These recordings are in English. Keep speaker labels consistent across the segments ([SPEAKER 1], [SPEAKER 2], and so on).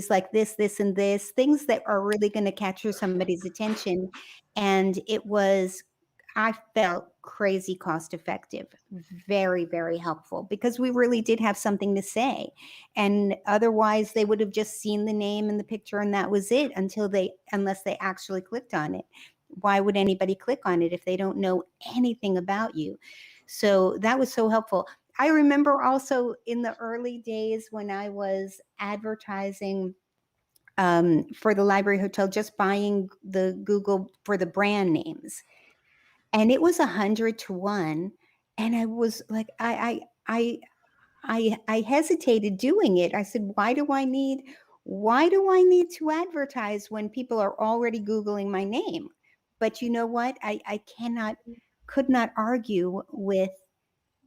[SPEAKER 1] like this, and this, things that are really going to capture somebody's attention. And it was, I felt crazy cost effective, very, very helpful, because we really did have something to say. And otherwise they would have just seen the name and the picture and that was it, unless they actually clicked on it. Why would anybody click on it if they don't know anything about you? So that was so helpful. I remember also in the early days when I was advertising for the Library Hotel, just buying the Google for the brand names, and it was 100 to 1, and I was like, I hesitated doing it. I said, why do I need to advertise when people are already Googling my name? But you know what? I could not argue with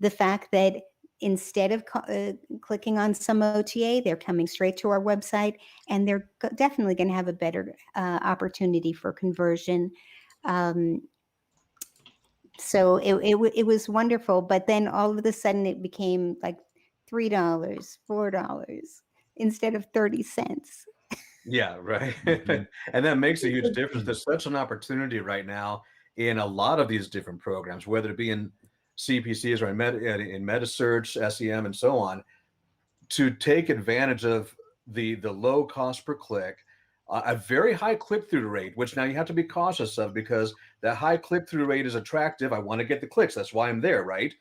[SPEAKER 1] the fact that instead of clicking on some OTA, they're coming straight to our website, and they're definitely going to have a better opportunity for conversion. So it was wonderful, but then all of a sudden it became like $3, $4 instead of 30 cents.
[SPEAKER 2] Yeah, right. And that makes a huge difference. There's such an opportunity right now in a lot of these different programs, whether it be in CPCs or in MetaSearch, SEM, and so on, to take advantage of the low cost per click, a very high click-through rate, which now you have to be cautious of, because that high click-through rate is attractive. I want to get the clicks. That's why I'm there, right?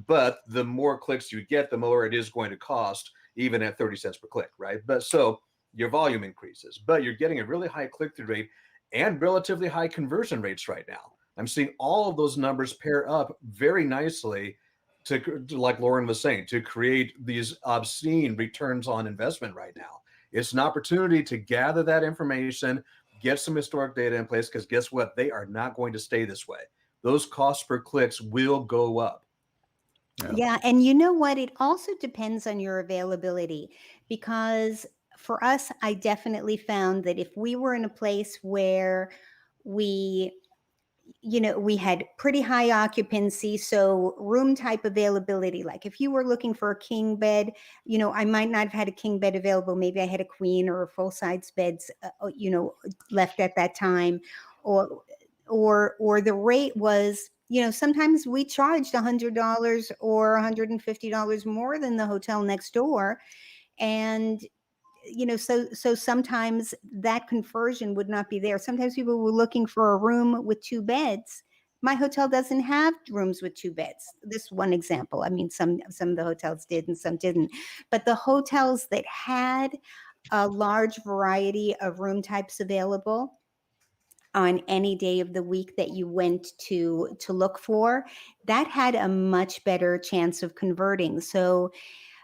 [SPEAKER 2] But the more clicks you get, the more it is going to cost, even at 30 cents per click, right? But so your volume increases, but you're getting a really high click-through rate and relatively high conversion rates right now. I'm seeing all of those numbers pair up very nicely to, like Lauren was saying, to create these obscene returns on investment right now. It's an opportunity to gather that information, get some historic data in place, because guess what? They are not going to stay this way. Those costs per clicks will go up.
[SPEAKER 1] Yeah, and you know what? It also depends on your availability, because for us, I definitely found that if we were in a place where we we had pretty high occupancy, so room type availability, like if you were looking for a king bed, I might not have had a king bed available. Maybe I had a queen or a full size beds, left at that time, or the rate was, sometimes we charged $100 or $150 more than the hotel next door. And so sometimes that conversion would not be there. Sometimes people were looking for a room with 2 beds. My hotel doesn't have rooms with 2 beds. This one example. I mean, some of the hotels did and some didn't. But the hotels that had a large variety of room types available on any day of the week that you went to look for, that had a much better chance of converting. So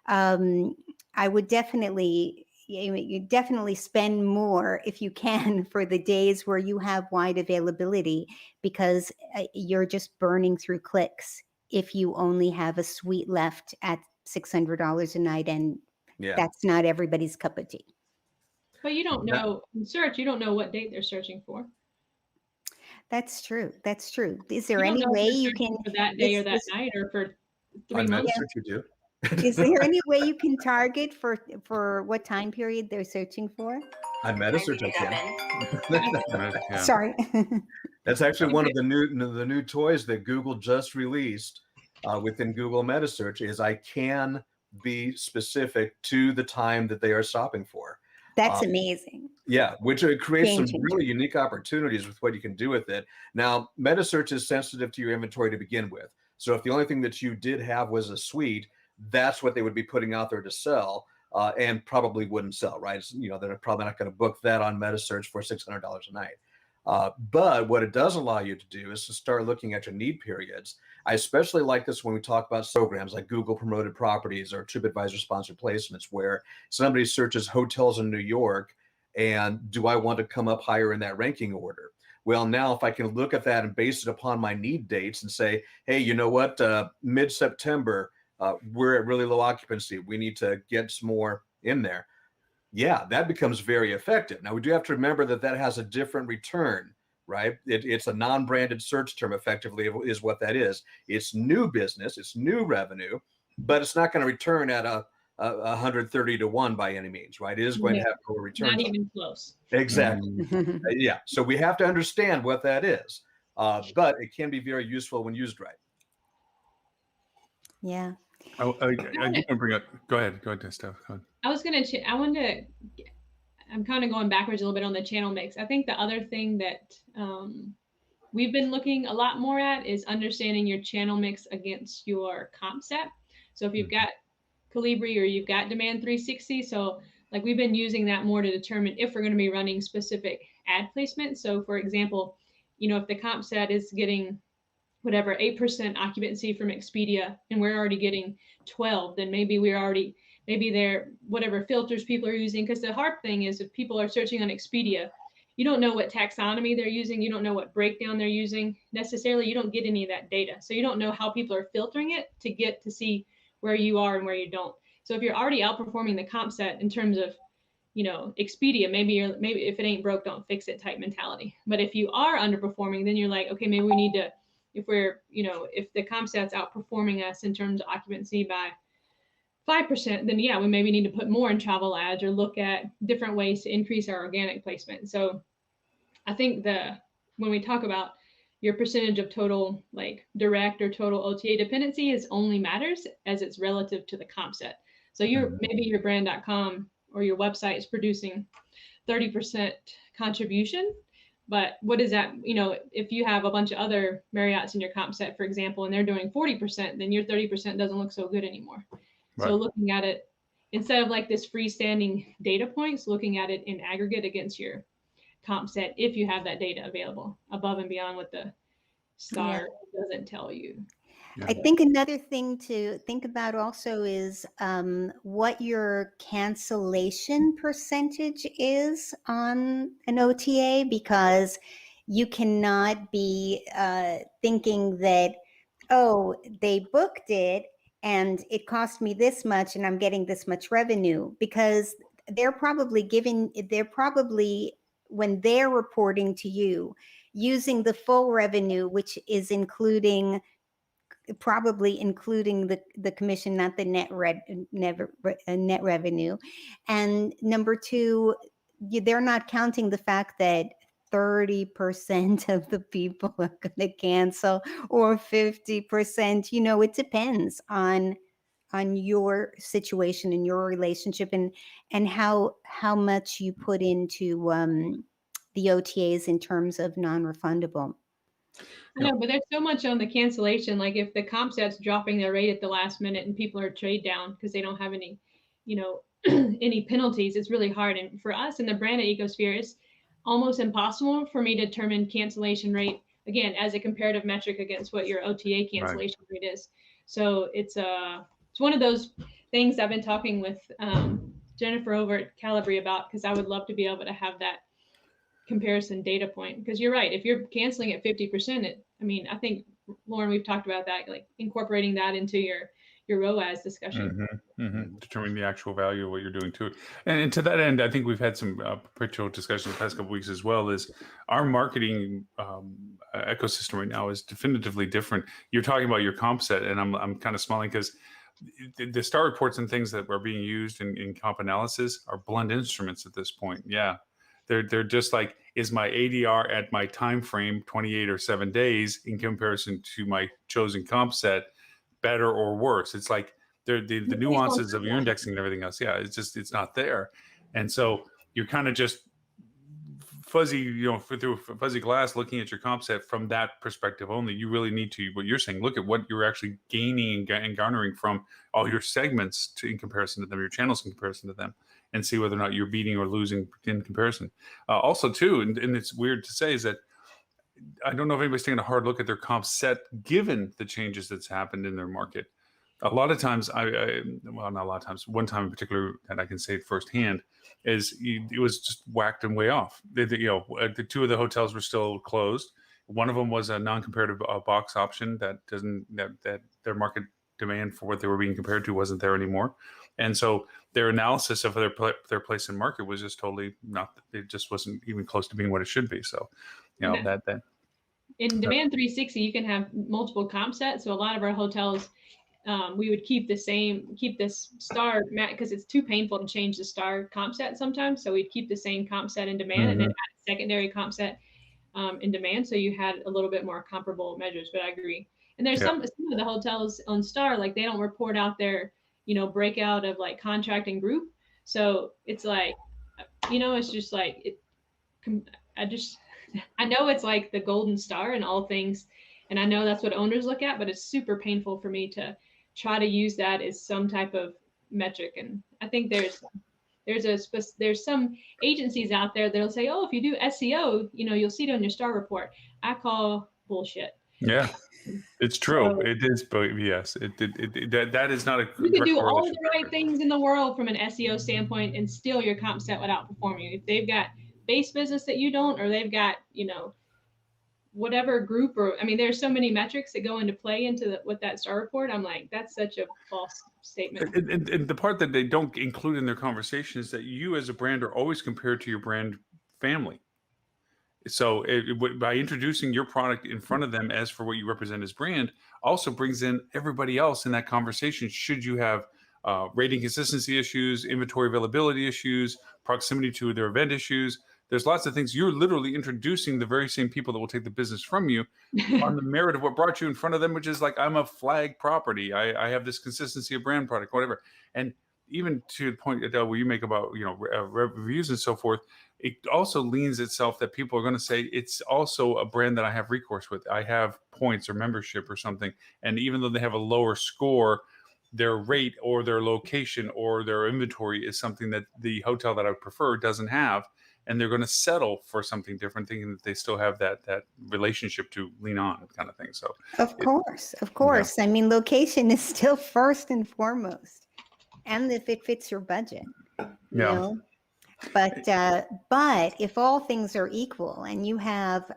[SPEAKER 1] I would definitely, you definitely spend more if you can for the days where you have wide availability, because you're just burning through clicks if you only have a suite left at $600 a night, and that's not everybody's cup of tea.
[SPEAKER 3] But you don't know, in search, you don't know what date they're searching for.
[SPEAKER 1] That's true. That's true. Is there any way you can,
[SPEAKER 3] for that day or that night, or for 3 months?
[SPEAKER 2] You do.
[SPEAKER 1] Is there any way you can target for what time period they're searching for?
[SPEAKER 2] On MetaSearch, I
[SPEAKER 1] can. Sorry.
[SPEAKER 2] That's actually one of the new toys that Google just released within Google MetaSearch. Is I can be specific to the time that they are stopping for.
[SPEAKER 1] That's amazing.
[SPEAKER 2] Yeah, which creates some really unique opportunities with what you can do with it. Now, MetaSearch is sensitive to your inventory to begin with. So if the only thing that you did have was a suite, that's what they would be putting out there to sell, and probably wouldn't sell, right? They're probably not going to book that on MetaSearch for $600 a night. But what it does allow you to do is to start looking at your need periods. I especially like this when we talk about programs like Google Promoted Properties or TripAdvisor Sponsored Placements, where somebody searches hotels in New York, and do I want to come up higher in that ranking order? Well, now if I can look at that and base it upon my need dates and say, hey, you know what, mid-September, we're at really low occupancy, we need to get some more in there. Yeah, that becomes very effective. Now, we do have to remember that that has a different return, right? It's a non-branded search term, effectively, is what that is. It's new business, it's new revenue, but it's not going to return at a 130 to 1 by any means, right? It is going to have lower returns.
[SPEAKER 3] Not even close.
[SPEAKER 2] Exactly. Yeah. So we have to understand what that is. But it can be very useful when used right.
[SPEAKER 1] Yeah.
[SPEAKER 4] I do want to bring up. Go ahead, Steph. Go ahead.
[SPEAKER 3] I'm kind of going backwards a little bit on the channel mix. I think the other thing that we've been looking a lot more at is understanding your channel mix against your comp set. So if you've got Calibri or you've got Demand 360, so like we've been using that more to determine if we're going to be running specific ad placement. So for example, if the comp set is getting whatever 8% occupancy from Expedia and we're already getting 12, then maybe they're whatever filters people are using. Because the hard thing is if people are searching on Expedia, you don't know what taxonomy they're using. You don't know what breakdown they're using necessarily. You don't get any of that data. So you don't know how people are filtering it to get to see where you are and where you don't. So if you're already outperforming the comp set in terms of, Expedia, maybe if it ain't broke, don't fix it type mentality. But if you are underperforming, then you're like, okay, maybe we need to, if the comp set's outperforming us in terms of occupancy by 5%, then yeah, we maybe need to put more in travel ads or look at different ways to increase our organic placement. So I think when we talk about your percentage of total like direct or total OTA dependency is only matters as it's relative to the comp set. So maybe your brand.com or your website is producing 30% contribution, but what is that? If you have a bunch of other Marriotts in your comp set, for example, and they're doing 40%, then your 30% doesn't look so good anymore. Right. So looking at it, instead of like this freestanding data points, looking at it in aggregate against your comp set, if you have that data available above and beyond what the star doesn't tell you.
[SPEAKER 1] I think another thing to think about also is what your cancellation percentage is on an OTA, because you cannot be thinking that, oh, they booked it and it cost me this much and I'm getting this much revenue, because they're probably when they're reporting to you using the full revenue, which is probably including the commission, not the net revenue. And number two, they're not counting the fact that 30% of the people are going to cancel, or 50%. It depends on your situation and your relationship and how much you put into the OTAs in terms of non-refundable.
[SPEAKER 3] I know, but there's so much on the cancellation. Like if the comp set's dropping their rate at the last minute and people are trade down because they don't have any, any penalties, it's really hard. And for us in the branded ecosphere, it's almost impossible for me to determine cancellation rate, again, as a comparative metric against what your OTA cancellation rate is. So it's one of those things I've been talking with Jennifer over at Calibri about, because I would love to be able to have that comparison data point. Because you're right, if you're canceling at 50%, I think, Lauren, we've talked about that, like incorporating that into your ROAS discussion.
[SPEAKER 4] Determining the actual value of what you're doing to it. And to that end, I think we've had some perpetual discussions the past couple of weeks as well, is our marketing ecosystem right now is definitively different. You're talking about your comp set, and I'm kind of smiling because the star reports and things that are being used in comp analysis are blunt instruments at this point. Yeah. They're just like, is my ADR at my time frame 28 or 7 days in comparison to my chosen comp set better or worse? It's like the nuances of your indexing and everything else. Yeah, it's not there. And so you're kind of just fuzzy, through fuzzy glass looking at your comp set from that perspective only. You really need to, what you're saying, look at what you're actually gaining and garnering from all your segments in comparison to them, your channels in comparison to them, and see whether or not you're beating or losing in comparison. Also, too, and it's weird to say, is that I don't know if anybody's taking a hard look at their comp set given the changes that's happened in their market. A lot of times, well, not a lot of times, one time in particular that I can say firsthand is it was just whacked and way off. The two of the hotels were still closed. One of them was a non-comparative box option that their market demand for what they were being compared to wasn't there anymore. And so their analysis of their place in market was just totally not, it just wasn't even close to being what it should be. So, that.
[SPEAKER 3] In Demand 360, you can have multiple comp sets. So a lot of our hotels, we would keep this star because it's too painful to change the star comp set sometimes. So we'd keep the same comp set in demand and then add a secondary comp set in demand. So you had a little bit more comparable measures, but I agree. And there's some of the hotels on Star, like they don't report out their, breakout of like contract and group. So it's like, it's just like, I know it's like the golden star and all things. And I know that's what owners look at, but it's super painful for me to try to use that as some type of metric. And I think there's some agencies out there that'll say, oh, if you do SEO, you'll see it on your star report. I call bullshit.
[SPEAKER 4] Yeah, it's true.
[SPEAKER 3] So,
[SPEAKER 4] it is, but yes, that is not a.
[SPEAKER 3] You can do all the right things in the world from an SEO standpoint, and still your comp set would outperform you. If they've got base business that you don't, or they've got whatever group, or there's so many metrics that go into play into with that star report. I'm like, that's such a false statement.
[SPEAKER 4] And the part that they don't include in their conversation is that you as a brand are always compared to your brand family. So by introducing your product in front of them as for what you represent as brand, also brings in everybody else in that conversation. Should you have rating consistency issues, inventory availability issues, proximity to their event issues, there's lots of things. You're literally introducing the very same people that will take the business from you on the merit of what brought you in front of them, which is like, I'm a flag property. I have this consistency of brand product, whatever. And even to the point, Adele, where you make about, reviews and so forth, it also leans itself that people are going to say it's also a brand that I have recourse with. I have points or membership or something. And even though they have a lower score, their rate or their location or their inventory is something that the hotel that I prefer doesn't have. And they're going to settle for something different, thinking that they still have that relationship to lean on, kind of thing. So,
[SPEAKER 1] of course. Yeah. Location is still first and foremost, and if it fits your budget, you know. But if all things are equal and you have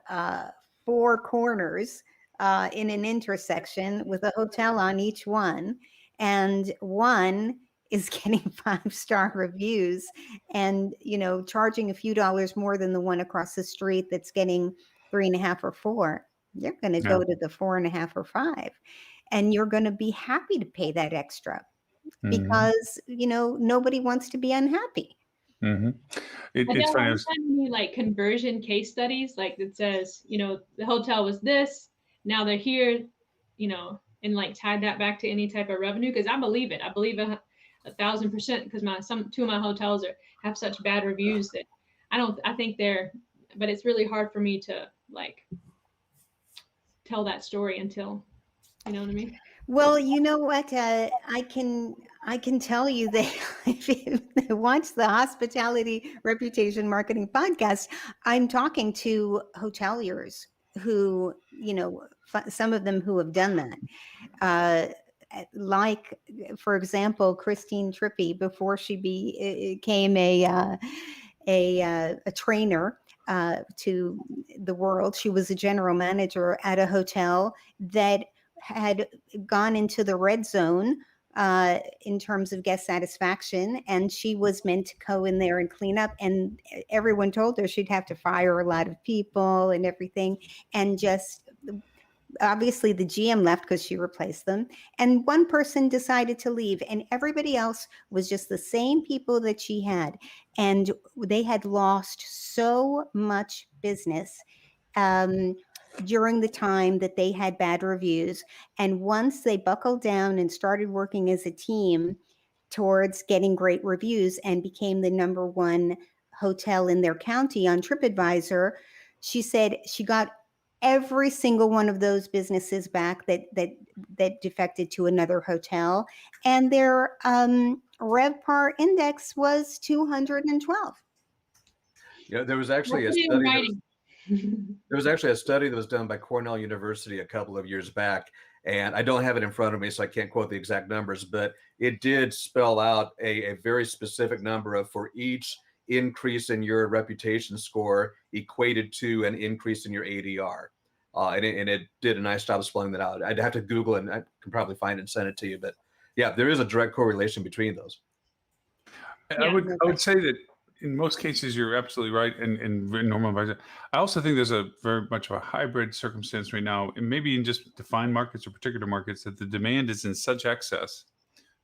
[SPEAKER 1] 4 corners in an intersection with a hotel on each one, and one is getting 5-star reviews and, charging a few dollars more than the one across the street that's getting 3.5 or 4, you're going to go to the 4.5 or 5, and you're going to be happy to pay that extra because, nobody wants to be unhappy.
[SPEAKER 4] Mm-hmm.
[SPEAKER 3] It's funny. Any like conversion case studies, like it says, the hotel was this, now they're here, and like tied that back to any type of revenue, because I believe it. I believe 1,000%, because 2 of my hotels have such bad reviews that I think but it's really hard for me to like tell that story until, you know what I mean?
[SPEAKER 1] Well, you know what? I can tell you that if you watch the Hospitality Reputation Marketing podcast, I'm talking to hoteliers who, some of them who have done that. Like, for example, Christine Trippi, before she became a trainer to the world, she was a general manager at a hotel that had gone into the red zone in terms of guest satisfaction, and she was meant to go in there and clean up, and everyone told her she'd have to fire a lot of people and everything, and just obviously the GM left because she replaced them, and one person decided to leave, and everybody else was just the same people that she had, and they had lost so much business during the time that they had bad reviews. And once they buckled down and started working as a team towards getting great reviews and became the #1 hotel in their county on TripAdvisor, she said she got every single one of those businesses back that defected to another hotel, and their RevPAR index was 212.
[SPEAKER 2] Yeah, there was actually a study. There was actually a study that was done by Cornell University a couple of years back, and I don't have it in front of me, so I can't quote the exact numbers, but it did spell out a very specific number for each increase in your reputation score equated to an increase in your ADR. And it did a nice job of spelling that out. I'd have to Google it, and I can probably find it and send it to you. But yeah, there is a direct correlation between those.
[SPEAKER 4] I would say that in most cases, you're absolutely right. And in normal environment, I also think there's a very much of a hybrid circumstance right now, and maybe in just defined markets or particular markets, that the demand is in such excess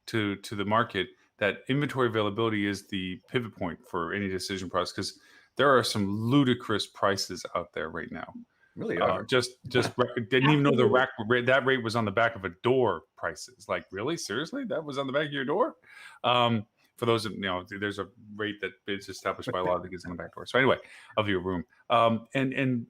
[SPEAKER 4] to the market that inventory availability is the pivot point for any decision process, because there are some ludicrous prices out there right now.
[SPEAKER 2] Really are.
[SPEAKER 4] Just didn't even know the rack that rate was on the back of a door prices. Like, really, seriously, that was on the back of your door. For those that, there's a rate that is established by law that gets on the back door. So anyway, of your room. And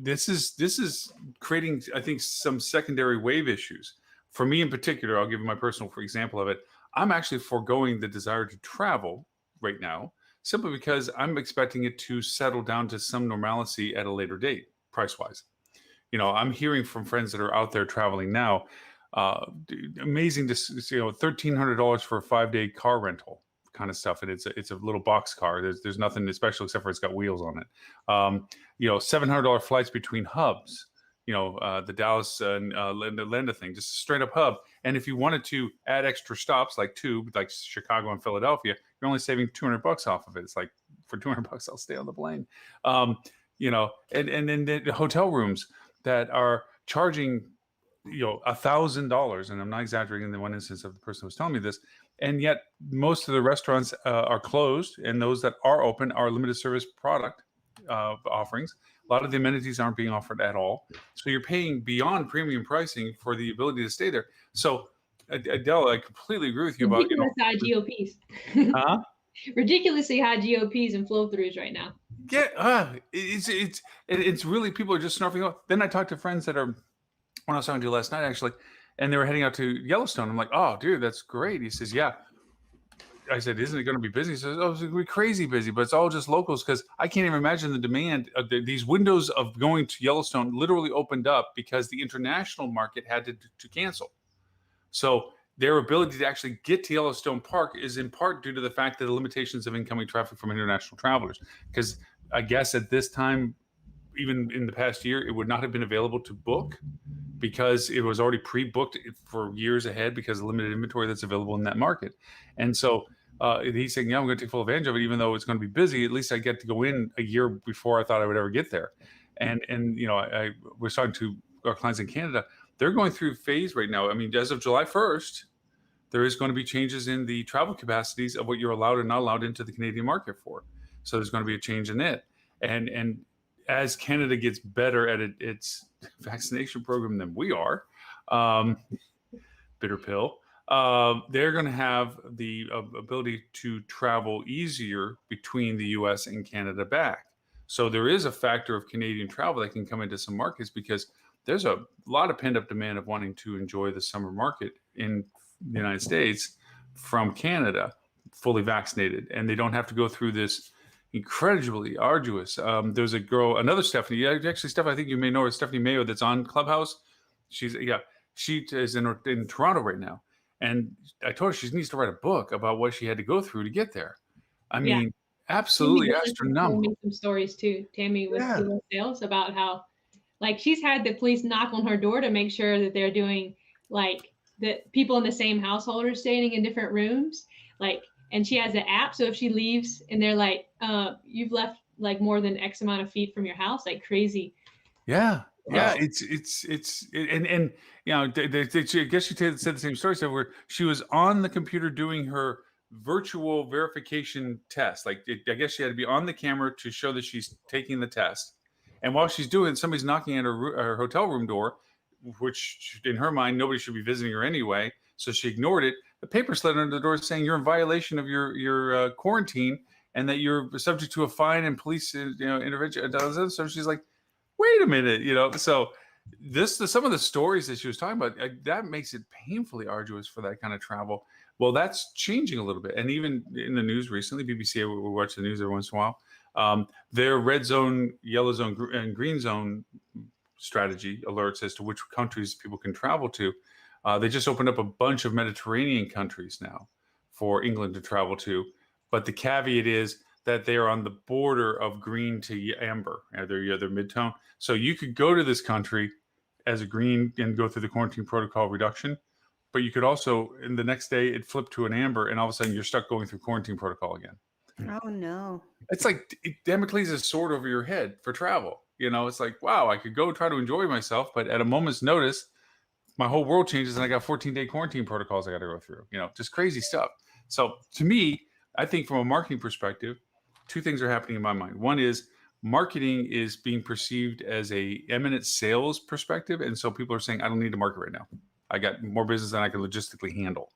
[SPEAKER 4] this is creating, I think, some secondary wave issues. For me in particular, I'll give you my personal example of it. I'm actually foregoing the desire to travel right now, simply because I'm expecting it to settle down to some normalcy at a later date, price-wise. I'm hearing from friends that are out there traveling now, amazing to see, $1,300 for a 5-day car rental kind of stuff, and it's a little box car. There's nothing special except for it's got wheels on it. $700 flights between hubs. The Dallas and Atlanta thing, just a straight up hub. And if you wanted to add extra stops like Chicago and Philadelphia, you're only saving $200 off of it. It's like, for $200, I'll stay on the plane. And then the hotel rooms that are charging, $1,000. And I'm not exaggerating in the one instance of the person who was telling me this. And yet most of the restaurants are closed, and those that are open are limited service product offerings. A lot of the amenities aren't being offered at all. So you're paying beyond premium pricing for the ability to stay there. So Adele, I completely agree with you about,
[SPEAKER 3] ridiculous high GOPs.
[SPEAKER 4] Huh?
[SPEAKER 3] Ridiculously high GOPs and flow throughs right now.
[SPEAKER 4] Yeah, it's really, people are just snarfing off. Then I talked to friends that are, when I was talking to you last night actually, and they were heading out to Yellowstone. I'm like, oh, dude, that's great. He says, yeah. I said, isn't it going to be busy? He says, oh, it's going to be crazy busy, but it's all just locals, because I can't even imagine the demand of these windows of going to Yellowstone literally opened up because the international market had to cancel. So their ability to actually get to Yellowstone Park is in part due to the fact that the limitations of incoming traffic from international travelers. Because I guess at this time, even in the past year, it would not have been available to book because it was already pre-booked for years ahead because of limited inventory that's available in that market. And so he's saying, yeah, I'm going to take full advantage of it, even though it's going to be busy. At least I get to go in a year before I thought I would ever get there. And I was talking to our clients in Canada. They're going through a phase right now. I mean, as of July 1st, there is going to be changes in the travel capacities of what you're allowed and not allowed into the Canadian market for. So there's going to be a change in it. And as Canada gets better at its vaccination program than we are, bitter pill, they're going to have the ability to travel easier between the US and Canada back. So there is a factor of Canadian travel that can come into some markets, because there's a lot of pent up demand of wanting to enjoy the summer market in the United States from Canada, fully vaccinated, and they don't have to go through this incredibly arduous. There's a girl, another Stephanie, actually, Steph, I think you may know her, Stephanie Mayo, that's on Clubhouse. She is in Toronto right now. And I told her she needs to write a book about what she had to go through to get there. I mean, absolutely astronomical.
[SPEAKER 3] Tammy some stories too. Tammy with US Sales about how, like, she's had the police knock on her door to make sure that they're doing, like, that people in the same household are staying in different rooms, like, and she has an app. So if she leaves and they're like, you've left like more than X amount of feet from your house, like crazy.
[SPEAKER 4] Yeah. Yeah. It's I guess she said the same story. So where she was on the computer doing her virtual verification test. Like, I guess she had to be on the camera to show that she's taking the test. And while she's doing it, somebody's knocking at her hotel room door, which in her mind, nobody should be visiting her anyway. So she ignored it. The paper slid under the door saying you're in violation of your quarantine and that you're subject to a fine and police intervention. So she's like, wait a minute, So some of the stories that she was talking about, that makes it painfully arduous for that kind of travel. Well, that's changing a little bit. And even in the news recently, BBC, we watch the news every once in a while. Their red zone, yellow zone, and green zone strategy alerts as to which countries people can travel to. They just opened up a bunch of Mediterranean countries now for England to travel to. But the caveat is that they are on the border of green to amber. They're mid-tone. So you could go to this country as a green and go through the quarantine protocol reduction. But you could also, in the next day, it flipped to an amber, and all of a sudden you're stuck going through quarantine protocol again.
[SPEAKER 1] Oh no.
[SPEAKER 4] It's like Damocles' sword over your head for travel. It's like, wow, I could go try to enjoy myself, but at a moment's notice, my whole world changes and I got 14-day quarantine protocols I got to go through, just crazy stuff. So to me, I think from a marketing perspective, two things are happening in my mind. One is marketing is being perceived as a eminent sales perspective. And so people are saying, I don't need to market right now. I got more business than I can logistically handle.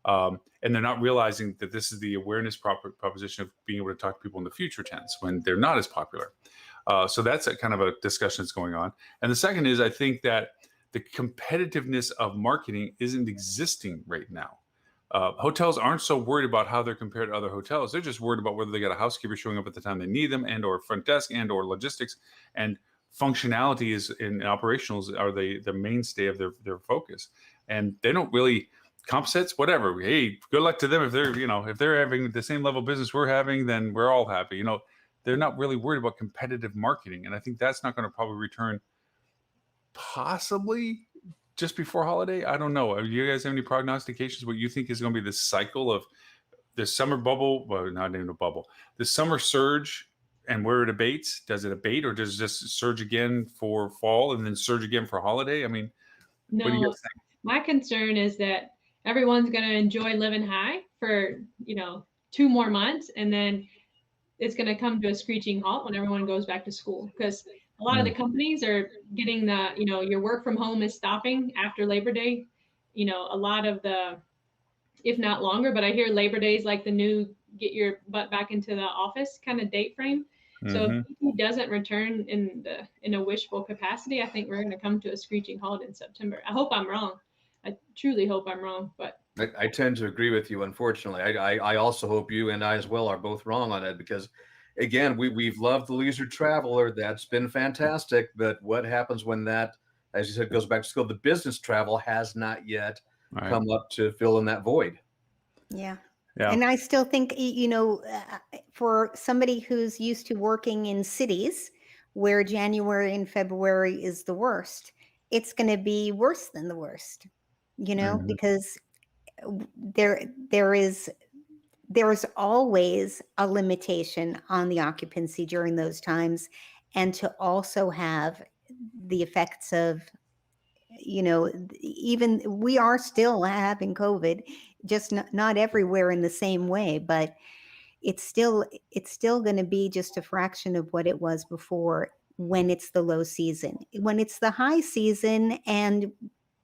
[SPEAKER 4] And they're not realizing that this is the awareness proposition of being able to talk to people in the future tense when they're not as popular. So that's a kind of a discussion that's going on. And the second is, I think that the competitiveness of marketing isn't existing right now. Hotels aren't so worried about how they're compared to other hotels. They're just worried about whether they got a housekeeper showing up at the time they need them, and or front desk, and or logistics, and functionality is in operationals are the mainstay of their focus. And they don't really comp sets, whatever. Hey, good luck to them. If they're having the same level of business we're having, then we're all happy. They're not really worried about competitive marketing. And I think that's not going to probably return possibly just before holiday. I don't know. Do you guys have any prognostications what you think is going to be the cycle of the summer bubble? Well, not even a bubble. The summer surge and where it abates. Does it abate, or does it just surge again for fall and then surge again for holiday? I mean, what do you
[SPEAKER 3] No,
[SPEAKER 4] guys think?
[SPEAKER 3] my concern is that everyone's going to enjoy living high for, 2 more months, and then it's going to come to a screeching halt when everyone goes back to school, because a lot of the companies are getting your work from home is stopping after Labor Day. A lot of if not longer, but I hear Labor Day is like the new get your butt back into the office kind of date frame. So if PT doesn't return in a wishful capacity, I think we're going to come to a screeching halt in September. I hope I'm wrong. I truly hope I'm wrong, but
[SPEAKER 2] I tend to agree with you. Unfortunately, I also hope you and I as well are both wrong on it, because again, we've loved the leisure traveler. That's been fantastic. But what happens when that, as you said, goes back to school? The business travel has not yet come up to fill in that void.
[SPEAKER 1] Yeah.
[SPEAKER 4] Yeah.
[SPEAKER 1] And I still think, for somebody who's used to working in cities where January and February is the worst, it's going to be worse than the worst, because there is always a limitation on the occupancy during those times, and to also have the effects of, even we are still having COVID, just not everywhere in the same way, but it's still going to be just a fraction of what it was before when it's the low season. When it's the high season and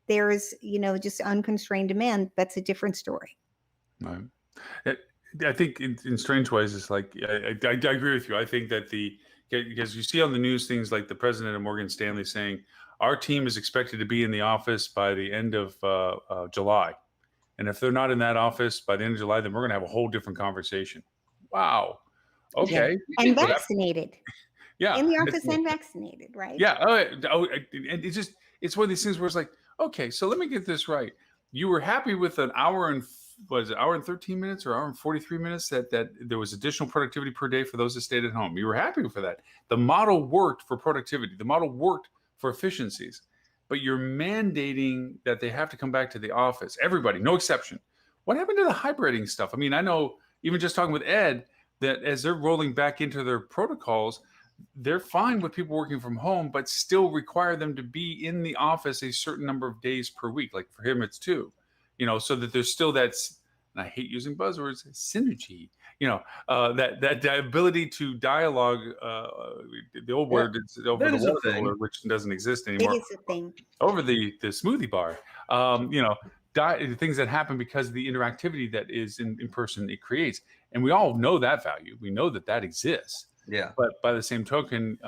[SPEAKER 1] there's, just unconstrained demand, that's a different story.
[SPEAKER 4] Right. I think in strange ways, it's like, I agree with you. I think that because you see on the news things like the president of Morgan Stanley saying, our team is expected to be in the office by the end of July. And if they're not in that office by the end of July, then we're going to have a whole different conversation. Wow. Okay.
[SPEAKER 1] Yeah. And vaccinated.
[SPEAKER 4] Yeah.
[SPEAKER 1] In the office and vaccinated, right?
[SPEAKER 4] Yeah. And it's one of these things where it's like, okay, so let me get this right. You were happy with an hour and 13 minutes or hour and 43 minutes that there was additional productivity per day for those that stayed at home. You were happy for that. The model worked for productivity. The model worked for efficiencies, but you're mandating that they have to come back to the office. Everybody, no exception. What happened to the hybriding stuff? I mean, I know even just talking with Ed that as they're rolling back into their protocols, they're fine with people working from home, but still require them to be in the office a certain number of days per week. Like for him, it's 2, so that there's still and I hate using buzzwords, synergy, that ability to dialogue, the old word is over the water cooler, which doesn't exist anymore.
[SPEAKER 1] It is a thing.
[SPEAKER 4] Over the smoothie bar, things that happen because of the interactivity that is in person it creates. And we all know that value. We know that exists.
[SPEAKER 2] Yeah.
[SPEAKER 4] But by the same token,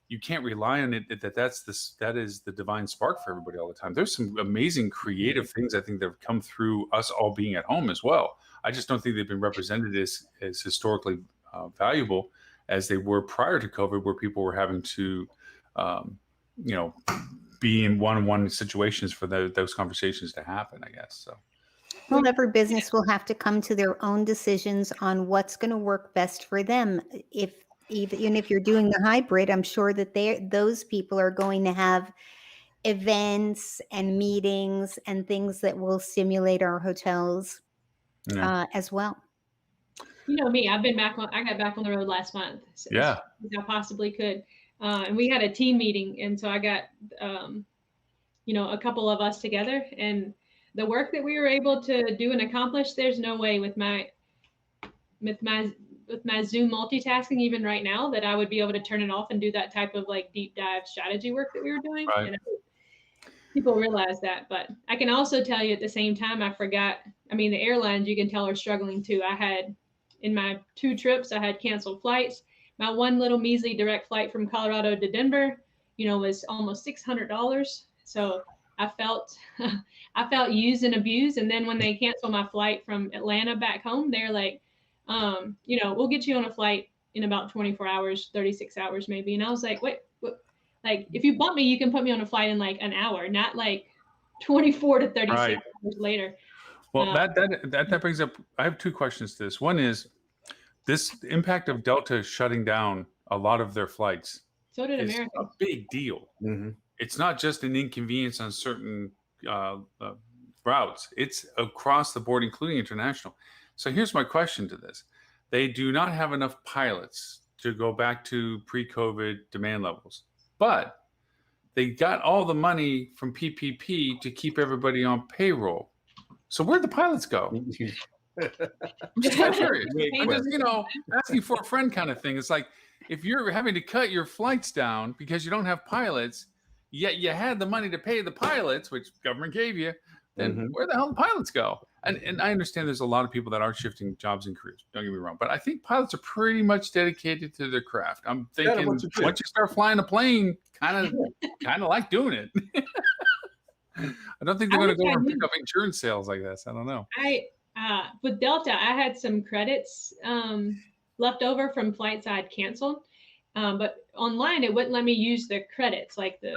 [SPEAKER 4] you can't rely on it that is the divine spark for everybody all the time. There's some amazing creative things I think that have come through us all being at home as well. I just don't think they've been represented as historically valuable as they were prior to COVID, where people were having to, be in one-on-one situations for those conversations to happen, I guess. So.
[SPEAKER 1] Well, every business will have to come to their own decisions on what's going to work best for them. Even if you're doing the hybrid, I'm sure that those people are going to have events and meetings and things that will stimulate our hotels as well.
[SPEAKER 3] You know me, I got back on the road last month.
[SPEAKER 4] Yeah.
[SPEAKER 3] As I possibly could. And we had a team meeting. And so I got, a couple of us together, and the work that we were able to do and accomplish, there's no way with my Zoom multitasking, even right now, that I would be able to turn it off and do that type of like deep dive strategy work that we were doing.
[SPEAKER 4] Right.
[SPEAKER 3] And people realize that, but I can also tell you at the same time, the airlines, you can tell, are struggling too. In my 2 trips, I had canceled flights. My one little measly direct flight from Colorado to Denver, was almost $600. So I felt used and abused. And then when they canceled my flight from Atlanta back home, they're like, we'll get you on a flight in about 24 hours, 36 hours maybe. And I was like, wait, like, if you bump me, you can put me on a flight in like an hour, not like 24 to 36
[SPEAKER 4] Right.
[SPEAKER 3] hours later.
[SPEAKER 4] Well, that brings up, I have 2 questions to this. One is this impact of Delta shutting down a lot of their flights
[SPEAKER 3] So did
[SPEAKER 4] is
[SPEAKER 3] America.
[SPEAKER 4] a big deal.
[SPEAKER 2] Mm-hmm.
[SPEAKER 4] It's not just an inconvenience on certain routes. It's across the board, including international. So here's my question to this. They do not have enough pilots to go back to pre-COVID demand levels, but they got all the money from PPP to keep everybody on payroll. So where'd the pilots go? I'm just kind of curious. I'm just, asking for a friend kind of thing. It's like, if you're having to cut your flights down because you don't have pilots, yet you had the money to pay the pilots, which government gave you, then where the hell do the pilots go? And I understand there's a lot of people that are shifting jobs and careers. Don't get me wrong, but I think pilots are pretty much dedicated to their craft. I'm thinking once you start flying a plane, kind of like doing it. I don't think they're going to go over and pick up insurance sales like this. I don't know.
[SPEAKER 3] With Delta, I had some credits left over from flights I'd canceled, but online it wouldn't let me use the credits. Like it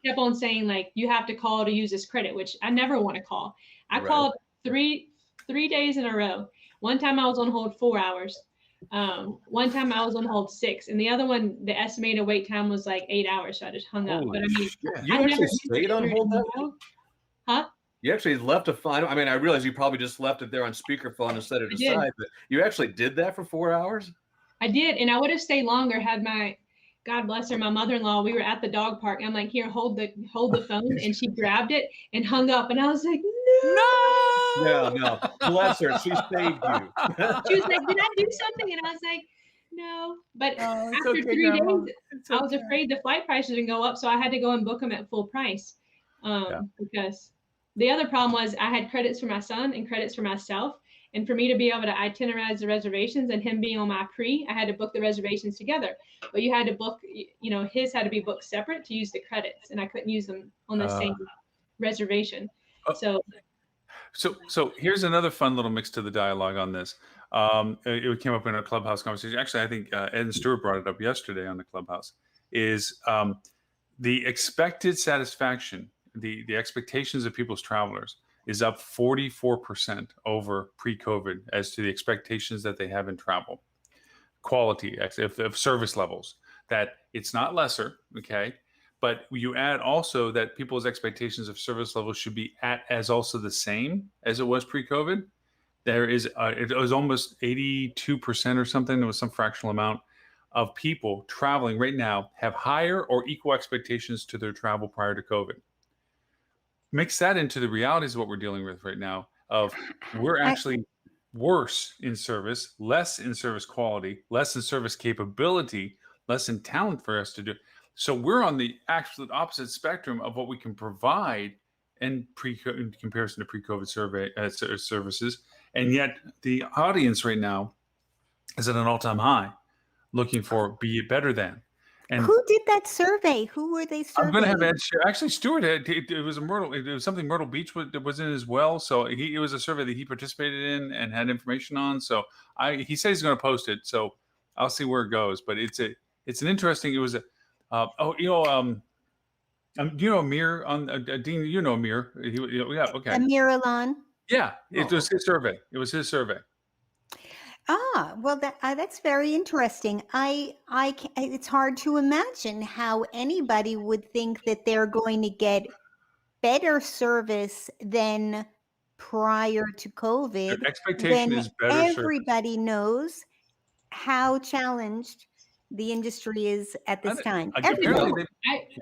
[SPEAKER 3] kept on saying like you have to call to use this credit, which I never want to call. I called 3 days in a row. One time I was on hold 4 hours. One time I was on hold 6, and the other one, the estimated wait time was like 8 hours. So I just hung up. But I mean,
[SPEAKER 2] you actually stayed on hold that long?
[SPEAKER 3] Huh?
[SPEAKER 2] You actually left a file. I mean, I realize you probably just left it there on speakerphone and set it aside, but you actually did that for 4 hours?
[SPEAKER 3] I did, and I would have stayed longer had my, God bless her, my mother-in-law, we were at the dog park. I'm like, here, hold the phone, and she grabbed it and hung up, and I was like,
[SPEAKER 2] No, bless her, she saved you.
[SPEAKER 3] She was like, did I do something? And I was like, no. But after 3 days, I was afraid the flight prices would go up, so I had to go and book them at full price. Because the other problem was I had credits for my son and credits for myself. And for me to be able to itinerize the reservations and him being on my I had to book the reservations together. But you had to book, his had to be booked separate to use the credits, and I couldn't use them on the same reservation.
[SPEAKER 4] So here's another fun little mix to the dialogue on this. It came up in a Clubhouse conversation. Actually, I think Ed and Stuart brought it up yesterday on the Clubhouse. Is the expected satisfaction, the expectations of people's travelers is up 44% over pre-COVID as to the expectations that they have in travel. Quality of service levels, that it's not lesser, okay? But you add also that people's expectations of service levels should be as also the same as it was pre-COVID. There is, it was almost 82% or something. There was some fractional amount of people traveling right now have higher or equal expectations to their travel prior to COVID. Mix that into the realities of what we're dealing with right now of we're actually worse in service, less in service quality, less in service capability, less in talent for us to do. So we're on the absolute opposite spectrum of what we can provide in comparison to pre-COVID services. And yet the audience right now is at an all-time high looking for be it better than. And
[SPEAKER 1] who did that survey? Who were they surveying?
[SPEAKER 4] I'm going to have Ed share. Actually, Stuart, it was it was something Myrtle Beach was in as well. So it was a survey that he participated in and had information on. So he said he's going to post it. So I'll see where it goes. But it's an interesting. It was a do you know Amir on Dean? You know Amir? Yeah, okay.
[SPEAKER 1] Amir Alan.
[SPEAKER 4] Yeah, it was his survey. It was his survey.
[SPEAKER 1] Well, that's very interesting. It's hard to imagine how anybody would think that they're going to get better service than prior to COVID,
[SPEAKER 4] Their expectation
[SPEAKER 1] when
[SPEAKER 4] is better service.
[SPEAKER 1] everybody knows how challenged the industry is at this time.
[SPEAKER 4] Apparently
[SPEAKER 1] Everybody.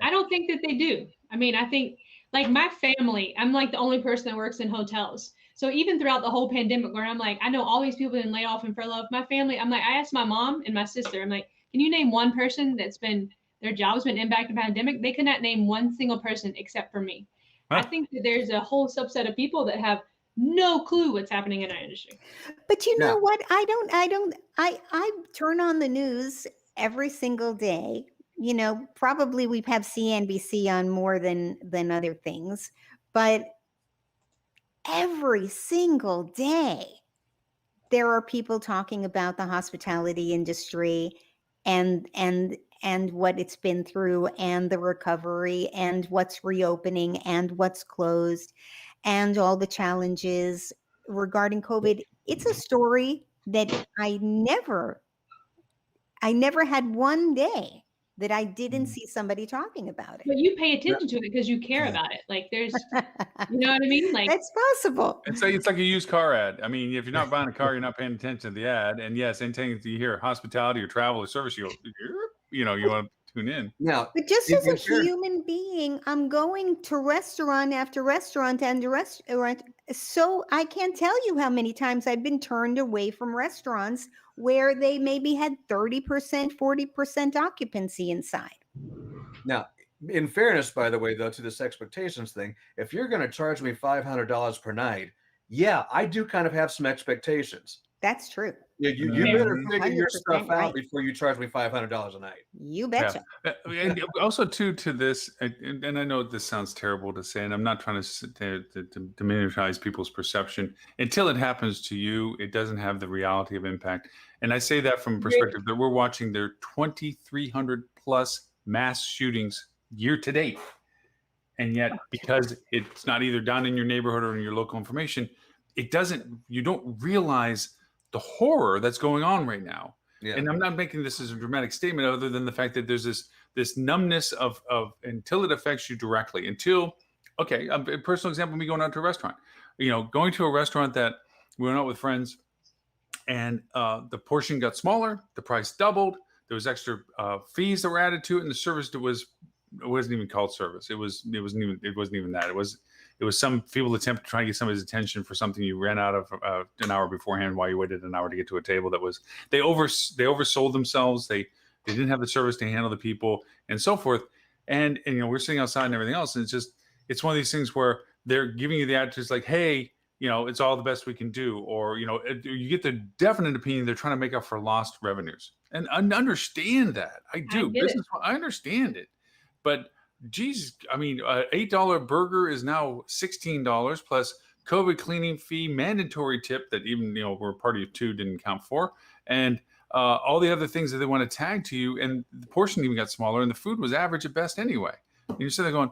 [SPEAKER 3] I don't think that they do. I mean, I think like my family, I'm like the only person that works in hotels. So even throughout the whole pandemic, where I'm like, I know all these people have been laid off and furloughed. My family, I'm like, I asked my mom and my sister, I'm like, can you name one person that's been their job's been impacted by the pandemic? They could not name one single person except for me. I think that there's a whole subset of people that have no clue what's happening in our industry.
[SPEAKER 1] But you know
[SPEAKER 2] Yeah.
[SPEAKER 1] what? I turn on the news every single day. You know, probably we have CNBC on more than other things, but every single day there are people talking about the hospitality industry and what it's been through and the recovery and what's reopening and what's closed and all the challenges regarding COVID. It's a story that I never had one day that I didn't see somebody talking about
[SPEAKER 3] But you pay attention to it because you care about it. Like there's,
[SPEAKER 1] it.
[SPEAKER 3] you know what I mean? Like
[SPEAKER 1] That's possible.
[SPEAKER 4] It's like a used car ad. I mean, if you're not buying a car, you're not paying attention to the ad. And yes, anything you hear hospitality or travel or service, you want to tune in.
[SPEAKER 2] Now,
[SPEAKER 1] But just
[SPEAKER 2] in-
[SPEAKER 1] as a
[SPEAKER 2] in fair-
[SPEAKER 1] human being, I'm going to restaurant after restaurant and restaurant. So I can't tell you how many times I've been turned away from restaurants where they maybe had 30%, 40% occupancy inside.
[SPEAKER 2] Now, in fairness, by the way, though, to this expectations thing, if you're going to charge me $500 per night, yeah, I do kind of have some expectations.
[SPEAKER 1] That's true.
[SPEAKER 2] You better
[SPEAKER 4] Mhm.
[SPEAKER 2] figure your
[SPEAKER 1] 100%
[SPEAKER 2] stuff out
[SPEAKER 1] right.
[SPEAKER 2] before you charge me $500 a night.
[SPEAKER 1] You betcha.
[SPEAKER 4] And also too to this, and I know this sounds terrible to say, and I'm not trying to diminish people's perception. Until it happens to you, it doesn't have the reality of impact. And I say that from a perspective that we're watching their 2,300 plus mass shootings year to date, and yet because it's not either down in your neighborhood or in your local information, you don't realize the horror that's going on right now.
[SPEAKER 2] Yeah.
[SPEAKER 4] And I'm not making this as a dramatic statement other than the fact that there's this numbness of until it affects you directly. Okay, a personal example, me going out to a restaurant, going to a restaurant that we went out with friends, and the portion got smaller, the price doubled, there was extra fees that were added to it, and the service it wasn't even called service. It wasn't even that. It was some feeble attempt to try to get somebody's attention for something you ran out of an hour beforehand while you waited an hour to get to a table. They oversold themselves. They didn't have the service to handle the people and so forth. And we're sitting outside and everything else. And it's one of these things where they're giving you the attitudes like, hey, it's all the best we can do. Or, you get the definite opinion they're trying to make up for lost revenues. And I understand that. I do. I understand it. But geez, I mean, $8 burger is now $16 plus COVID cleaning fee, mandatory tip that even, we're party of two didn't count for. And all the other things that they want to tag to you. And the portion even got smaller and the food was average at best anyway. And you're sitting there going,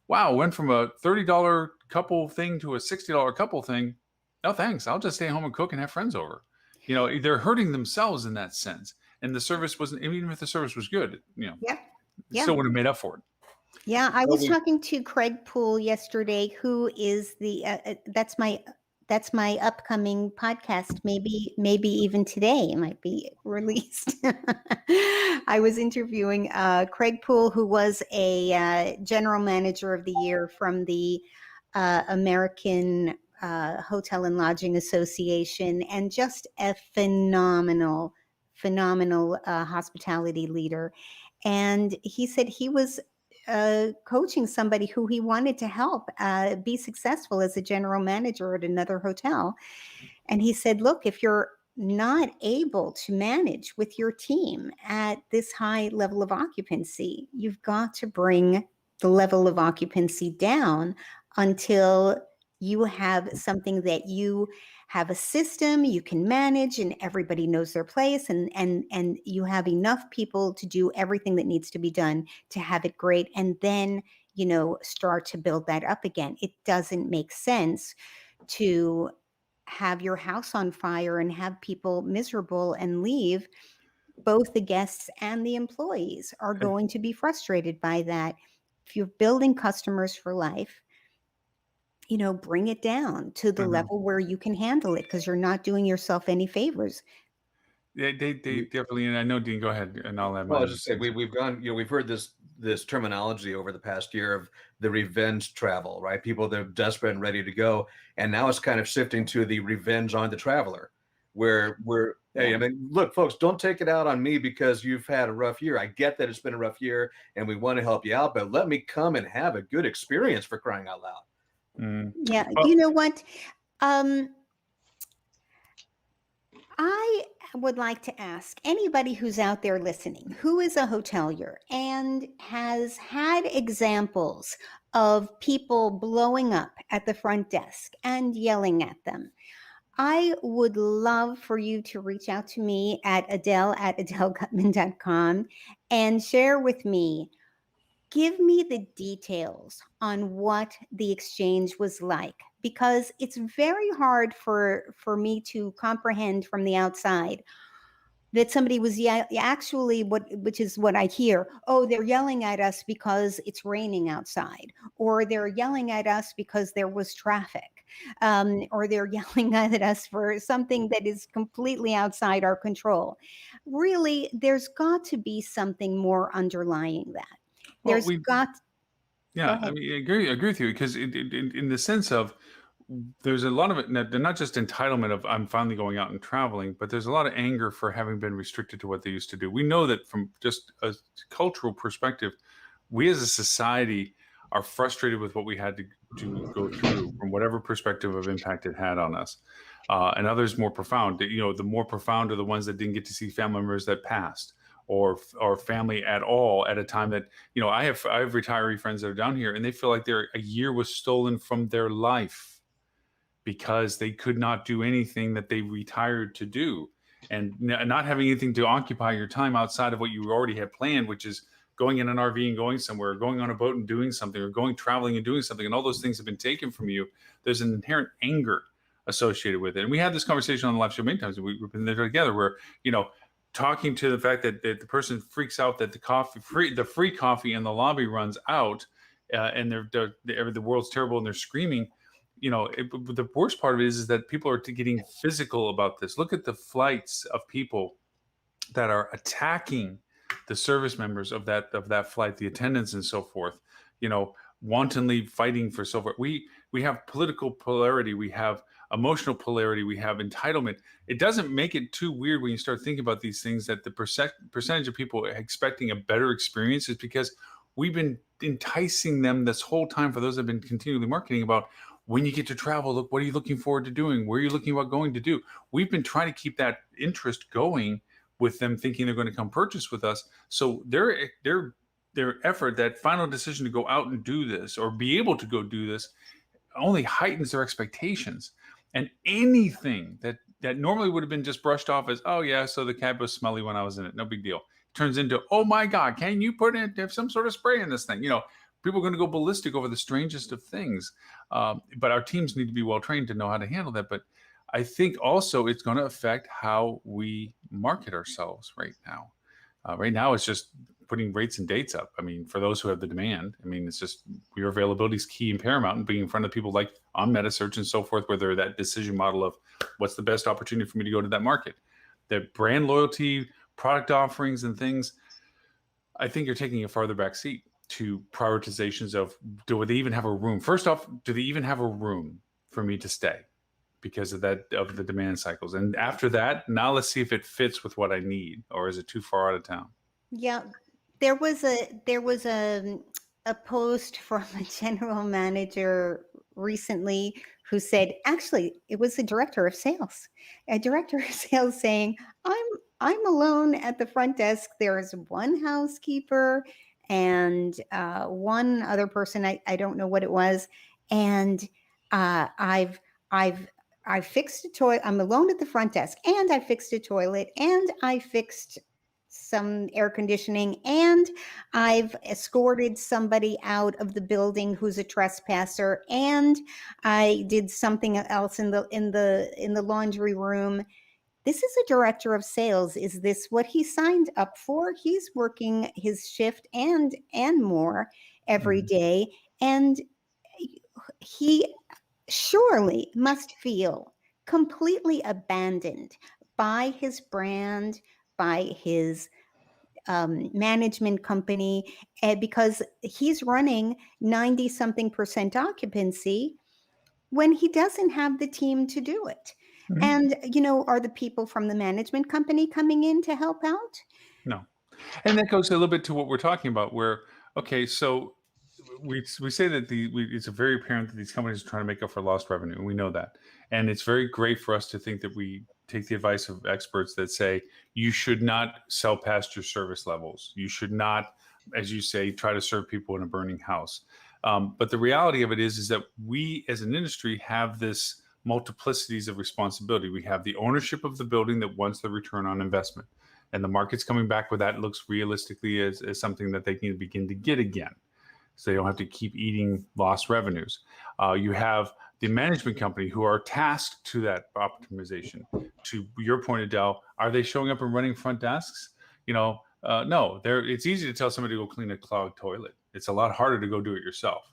[SPEAKER 4] wow, went from a $30 couple thing to a $60 couple thing. No, thanks. I'll just stay home and cook and have friends over. They're hurting themselves in that sense. And the service wasn't, even if the service was good,
[SPEAKER 1] Yeah.
[SPEAKER 4] still would have made up for it.
[SPEAKER 1] Yeah, I was talking to Craig Poole yesterday, who is that's my upcoming podcast. Maybe even today it might be released. I was interviewing Craig Poole, who was a general manager of the year from the American Hotel and Lodging Association, and just a phenomenal hospitality leader. And he said he was coaching somebody who he wanted to help be successful as a general manager at another hotel. And he said, look, if you're not able to manage with your team at this high level of occupancy, you've got to bring the level of occupancy down until you have something that you have a system you can manage and everybody knows their place, and you have enough people to do everything that needs to be done to have it great, and then start to build that up again. It doesn't make sense to have your house on fire and have people miserable and leave. Both the guests and the employees are going to be frustrated by that. If you're building customers for life, bring it down to the level where you can handle it, because you're not doing yourself any favors.
[SPEAKER 4] They definitely, and I know, Dean, go ahead, and I'll add
[SPEAKER 2] Well, I
[SPEAKER 4] mine.
[SPEAKER 2] was just saying we've gone, we've heard this terminology over the past year of the revenge travel, right? People that are desperate and ready to go, and now it's kind of shifting to the revenge on the traveler, where hey,
[SPEAKER 1] Yeah.
[SPEAKER 2] I mean, look, folks, don't take it out on me because you've had a rough year. I get that it's been a rough year, and we want to help you out, but let me come and have a good experience, for crying out loud.
[SPEAKER 1] Yeah.
[SPEAKER 4] Well-
[SPEAKER 1] You know what? I would like to ask anybody who's out there listening, who is a hotelier and has had examples of people blowing up at the front desk and yelling at them. I would love for you to reach out to me at Adele@AdeleGutman.com and share with me. Give me the details on what the exchange was like, because it's very hard for me to comprehend from the outside that somebody was actually, which is what I hear. Oh, they're yelling at us because it's raining outside, or they're yelling at us because there was traffic, or they're yelling at us for something that is completely outside our control. Really, there's got to be something more underlying that.
[SPEAKER 4] Well,
[SPEAKER 1] There's got.
[SPEAKER 4] Yeah, I
[SPEAKER 1] ahead.
[SPEAKER 4] mean, I agree with you, because in the sense of, there's a lot of it, they're not just entitlement of I'm finally going out and traveling, but there's a lot of anger for having been restricted to what they used to do. We know that from just a cultural perspective, we as a society are frustrated with what we had to go through from whatever perspective of impact it had on us. And others more profound. The more profound are the ones that didn't get to see family members that passed, or family at all, at a time that, I have retiree friends that are down here, and they feel like a year was stolen from their life because they could not do anything that they retired to do, and not having anything to occupy your time outside of what you already had planned, which is going in an RV and going somewhere, or going on a boat and doing something, or going traveling and doing something, and all those things have been taken from you. There's an inherent anger associated with it. And we had this conversation on the live show many times. We've been there together, where, talking to the fact that the person freaks out that the free coffee in the lobby runs out, and the world's terrible, and they're screaming. The worst part of it is that people are getting physical about this. Look at the flights of people that are attacking the service members of that flight, the attendants and so forth. Wantonly fighting for so forth. We have political polarity. We have emotional polarity. We have entitlement. It doesn't make it too weird when you start thinking about these things, that the percentage of people expecting a better experience is because we've been enticing them this whole time, for those that have been continually marketing about, when you get to travel, look, what are you looking forward to doing? Where are you looking about going to do? We've been trying to keep that interest going with them, thinking they're going to come purchase with us. So their effort, that final decision to go out and do this, or be able to go do this, only heightens their expectations. And anything that normally would have been just brushed off as, oh yeah, so the cab was smelly when I was in it, no big deal, turns into, oh my God, can you have some sort of spray in this thing? People are going to go ballistic over the strangest of things. But our teams need to be well trained to know how to handle that. But I think also it's going to affect how we market ourselves right now. Right now, it's just putting rates and dates up. I mean, for those who have the demand, it's just, your availability is key and paramount, and being in front of people like on MetaSearch and so forth, where they're that decision model of what's the best opportunity for me to go to that market. The brand loyalty, product offerings, and things, I think, are taking a farther back seat to prioritizations of, do they even have a room? First off, do they even have a room for me to stay? Because of the demand cycles. And after that, now let's see if it fits with what I need, or is it too far out of town?
[SPEAKER 1] Yeah, there was a post from a general manager recently who said, actually, it was a director of sales saying, I'm alone at the front desk. There is one housekeeper and one other person. I don't know what it was. And I've fixed a toilet. I'm alone at the front desk, and I fixed a toilet, and I fixed some air conditioning, and I've escorted somebody out of the building who's a trespasser, and I did something else in the laundry room. This is a director of sales. Is this what he signed up for? He's working his shift and more every day, and he surely must feel completely abandoned by his brand, by his management company, because he's running 90 something percent occupancy when he doesn't have the team to do it.
[SPEAKER 4] Mhm.
[SPEAKER 1] And, are the people from the management company coming in to help out?
[SPEAKER 4] No. And that goes a little bit to what we're talking about, where, okay, so we say that it's very apparent that these companies are trying to make up for lost revenue. We know that. And it's very great for us to think that we take the advice of experts that say you should not sell past your service levels. You should not, as you say, try to serve people in a burning house. But the reality of it is that we as an industry have this multiplicities of responsibility. We have the ownership of the building that wants the return on investment. And the market's coming back with that looks realistically as something that they can begin to get again. So they don't have to keep eating lost revenues. You have the management company who are tasked to that optimization. To your point, Adele, are they showing up and running front desks? No. It's easy to tell somebody to go clean a clogged toilet. It's a lot harder to go do it yourself.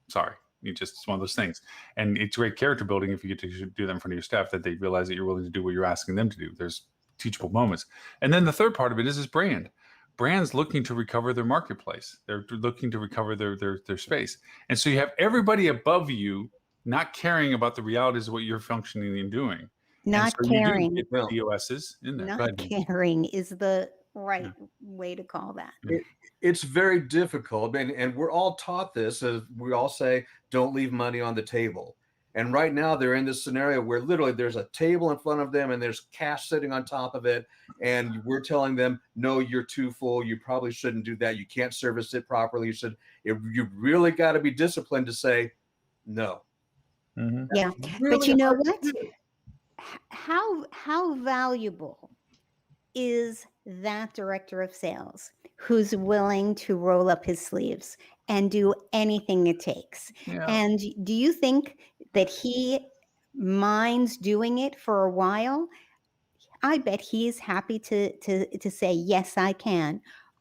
[SPEAKER 4] Sorry. It's one of those things. And it's great character building if you get to do that in front of your staff, that they realize that you're willing to do what you're asking them to do. There's teachable moments. And then the third part of it is brand. Brands looking to recover their marketplace. They're looking to recover their space. And so you have everybody above you not caring about the realities of what you're functioning and doing.
[SPEAKER 1] Not
[SPEAKER 4] and so
[SPEAKER 1] caring.
[SPEAKER 4] You do get DOSs in there.
[SPEAKER 1] Not caring is the right way to call that.
[SPEAKER 2] It's very difficult. And we're all taught this, as we all say, don't leave money on the table. And right now they're in this scenario where literally there's a table in front of them and there's cash sitting on top of it. And we're telling them, no, you're too full. You probably shouldn't do that. You can't service it properly. You really got to be disciplined to say no.
[SPEAKER 4] Mm-hmm.
[SPEAKER 1] Yeah.
[SPEAKER 2] Really
[SPEAKER 1] but you know
[SPEAKER 2] hard
[SPEAKER 1] what?
[SPEAKER 2] to do.
[SPEAKER 1] How valuable is that director of sales who's willing to roll up his sleeves and do anything it takes?
[SPEAKER 4] Yeah.
[SPEAKER 1] And do you think that he minds doing it for a while? I bet he's happy to say, yes, I can.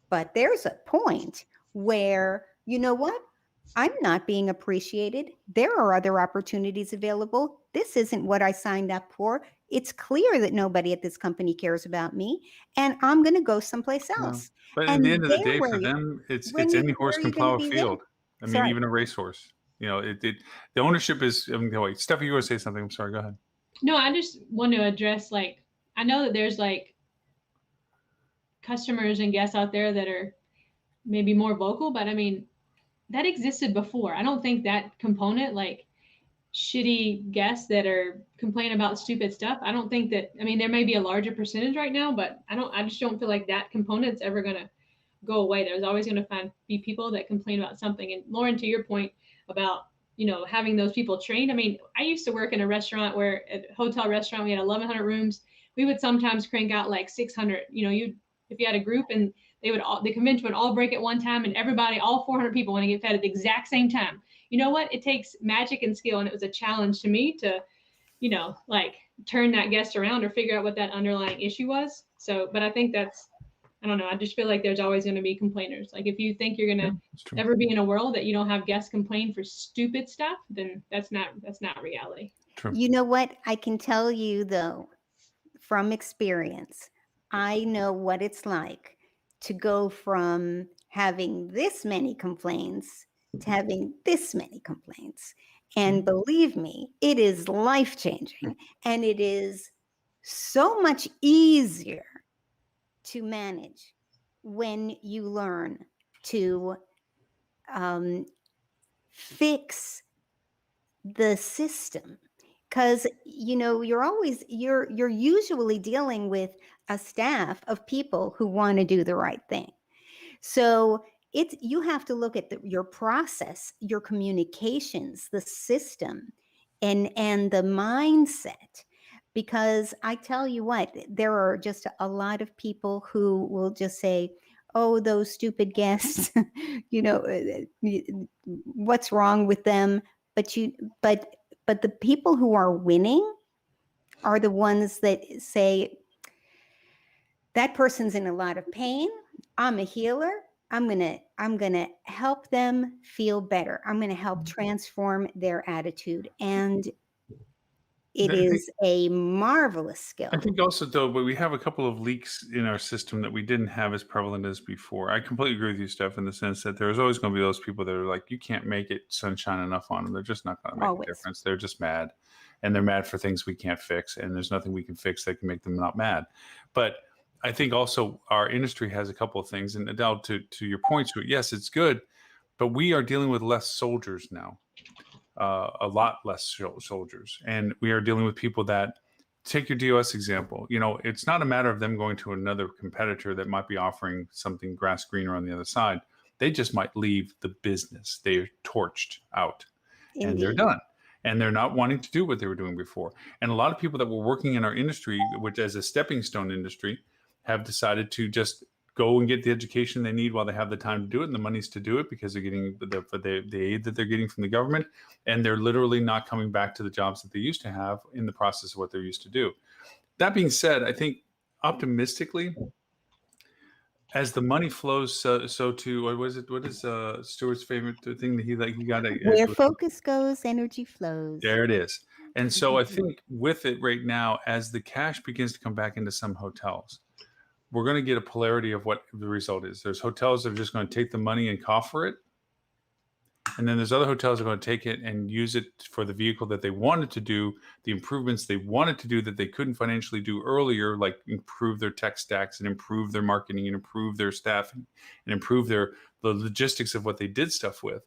[SPEAKER 1] But there's a point where, you know what? I'm not being appreciated. There are other opportunities available. This isn't what I signed up for. It's clear that nobody at this company cares about me, and I'm going to go someplace else.
[SPEAKER 4] But at the end of the day, for them, it's any horse can plow a field. I mean, even a racehorse. The ownership is. Wait, Steffi, you want to say something? I'm sorry. Go ahead.
[SPEAKER 3] No, I just want to address, I know that there's customers and guests out there that are maybe more vocal, but I mean, that existed before. I don't think that component, shitty guests that are complaining about stupid stuff, I don't think that, there may be a larger percentage right now, but I just don't feel like that component's ever going to go away. There's always going to be people that complain about something. And Lauren, to your point about, having those people trained. I used to work in a restaurant at a hotel restaurant, we had 1,100 rooms. We would sometimes crank out 600, if you had a group and the convention would all break at one time and all 400 people want to get fed at the exact same time. You know what? It takes magic and skill. And it was a challenge to me to, turn that guest around or figure out what that underlying issue was. So, but I think I don't know. I just feel like there's always going to be complainers. If you think you're going to ever be in a world that you don't have guests complain for stupid stuff, then that's not reality.
[SPEAKER 4] True.
[SPEAKER 1] You know what? I can tell you though, from experience, I know what it's like to go from having this many complaints to having this many complaints. And believe me, it is life-changing, and it is so much easier to manage when you learn to fix the system. Because you're usually dealing with a staff of people who want to do the right thing. So you have to look at your process, your communications, the system, and the mindset. Because I tell you what, there are just a lot of people who will just say, oh, those stupid guests, what's wrong with them? But the people who are winning are the ones that say, that person's in a lot of pain. I'm a healer. I'm gonna help them feel better. I'm gonna help transform their attitude. And it
[SPEAKER 4] I think-
[SPEAKER 1] is a marvelous skill.
[SPEAKER 4] I think also though, but we have a couple of leaks in our system that we didn't have as prevalent as before. I completely agree with you, Steph, in the sense that there's always going to be those people that are like, you can't make it sunshine enough on them. They're just not going to make
[SPEAKER 1] Always.
[SPEAKER 4] a difference. They're just mad, and they're mad for things we can't fix, and there's nothing we can fix that can make them not mad. But I think also our industry has a couple of things, and Adele, to your points, yes, it's good, but we are dealing with less soldiers now. A lot less soldiers, and we are dealing with people that take your DOS example. It's not a matter of them going to another competitor that might be offering something grass greener on the other side. They just might leave the business. They're torched out and they're
[SPEAKER 1] Indeed.
[SPEAKER 4] done, and they're not wanting to do what they were doing before. And a lot of people that were working in our industry, which as a stepping stone industry, have decided to just go and get the education they need while they have the time to do it and the monies to do it, because they're getting the aid that they're getting from the government, and they're literally not coming back to the jobs that they used to have in the process of what they're used to do. That being said, I think optimistically, as the money flows, so too. What is Stuart's favorite thing that he got?
[SPEAKER 1] Where focus goes, energy flows.
[SPEAKER 4] There it is. And so I think with it right now, as the cash begins to come back into some hotels, we're going to get a polarity of what the result is. There's hotels that are just going to take the money and coffer it. And then there's other hotels that are going to take it and use it for the vehicle that they wanted to do, the improvements they wanted to do that they couldn't financially do earlier, like improve their tech stacks and improve their marketing and improve their staffing and improve the logistics of what they did stuff with.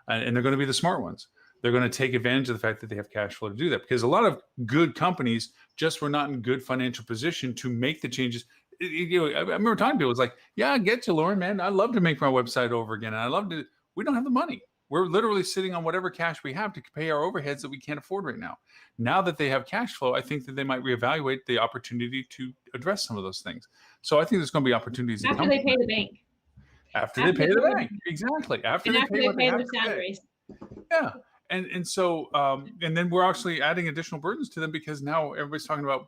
[SPEAKER 4] And they're going to be the smart ones. They're going to take advantage of the fact that they have cash flow to do that, because a lot of good companies just were not in good financial position to make the changes. I remember talking to people, it was like, yeah, I get you, Lauren, man. I'd love to make my website over again. And I love to, we don't have the money. We're literally sitting on whatever cash we have to pay our overheads that we can't afford right now. Now that they have cash flow, I think that they might reevaluate the opportunity to address some of those things. So I think there's going to be opportunities.
[SPEAKER 3] After they pay the bank.
[SPEAKER 4] After they pay the bank. Exactly. After they pay
[SPEAKER 3] their salaries.
[SPEAKER 4] Yeah. And so, and then we're actually adding additional burdens to them, because now everybody's talking about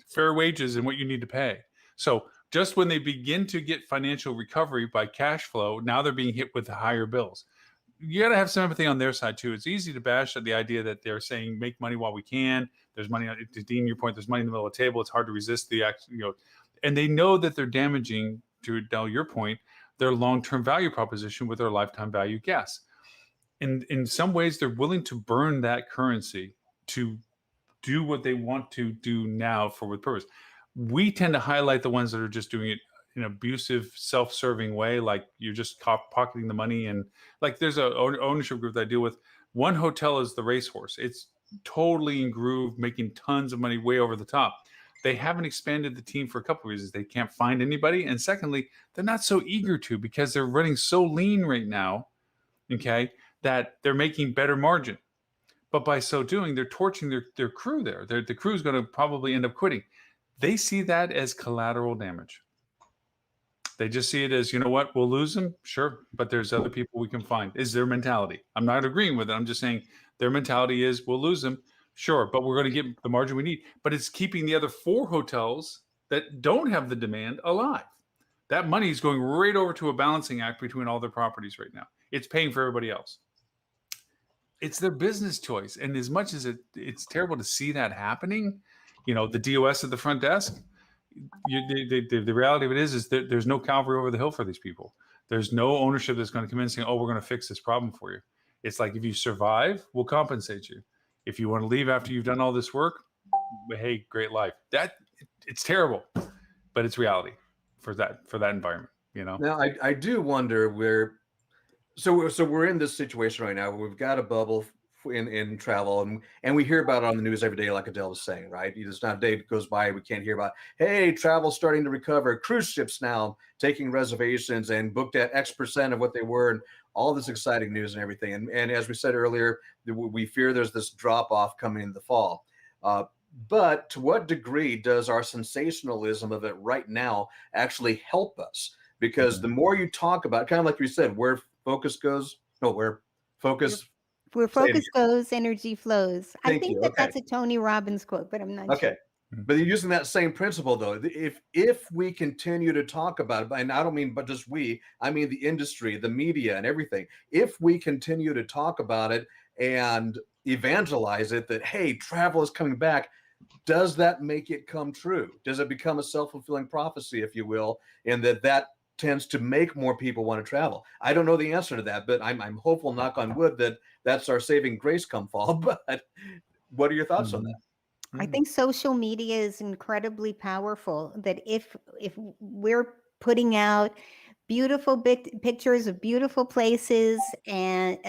[SPEAKER 4] fair wages and what you need to pay. So just when they begin to get financial recovery by cash flow, now they're being hit with higher bills. You got to have some empathy on their side too. It's easy to bash at the idea that they're saying make money while we can. There's money, to Dean, your point, there's money in the middle of the table. It's hard to resist the act, and they know that they're damaging, to Adele, your point, their long-term value proposition with their lifetime value guests. In some ways, they're willing to burn that currency to do what they want to do now for what purpose. We tend to highlight the ones that are just doing it in an abusive, self-serving way, like you're just pocketing the money. And like there's a ownership group that I deal with. One hotel is the Racehorse. It's totally in groove, making tons of money, way over the top. They haven't expanded the team for a couple of reasons. They can't find anybody. And secondly, they're not so eager to, because they're running so lean right now, okay, that they're making better margin. But by so doing, they're torching their crew there. The crew is going to probably end up quitting. They see that as collateral damage. They just see it as, you know what, we'll lose them, sure, but there's other people we can find, is their mentality. I'm not agreeing with it. I'm just saying their mentality is we'll lose them, sure, but we're going to get the margin we need. But it's keeping the other 4 hotels that don't have the demand alive. That money is going right over to a balancing act between all their properties right now. It's paying for everybody else. It's their business choice. And as much as it's terrible to see that happening, the DOS at the front desk, the reality of it is that there's no Calvary over the hill for these people. There's no ownership that's going to come in saying, oh, we're going to fix this problem for you. It's like, if you survive, we'll compensate you. If you want to leave after you've done all this work, hey, great life. It's terrible, but it's reality for that environment.
[SPEAKER 2] Now I do wonder where. So we're in this situation right now where we've got a bubble in travel, and we hear about it on the news every day, like Adele was saying, right? There's not a day that goes by we can't hear about, hey, travel's starting to recover. Cruise ships now taking reservations and booked at X% of what they were, and all this exciting news and everything. And as we said earlier, we fear there's this drop off coming in the fall. But to what degree does our sensationalism of it right now actually help us? Because the more you talk about, kind of like we said, where focus goes, where focus
[SPEAKER 1] goes, energy flows. I think
[SPEAKER 2] you.
[SPEAKER 1] that
[SPEAKER 2] Okay.
[SPEAKER 1] that's a Tony Robbins quote, but I'm not
[SPEAKER 2] Okay.
[SPEAKER 1] sure.
[SPEAKER 2] But using that same principle, though, if we continue to talk about it, and I don't mean but just we, I mean the industry, the media, and everything. If we continue to talk about it and evangelize it, that hey, travel is coming back, does that make it come true? Does it become a self-fulfilling prophecy, if you will, and that tends to make more people want to travel? I don't know the answer to that, but I'm hopeful, knock on wood, that that's our saving grace come fall. But what are your thoughts on that?
[SPEAKER 1] I think social media is incredibly powerful. That if we're putting out beautiful pictures of beautiful places and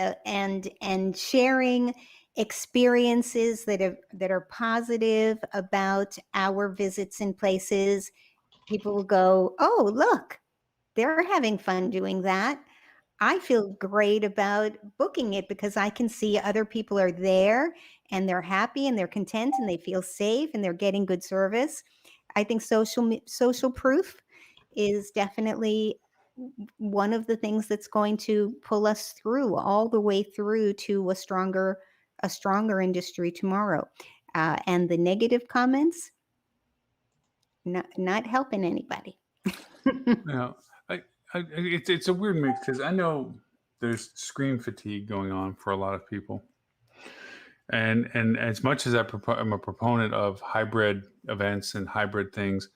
[SPEAKER 1] sharing experiences that are positive about our visits and places, people will go, "Oh, look, they're having fun doing that. I feel great about booking it because I can see other people are there and they're happy and they're content and they feel safe and they're getting good service." I think social proof is definitely one of the things that's going to pull us through all the way through to a stronger industry tomorrow. And the negative comments, not helping anybody.
[SPEAKER 4] Yeah, it's a weird mix because I know there's screen fatigue going on for a lot of people, and as much as I'm a proponent of hybrid events and hybrid things,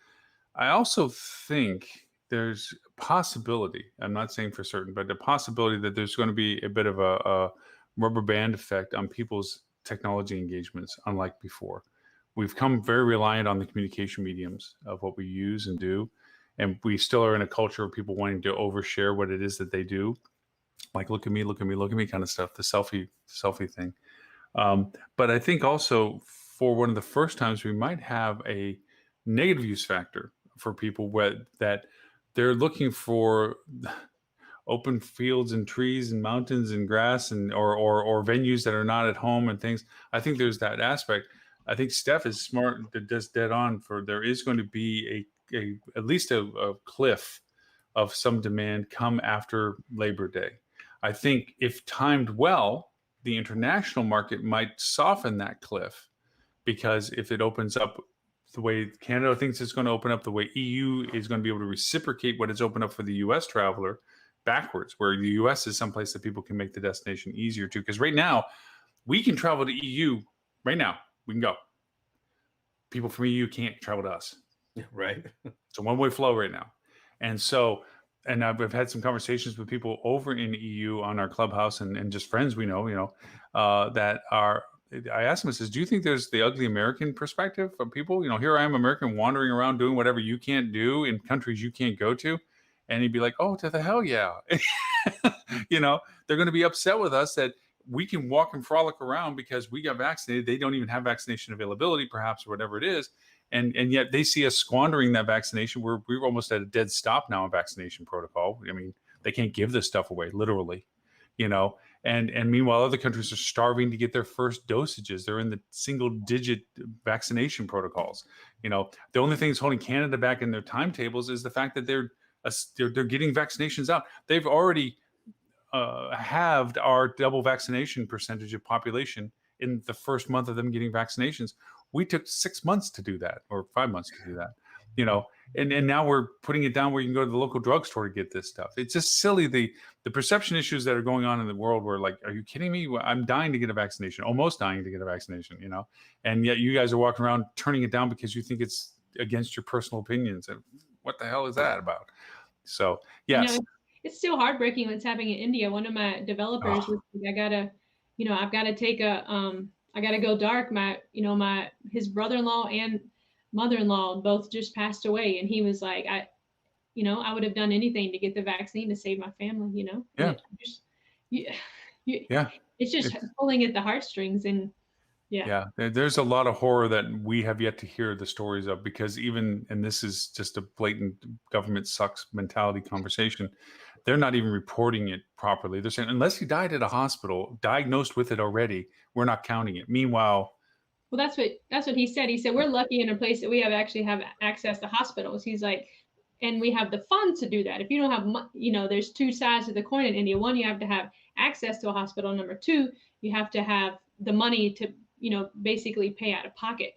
[SPEAKER 4] I also think there's a possibility. I'm not saying for certain, but the possibility that there's going to be a bit of a rubber band effect on people's technology engagements, unlike before. We've come very reliant on the communication mediums of what we use and do. And we still are in a culture of people wanting to overshare what it is that they do. Like, look at me, look at me, look at me kind of stuff, the selfie thing. But I think also for one of the first times we might have a negative use factor for people that they're looking for open fields and trees and mountains and grass and or venues that are not at home and things. I think there's that aspect. I think Steph is smart, that does dead on for there is going to be at least a cliff of some demand come after Labor Day. I think if timed well, the international market might soften that cliff, because if it opens up the way Canada thinks it's going to open up, the way EU is going to be able to reciprocate what it's opened up for the US traveler backwards, where the US is someplace that people can make the destination easier to. Because right now, we can travel to EU right now. We can go. People from EU can't travel to us.
[SPEAKER 2] Right.
[SPEAKER 4] It's a one-way flow right now. And so, and I've had some conversations with people over in EU on our Clubhouse and just friends we know, that are, I asked him, I says, do you think there's the ugly American perspective of people? Here I am, American, wandering around doing whatever you can't do in countries you can't go to. And he'd be like, oh, to the hell yeah. They're going to be upset with us that we can walk and frolic around because we got vaccinated. They don't even have vaccination availability, perhaps, or whatever it is. And yet they see us squandering that vaccination. We're almost at a dead stop now in vaccination protocol. I mean, they can't give this stuff away, literally, And meanwhile, other countries are starving to get their first dosages. They're in the single-digit vaccination protocols. The only thing that's holding Canada back in their timetables is the fact that they're getting vaccinations out. They've already halved our double vaccination percentage of population in the first month of them getting vaccinations. We took 6 months to do that, or 5 months to do that, and now we're putting it down where you can go to the local drugstore to get this stuff. It's just silly. The perception issues that are going on in the world where, like, are you kidding me? I'm dying to get a vaccination, almost dying to get a vaccination, and yet you guys are walking around turning it down because you think it's against your personal opinions. And what the hell is that about? So, yes.
[SPEAKER 3] It's still heartbreaking what's happening in India. One of my developers was like, I've got to take I got to go dark. His brother-in-law and mother-in-law both just passed away. And he was like, I would have done anything to get the vaccine to save my family,
[SPEAKER 4] Yeah.
[SPEAKER 3] It's just pulling at the heartstrings. And
[SPEAKER 4] yeah, there's a lot of horror that we have yet to hear the stories of, because and this is just a blatant government sucks mentality conversation. They're not even reporting it properly. They're saying, unless you died at a hospital, diagnosed with it already, we're not counting it. Meanwhile,
[SPEAKER 3] well, that's what he said. He said, we're lucky in a place that we have access to hospitals. He's like, and we have the funds to do that. If you don't have, there's two sides of the coin in India. One, you have to have access to a hospital. Number two, you have to have the money to, basically pay out of pocket.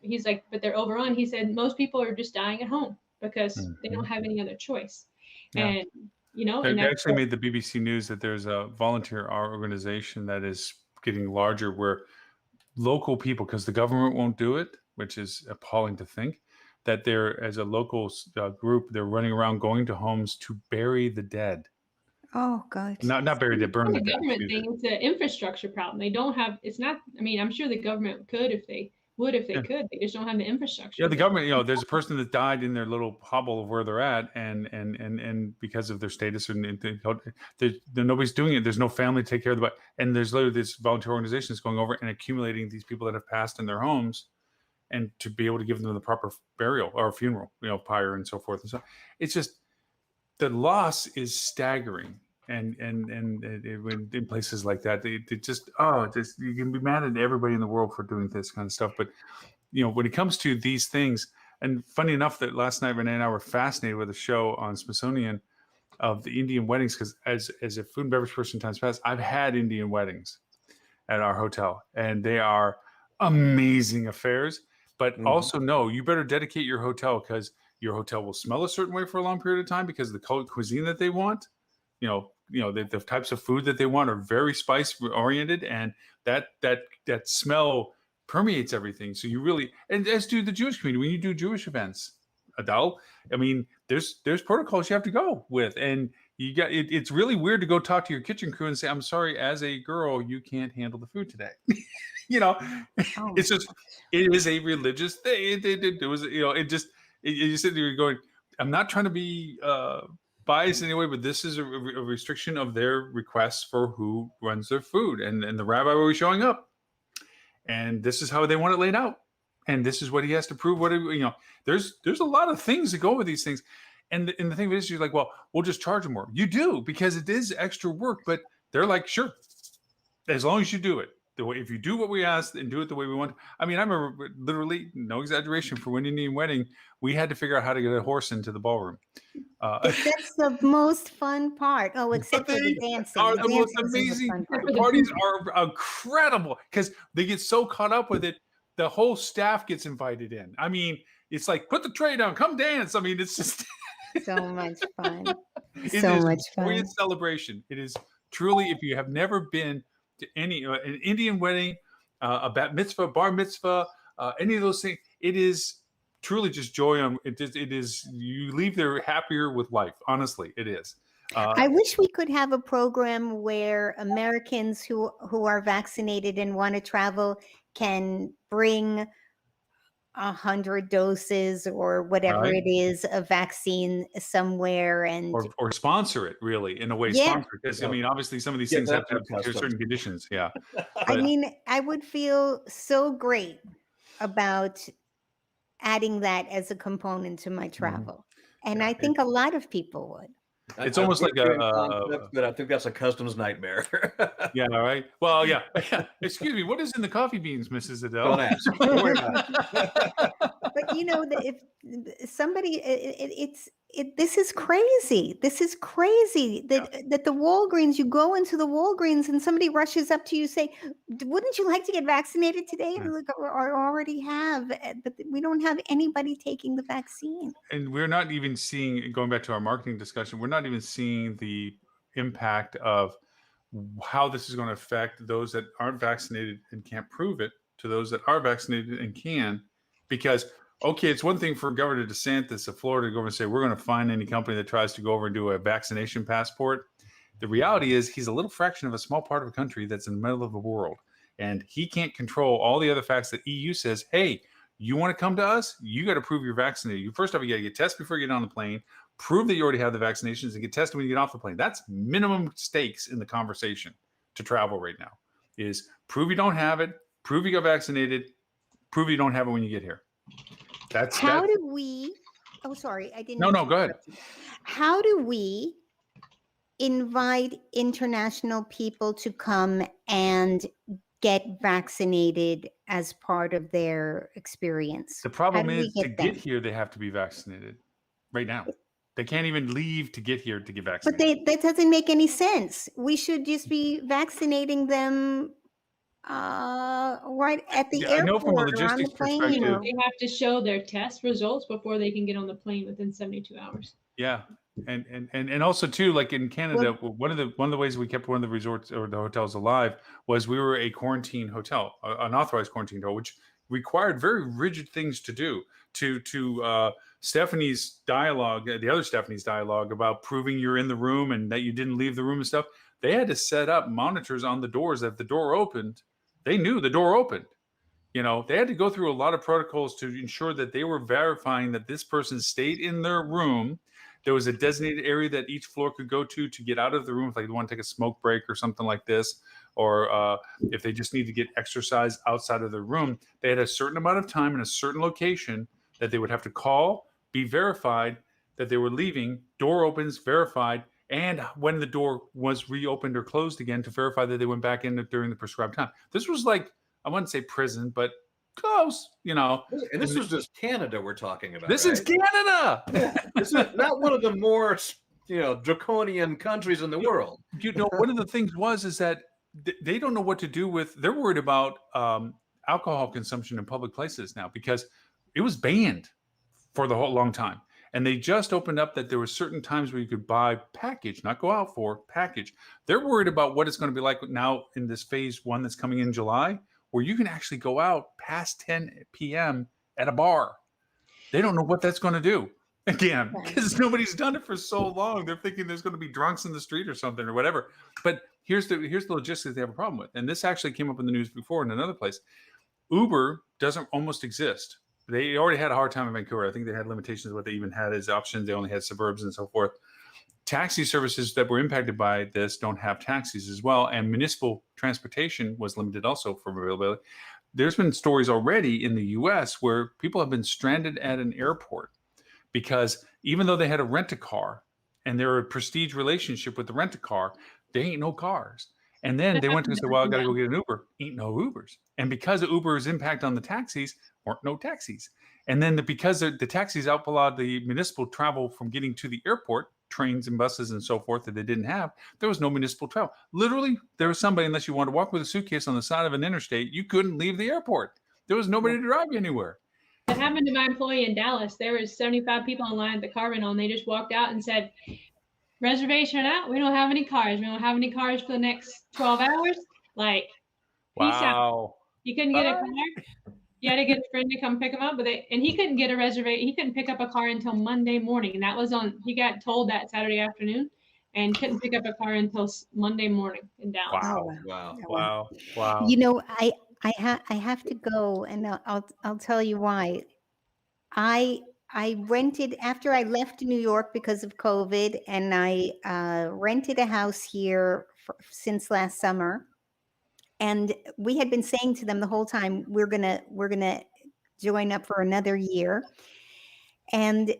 [SPEAKER 3] he's like, but they're overrun. He said most people are just dying at home because they don't have any other choice.
[SPEAKER 4] Yeah.
[SPEAKER 3] And and
[SPEAKER 4] They
[SPEAKER 3] that's
[SPEAKER 4] actually made the BBC News that there's a volunteer organization that is getting larger where local people, because the government won't do it, which is appalling to think, that they're, as a local group, they're running around going to homes to bury the dead.
[SPEAKER 1] Oh God.
[SPEAKER 4] Not bury the dead, burn
[SPEAKER 3] not
[SPEAKER 4] the
[SPEAKER 3] a
[SPEAKER 4] dead.
[SPEAKER 3] government
[SPEAKER 4] excuse me.
[SPEAKER 3] thing. It's an infrastructure problem. They don't have. It's not. I mean, I'm sure the government could if they would, if they
[SPEAKER 4] Yeah.
[SPEAKER 3] could. They just don't have the infrastructure.
[SPEAKER 4] Yeah, the government, there's a person that died in their little hobble of where they're at, and because of their status, nobody's doing it. There's no family to take care of the body, and there's literally this volunteer organization that's going over and accumulating these people that have passed in their homes, and to be able to give them the proper burial or funeral, pyre and so forth and so. It's just the loss is staggering, and in places like that, it just you can be mad at everybody in the world for doing this kind of stuff, but. When it comes to these things, and funny enough that last night Renee and I were fascinated with a show on Smithsonian of the Indian weddings, because as a food and beverage person in times past, I've had Indian weddings at our hotel, and they are amazing affairs. But also know you better dedicate your hotel, because your hotel will smell a certain way for a long period of time because of the cuisine that they want. The types of food that they want are very spice oriented, and that smell permeates everything. So you really, and as do the Jewish community, when you do Jewish events, Adele, I mean, there's protocols you have to go with, and you got it's really weird to go talk to your kitchen crew and say, I'm sorry, as a girl, you can't handle the food today. It's just, it is a religious thing. It was, you sit there going, I'm not trying to be biased in any way, but this is a restriction of their requests for who runs their food, and the rabbi will be showing up. And this is how they want it laid out, and this is what he has to prove. There's a lot of things that go with these things, and the thing is, you're like, well, we'll just charge them more. You do, because it is extra work, but they're like, sure, as long as you do it the way. If you do what we asked and do it the way we want. I mean, I remember, literally, no exaggeration, for one Indian wedding, we had to figure out how to get a horse into the ballroom.
[SPEAKER 1] That's the most fun part. Oh, except for the dancing.
[SPEAKER 4] Are the most
[SPEAKER 1] Dancing is the
[SPEAKER 4] amazing.
[SPEAKER 1] fun part.
[SPEAKER 4] The parties are incredible because they get so caught up with it. The whole staff gets invited in. I mean, it's like, put the tray down, come dance. I mean, it's just
[SPEAKER 1] So much fun.
[SPEAKER 4] it
[SPEAKER 1] So
[SPEAKER 4] is
[SPEAKER 1] much
[SPEAKER 4] a
[SPEAKER 1] fun.
[SPEAKER 4] joyous celebration. It is truly, if you have never been to any an Indian wedding, a bat mitzvah, bar mitzvah, any of those things, it is truly just joy. It is. You leave there happier with life. Honestly, it is.
[SPEAKER 1] I wish we could have a program where Americans who are vaccinated and want to travel can bring 100 doses or whatever
[SPEAKER 4] Right.
[SPEAKER 1] it is of vaccine somewhere, and
[SPEAKER 4] Or sponsor it, really, in a way.
[SPEAKER 1] Yeah.
[SPEAKER 4] Sponsor it, because I mean, obviously, some of these
[SPEAKER 2] Yeah,
[SPEAKER 4] things have to
[SPEAKER 2] that's
[SPEAKER 4] have
[SPEAKER 2] custom.
[SPEAKER 4] certain conditions. Yeah.
[SPEAKER 1] I mean, I would feel so great about adding that as a component to my travel. And
[SPEAKER 4] Yeah,
[SPEAKER 1] I think a lot of people would.
[SPEAKER 4] It's almost like
[SPEAKER 2] but I think that's a customs nightmare.
[SPEAKER 4] Yeah. All right. Well, yeah. Excuse me. What is in the coffee beans, Mrs. Adele?
[SPEAKER 2] Don't ask. Don't worry about it.
[SPEAKER 1] But if somebody, this is crazy. This is crazy that the Walgreens, you go into the Walgreens and somebody rushes up to you, say, "Wouldn't you like to get vaccinated today?" And like, I already have, but we don't have anybody taking the vaccine.
[SPEAKER 4] And we're not even seeing, going back to our marketing discussion, we're not even seeing the impact of how this is going to affect those that aren't vaccinated and can't prove it to those that are vaccinated and can. Because, okay, it's one thing for Governor DeSantis of Florida to go over and say, we're going to find any company that tries to go over and do a vaccination passport. The reality is he's a little fraction of a small part of a country that's in the middle of the world. And he can't control all the other facts that EU says, hey, you want to come to us? You got to prove you're vaccinated. First off, you got to get tested before you get on the plane, prove that you already have the vaccinations, and get tested when you get off the plane. That's minimum stakes in the conversation to travel right now, is prove you don't have it, prove you got vaccinated, prove you don't have it when you get here.
[SPEAKER 1] How do we? Oh, sorry, I didn't.
[SPEAKER 4] No, go ahead.
[SPEAKER 1] How do we invite international people to come and get vaccinated as part of their experience?
[SPEAKER 4] The problem
[SPEAKER 1] How do we
[SPEAKER 4] is to
[SPEAKER 1] get
[SPEAKER 4] get
[SPEAKER 1] them?
[SPEAKER 4] here, they have to be vaccinated right now. They can't even leave to get here to get
[SPEAKER 1] But
[SPEAKER 4] vaccinated.
[SPEAKER 1] that doesn't make any sense. We should just be vaccinating them Right at the
[SPEAKER 4] Yeah, I know from a
[SPEAKER 1] airport or on the
[SPEAKER 4] logistics
[SPEAKER 1] plane
[SPEAKER 4] perspective.
[SPEAKER 1] or
[SPEAKER 3] They have to show their test results before they can get on the plane within 72 hours.
[SPEAKER 4] Yeah, and also too, like in Canada,
[SPEAKER 1] well,
[SPEAKER 4] one of the ways we kept one of the resorts or the hotels alive was we were a quarantine hotel, an authorized quarantine hotel, which required very rigid things to do. To Stephanie's dialogue, the other Stephanie's dialogue about proving you're in the room and that you didn't leave the room and stuff. They had to set up monitors on the doors that if the door opened, they knew the door opened. You know, they had to go through a lot of protocols to ensure that they were verifying that this person stayed in their room. There was a designated area that each floor could go to get out of the room if they want to take a smoke break or something like this, or if they just need to get exercise outside of their room. They had a certain amount of time in a certain location that they would have to call, be verified that they were leaving, door opens, verified, and when the door was reopened or closed again to verify that they went back in during the prescribed time. This was like, I wouldn't say prison, but close, you know.
[SPEAKER 2] And this is just Canada we're talking about.
[SPEAKER 4] This is
[SPEAKER 2] right?
[SPEAKER 4] Canada.
[SPEAKER 2] Yeah. This is not one of the more, draconian countries in the world.
[SPEAKER 4] You know, one of the things is that they don't know what to do with. They're worried about alcohol consumption in public places now because it was banned for the whole long time. And they just opened up that there were certain times where you could buy package, not go out for package. They're worried about what it's going to be like now in this phase one that's coming in July, where you can actually go out past 10 p.m. at a bar. They don't know what that's going to do again because nobody's done it for so long. They're thinking there's going to be drunks in the street or something or whatever. But here's the logistics they have a problem with. And this actually came up in the news before in another place. Uber doesn't almost exist. They already had a hard time in Vancouver. I think they had limitations of what they even had as options. They only had suburbs and so forth. Taxi services that were impacted by this don't have taxis as well. And municipal transportation was limited also for availability. There's been stories already in the US where people have been stranded at an airport because even though they had to rent a car and they're a prestige relationship with the rent a car, there ain't no cars. And then they went to say, well, I got to go get an Uber. Ain't no Ubers. And because of Uber's impact on the taxis, weren't no taxis. And then because the taxis outlawed the municipal travel from getting to the airport, trains and buses and so forth that they didn't have, there was no municipal travel. Literally, there was somebody, unless you wanted to walk with a suitcase on the side of an interstate, you couldn't leave the airport. There was nobody to drive you anywhere.
[SPEAKER 3] That happened to my employee in Dallas. There was 75 people in line at the car rental, and they just walked out and said, reservation out. We don't have any cars. We don't have any cars for the next 12 hours. Like, peace out. You couldn't get a car. You had to get a friend to come pick him up, and he couldn't get a reservation. He couldn't pick up a car until Monday morning, and that was he got told that Saturday afternoon, and couldn't pick up a car until Monday morning in Dallas.
[SPEAKER 4] Wow.
[SPEAKER 1] You know, I have to go, and I'll tell you why. I rented after I left New York because of COVID, and I rented a house here since last summer. And we had been saying to them the whole time, we're gonna join up for another year. And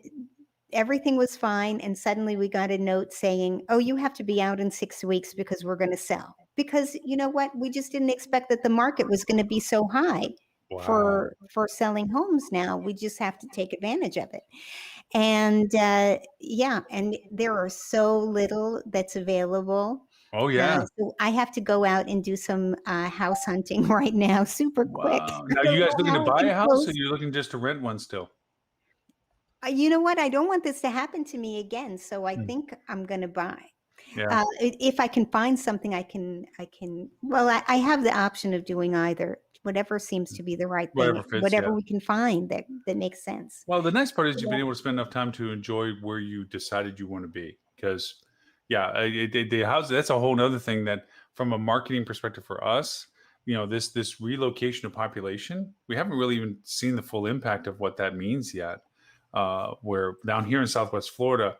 [SPEAKER 1] everything was fine. And suddenly we got a note saying, oh, you have to be out in 6 weeks because we're going to sell. Because you know what? We just didn't expect that the market was going to be so high for selling homes now. We just have to take advantage of it. And and there are so little that's available.
[SPEAKER 4] Oh, yeah.
[SPEAKER 1] So I have to go out and do some house hunting right now, super quick.
[SPEAKER 4] Now, you guys looking to buy a house, or you're looking just to rent one still?
[SPEAKER 1] You know what? I don't want this to happen to me again, so I think I'm going to buy.
[SPEAKER 4] Yeah.
[SPEAKER 1] If I can find something, I can. Well, I have the option of doing either. Whatever seems to be the right thing.
[SPEAKER 4] Whatever fits,
[SPEAKER 1] whatever
[SPEAKER 4] yeah.
[SPEAKER 1] we can find that makes sense.
[SPEAKER 4] Well, the nice part is you've been able to spend enough time to enjoy where you decided you want to be. Because, the house, that's a whole other thing that from a marketing perspective for us, this relocation of population, we haven't really even seen the full impact of what that means yet. Where down here in Southwest Florida,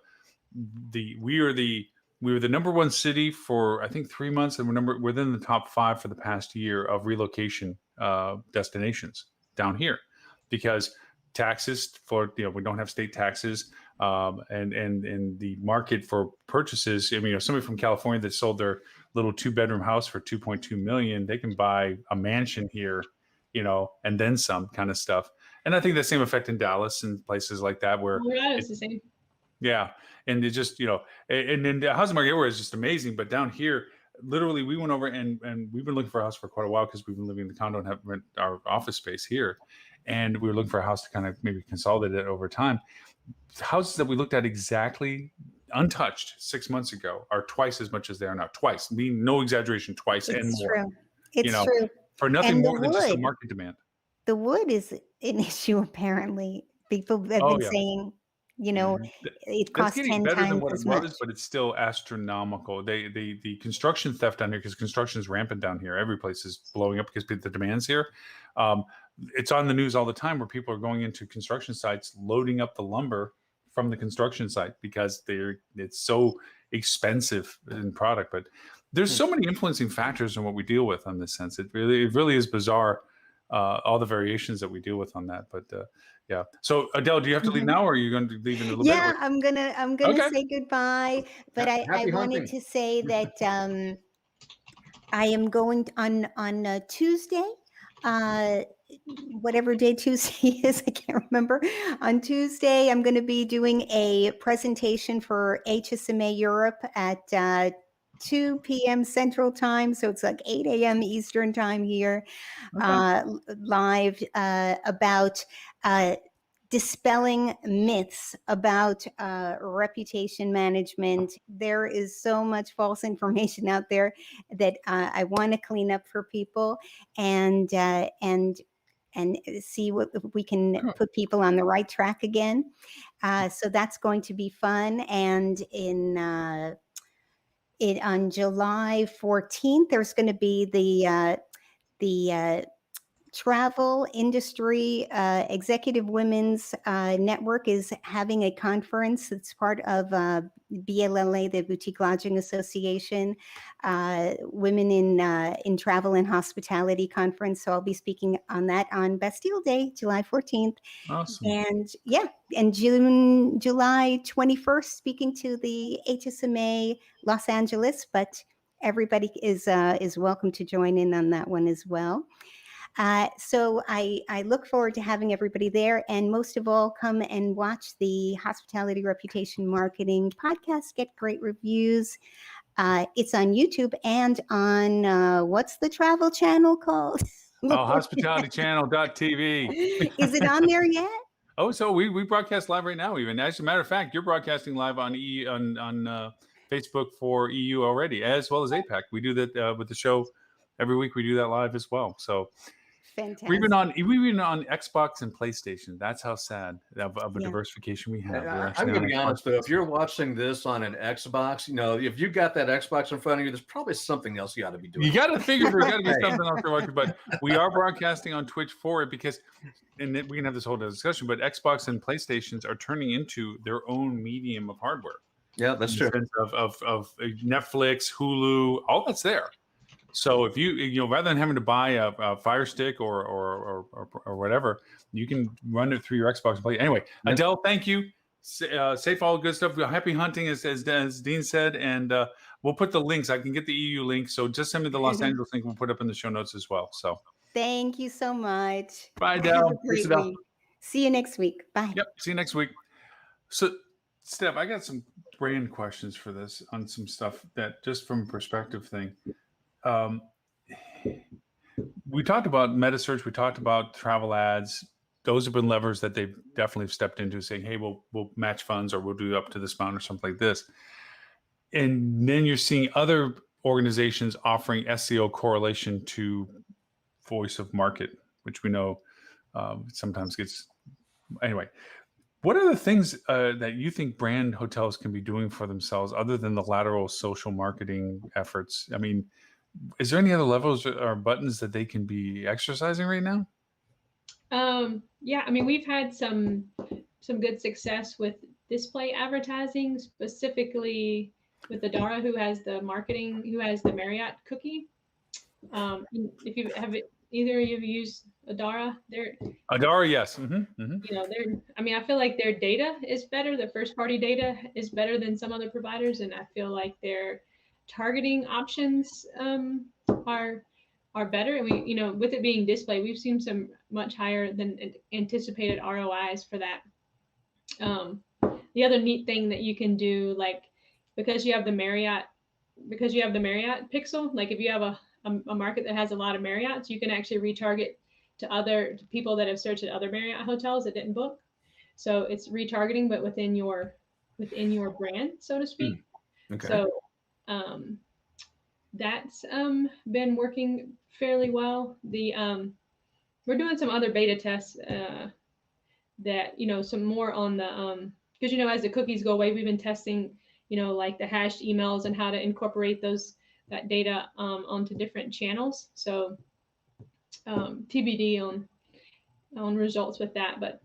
[SPEAKER 4] we were the number one city for I think 3 months, and we're within the top 5 for the past year of relocation destinations down here, because taxes we don't have state taxes, and the market for purchases. I mean, somebody from California that sold their little 2-bedroom house for $2.2 million, they can buy a mansion here, and then some kind of stuff. And I think the same effect in Dallas and places like that where
[SPEAKER 3] it's the same.
[SPEAKER 4] Yeah. And it just, and then the housing market everywhere is just amazing. But down here, literally we went over and we've been looking for a house for quite a while because we've been living in the condo and have rent our office space here, and we were looking for a house to kind of maybe consolidate it over time. The houses that we looked at exactly untouched 6 months ago are twice as much as they are now. Twice, mean no exaggeration, twice and
[SPEAKER 1] It's
[SPEAKER 4] more.
[SPEAKER 1] true. It's
[SPEAKER 4] know,
[SPEAKER 1] true.
[SPEAKER 4] For nothing
[SPEAKER 1] And the
[SPEAKER 4] more than just the
[SPEAKER 1] wood.
[SPEAKER 4] market demand.
[SPEAKER 1] The wood is an issue apparently. People have
[SPEAKER 4] Oh
[SPEAKER 1] been
[SPEAKER 4] yeah.
[SPEAKER 1] saying, you know, it
[SPEAKER 4] That's
[SPEAKER 1] costs
[SPEAKER 4] getting
[SPEAKER 1] 10
[SPEAKER 4] better than
[SPEAKER 1] times
[SPEAKER 4] what
[SPEAKER 1] as
[SPEAKER 4] it
[SPEAKER 1] much.
[SPEAKER 4] was, but it's still astronomical. The construction theft down here, because construction is rampant down here. Every place is blowing up because the demand's here. It's on the news all the time where people are going into construction sites, loading up the lumber from the construction site because it's so expensive in product. But there's so many influencing factors in what we deal with on this sense. It really is bizarre, all the variations that we deal with on that. But yeah. So Adele, do you have to leave now, or are you going to leave in a little
[SPEAKER 1] Yeah,
[SPEAKER 4] bit?
[SPEAKER 1] I'm gonna
[SPEAKER 4] Okay.
[SPEAKER 1] say goodbye, but I
[SPEAKER 2] Happy
[SPEAKER 1] wanted
[SPEAKER 2] hunting.
[SPEAKER 1] to say that I am going on Tuesday, whatever day Tuesday is, I can't remember. On Tuesday, I'm going to be doing a presentation for HSMA Europe at 2 p.m. Central Time, so it's like 8 a.m. Eastern Time here, live about dispelling myths about reputation management. There is so much false information out there that I want to clean up for people and see what we can put people on the right track again. So that's going to be fun. And on July 14th, there's going to be the Travel Industry Executive Women's Network is having a conference. It's part of BLLA, the Boutique Lodging Association, Women in Travel and Hospitality Conference. So I'll be speaking on that on Bastille Day, July 14th.
[SPEAKER 4] Awesome.
[SPEAKER 1] And yeah, and July 21st, speaking to the HSMA Los Angeles, but everybody is welcome to join in on that one as well. So I look forward to having everybody there, and most of all, come and watch the Hospitality Reputation Marketing podcast. Get great reviews. It's on YouTube and on what's the travel channel called?
[SPEAKER 4] Hospitalitychannel.tv.
[SPEAKER 1] Is it on there yet?
[SPEAKER 4] Oh, so we broadcast live right now. Even as a matter of fact, you're broadcasting live on Facebook for EU already, as well as APAC. We do that with the show every week. We do that live as well. So.
[SPEAKER 1] Fantastic.
[SPEAKER 4] We've been on Xbox and PlayStation. That's how sad of a diversification we have.
[SPEAKER 2] I'm going to be honest though. If you're watching this on an Xbox, if you got that Xbox in front of you, there's probably something else you got to be doing.
[SPEAKER 4] You got to figure there's got to be something else you're watching. But we are broadcasting on Twitch for it because, and we can have this whole discussion. But Xbox and PlayStations are turning into their own medium of hardware.
[SPEAKER 2] Yeah, that's true.
[SPEAKER 4] Of Netflix, Hulu, all that's there. So if you rather than having to buy a Fire Stick or whatever, you can run it through your Xbox and play. Anyway, Adele, thank you. Safe, all good stuff. Happy hunting, as Dean said, and we'll put the links. I can get the EU link, so just send me the Los Angeles link. We'll put up in the show notes as well. So
[SPEAKER 1] thank you so much.
[SPEAKER 4] Bye, Adele.
[SPEAKER 1] Great week. See you next week. Bye.
[SPEAKER 4] Yep. See you next week. So, Steph, I got some brand questions for this on some stuff that just from a perspective thing. We talked about MetaSearch. We talked about travel ads. Those have been levers that they've definitely stepped into, saying, "Hey, we'll match funds, or we'll do up to this amount, or something like this." And then you're seeing other organizations offering SEO correlation to voice of market, which we know sometimes gets. Anyway, what are the things that you think brand hotels can be doing for themselves other than the lateral social marketing efforts? I mean, is there any other levels or buttons that they can be exercising right now?
[SPEAKER 3] Yeah, I mean, we've had some good success with display advertising, specifically with Adara, who has the Marriott cookie. If you have it, either of you have used Adara,
[SPEAKER 4] Adara, yes.
[SPEAKER 3] I feel like their data is better. The first party data is better than some other providers, and I feel like their targeting options are better. And we, with it being display, we've seen some much higher than anticipated ROIs for that. The other neat thing that you can do, like because you have the Marriott because you have the Marriott pixel, like if you have a market that has a lot of Marriotts, you can actually retarget to people that have searched at other Marriott hotels that didn't book. So it's retargeting, but within your brand, so to speak.
[SPEAKER 2] Okay.
[SPEAKER 3] So that's been working fairly well. We're doing some other beta tests that, some more on the because as the cookies go away, we've been testing, like the hashed emails and how to incorporate that data onto different channels. So TBD on results with that, but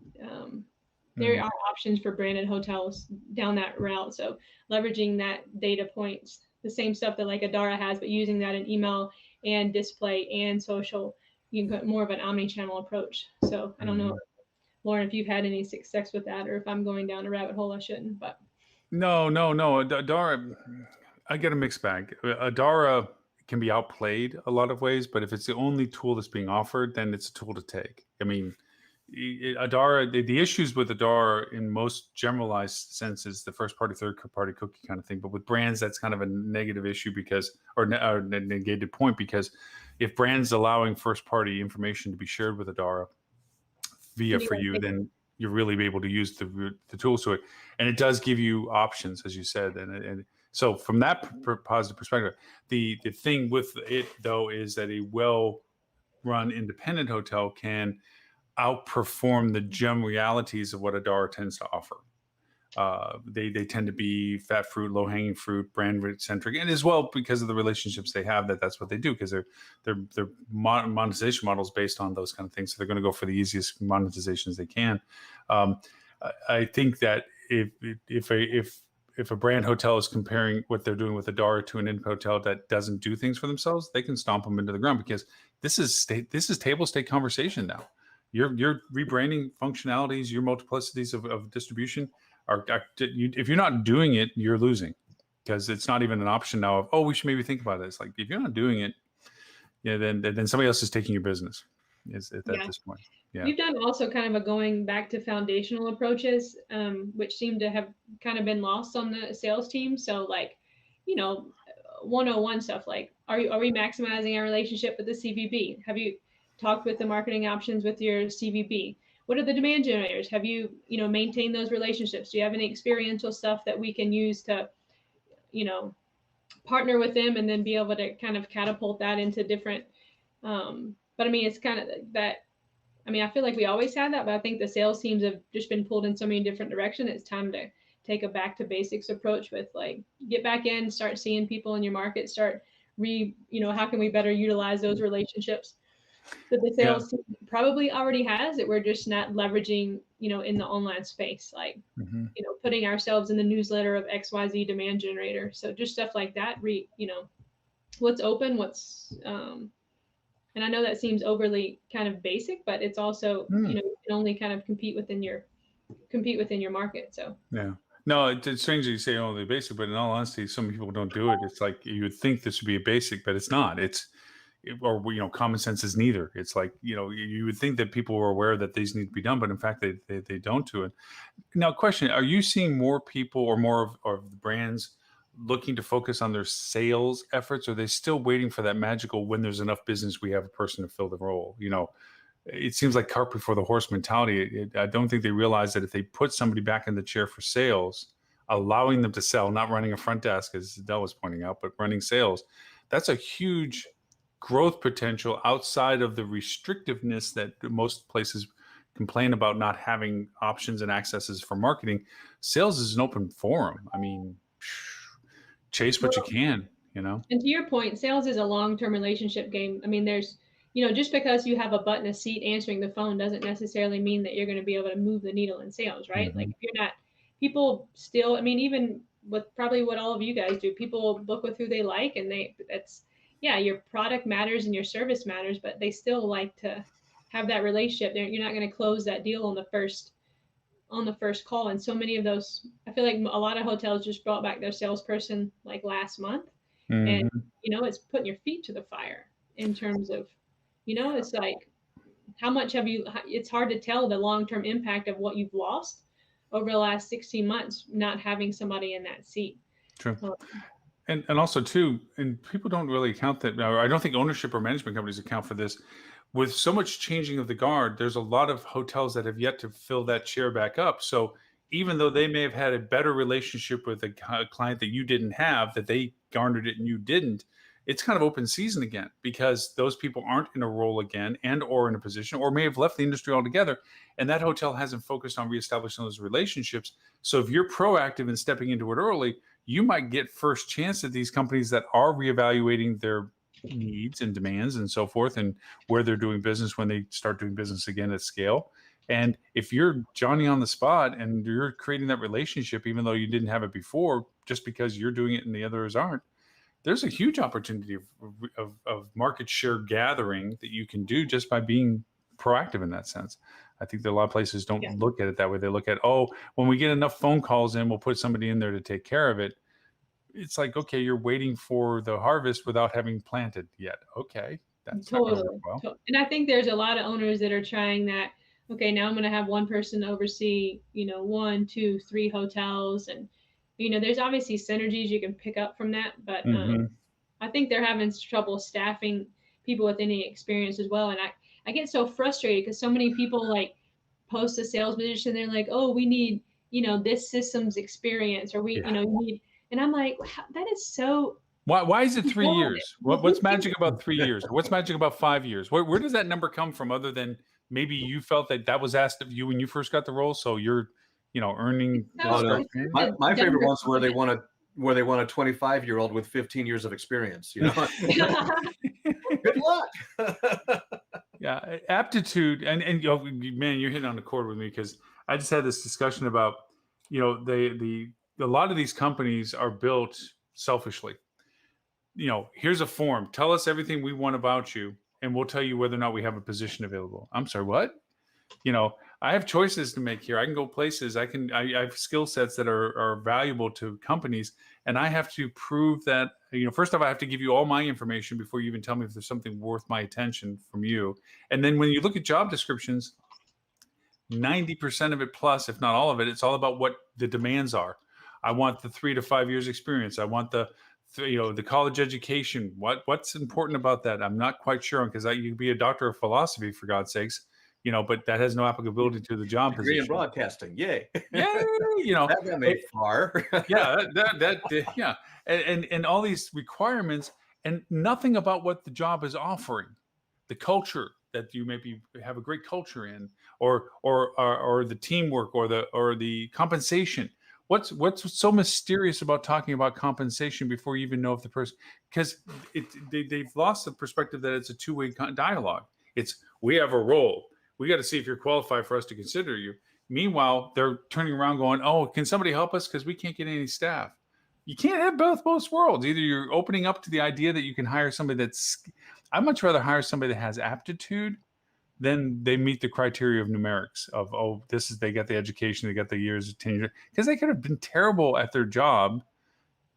[SPEAKER 3] there are options for branded hotels down that route. So leveraging that data points, the same stuff that like Adara has, but using that in email and display and social, you can get more of an omni-channel approach. So I don't know, Lauren, if you've had any success with that, or if I'm going down a rabbit hole I shouldn't. But
[SPEAKER 4] No. Adara, I get a mixed bag. Adara can be outplayed a lot of ways, but if it's the only tool that's being offered, then it's a tool to take. I mean, Adara, the issues with Adara in most generalized senses, the first party, third party cookie kind of thing. But with brands, that's kind of a negative issue or a negated point, because if brands allowing first party information to be shared with Adara via for you, then you're really able to use the tools to it. And it does give you options, as you said. And so from that positive perspective, the thing with it, though, is that a well-run independent hotel can outperform the gem realities of what Adara tends to offer. They tend to be fat fruit, low-hanging fruit, brand centric, and as well because of the relationships they have, that's what they do, because their monetization models based on those kind of things. So they're going to go for the easiest monetizations they can. I think that if a brand hotel is comparing what they're doing with Adara to an independent hotel that doesn't do things for themselves, they can stomp them into the ground, because this is table stake conversation now. Your rebranding functionalities, your multiplicities of distribution if you're not doing it, you're losing, because it's not even an option now of, we should maybe think about this. Like, if you're not doing it, then somebody else is taking your business at this point. Yeah.
[SPEAKER 3] We've done also kind of a going back to foundational approaches, which seem to have kind of been lost on the sales team. So like, 101 stuff like, are we maximizing our relationship with the CVB? Have you talked with the marketing options with your CVB? What are the demand generators? Have you, maintained those relationships? Do you have any experiential stuff that we can use to, partner with them and then be able to kind of catapult that into different, but I mean, it's kind of that, I feel like we always had that, but I think the sales teams have just been pulled in so many different directions. It's time to take a back to basics approach with like, get back in, start seeing people in your market, start how can we better utilize those relationships that the sales team probably already has, that we're just not leveraging, in the online space, like, putting ourselves in the newsletter of XYZ demand generator. So just stuff like that, what's open, and I know that seems overly kind of basic, but it's also, you can only kind of compete within your market. So
[SPEAKER 4] yeah. No, it's strange that you say only basic, but in all honesty, some people don't do it. It's like you would think this would be a basic, but it's not. Common sense is neither. It's like, you would think that people were aware that these need to be done, but in fact, they don't do it. Now, question, are you seeing more people or more of the brands looking to focus on their sales efforts? Or are they still waiting for that magical, when there's enough business, we have a person to fill the role? It seems like cart before the horse mentality. I don't think they realize that if they put somebody back in the chair for sales, allowing them to sell, not running a front desk, as Del was pointing out, but running sales, that's a huge growth potential outside of the restrictiveness that most places complain about, not having options and accesses for marketing. Sales is an open forum. I mean, chase what you can, And
[SPEAKER 3] to your point, sales is a long-term relationship game. I mean, there's, just because you have a butt in a seat answering the phone doesn't necessarily mean that you're going to be able to move the needle in sales, right? Like, if you're not, people still, even with probably what all of you guys do, people book with who they like, and your product matters and your service matters, but they still like to have that relationship. You're not going to close that deal on the first call. And so many of those, I feel like a lot of hotels just brought back their salesperson like last month, and it's putting your feet to the fire in terms of, it's like, how much it's hard to tell the long-term impact of what you've lost over the last 16 months, not having somebody in that seat.
[SPEAKER 4] True. And also too, and people don't really account that, or I don't think ownership or management companies account for this. With so much changing of the guard, there's a lot of hotels that have yet to fill that chair back up. So even though they may have had a better relationship with a client that you didn't have, that they garnered it and you didn't, it's kind of open season again because those people aren't in a role again and or in a position or may have left the industry altogether. And that hotel hasn't focused on reestablishing those relationships. So if you're proactive in stepping into it early, you might get first chance at these companies that are reevaluating their needs and demands and so forth and where they're doing business when they start doing business again at scale. And if you're Johnny on the spot and you're creating that relationship, even though you didn't have it before, just because you're doing it and the others aren't, there's a huge opportunity of market share gathering that you can do just by being proactive in that sense. I think that a lot of places don't look at it that way. They look at, oh, when we get enough phone calls in, we'll put somebody in there to take care of it. It's like, okay, you're waiting for the harvest without having planted yet. Okay, that's not gonna work well.
[SPEAKER 3] And I think there's a lot of owners that are trying that. Okay, now I'm going to have one person oversee, 1, 2, 3 hotels, and there's obviously synergies you can pick up from that. But I think they're having trouble staffing people with any experience as well. And I get so frustrated because so many people like post a sales position. They're like, oh, we need this systems experience, or we need. And I'm like, wow, that is so.
[SPEAKER 4] Why is it 3 years? What's magic about 3 years? What's magic about 5 years? Where does that number come from other than maybe you felt that was asked of you when you first got the role? So you're, earning.
[SPEAKER 2] My favorite ones where they want a 25-year-old with 15 years of experience, Good luck.
[SPEAKER 4] Yeah. Aptitude. And man, you're hitting on the chord with me because I just had this discussion about, a lot of these companies are built selfishly. Here's a form. Tell us everything we want about you, and we'll tell you whether or not we have a position available. I'm sorry, what? I have choices to make here. I can go places. I have skill sets that are valuable to companies, and I have to prove that. First off, I have to give you all my information before you even tell me if there's something worth my attention from you. And then when you look at job descriptions, 90% of it plus, if not all of it, it's all about what the demands are. I want the 3 to 5 years experience. I want the college education. What's important about that? I'm not quite sure, because you could be a doctor of philosophy, for God's sakes, but that has no applicability to the job
[SPEAKER 2] Degree
[SPEAKER 4] position.
[SPEAKER 2] in broadcasting, yay!
[SPEAKER 4] Yeah,
[SPEAKER 2] that got me far.
[SPEAKER 4] Yeah, and all these requirements, and nothing about what the job is offering, the culture that you maybe have a great culture in, or the teamwork, or the compensation. What's so mysterious about talking about compensation before you even know if the person, because they've lost the perspective that it's a two-way dialogue. It's, we have a role. We got to see if you're qualified for us to consider you. Meanwhile, they're turning around going, oh, can somebody help us? Because we can't get any staff. You can't have both worlds. Either you're opening up to the idea that you can hire somebody I'd much rather hire somebody that has aptitude then they meet the criteria of numerics of, oh, they got the education, they got the years of tenure, because they could have been terrible at their job,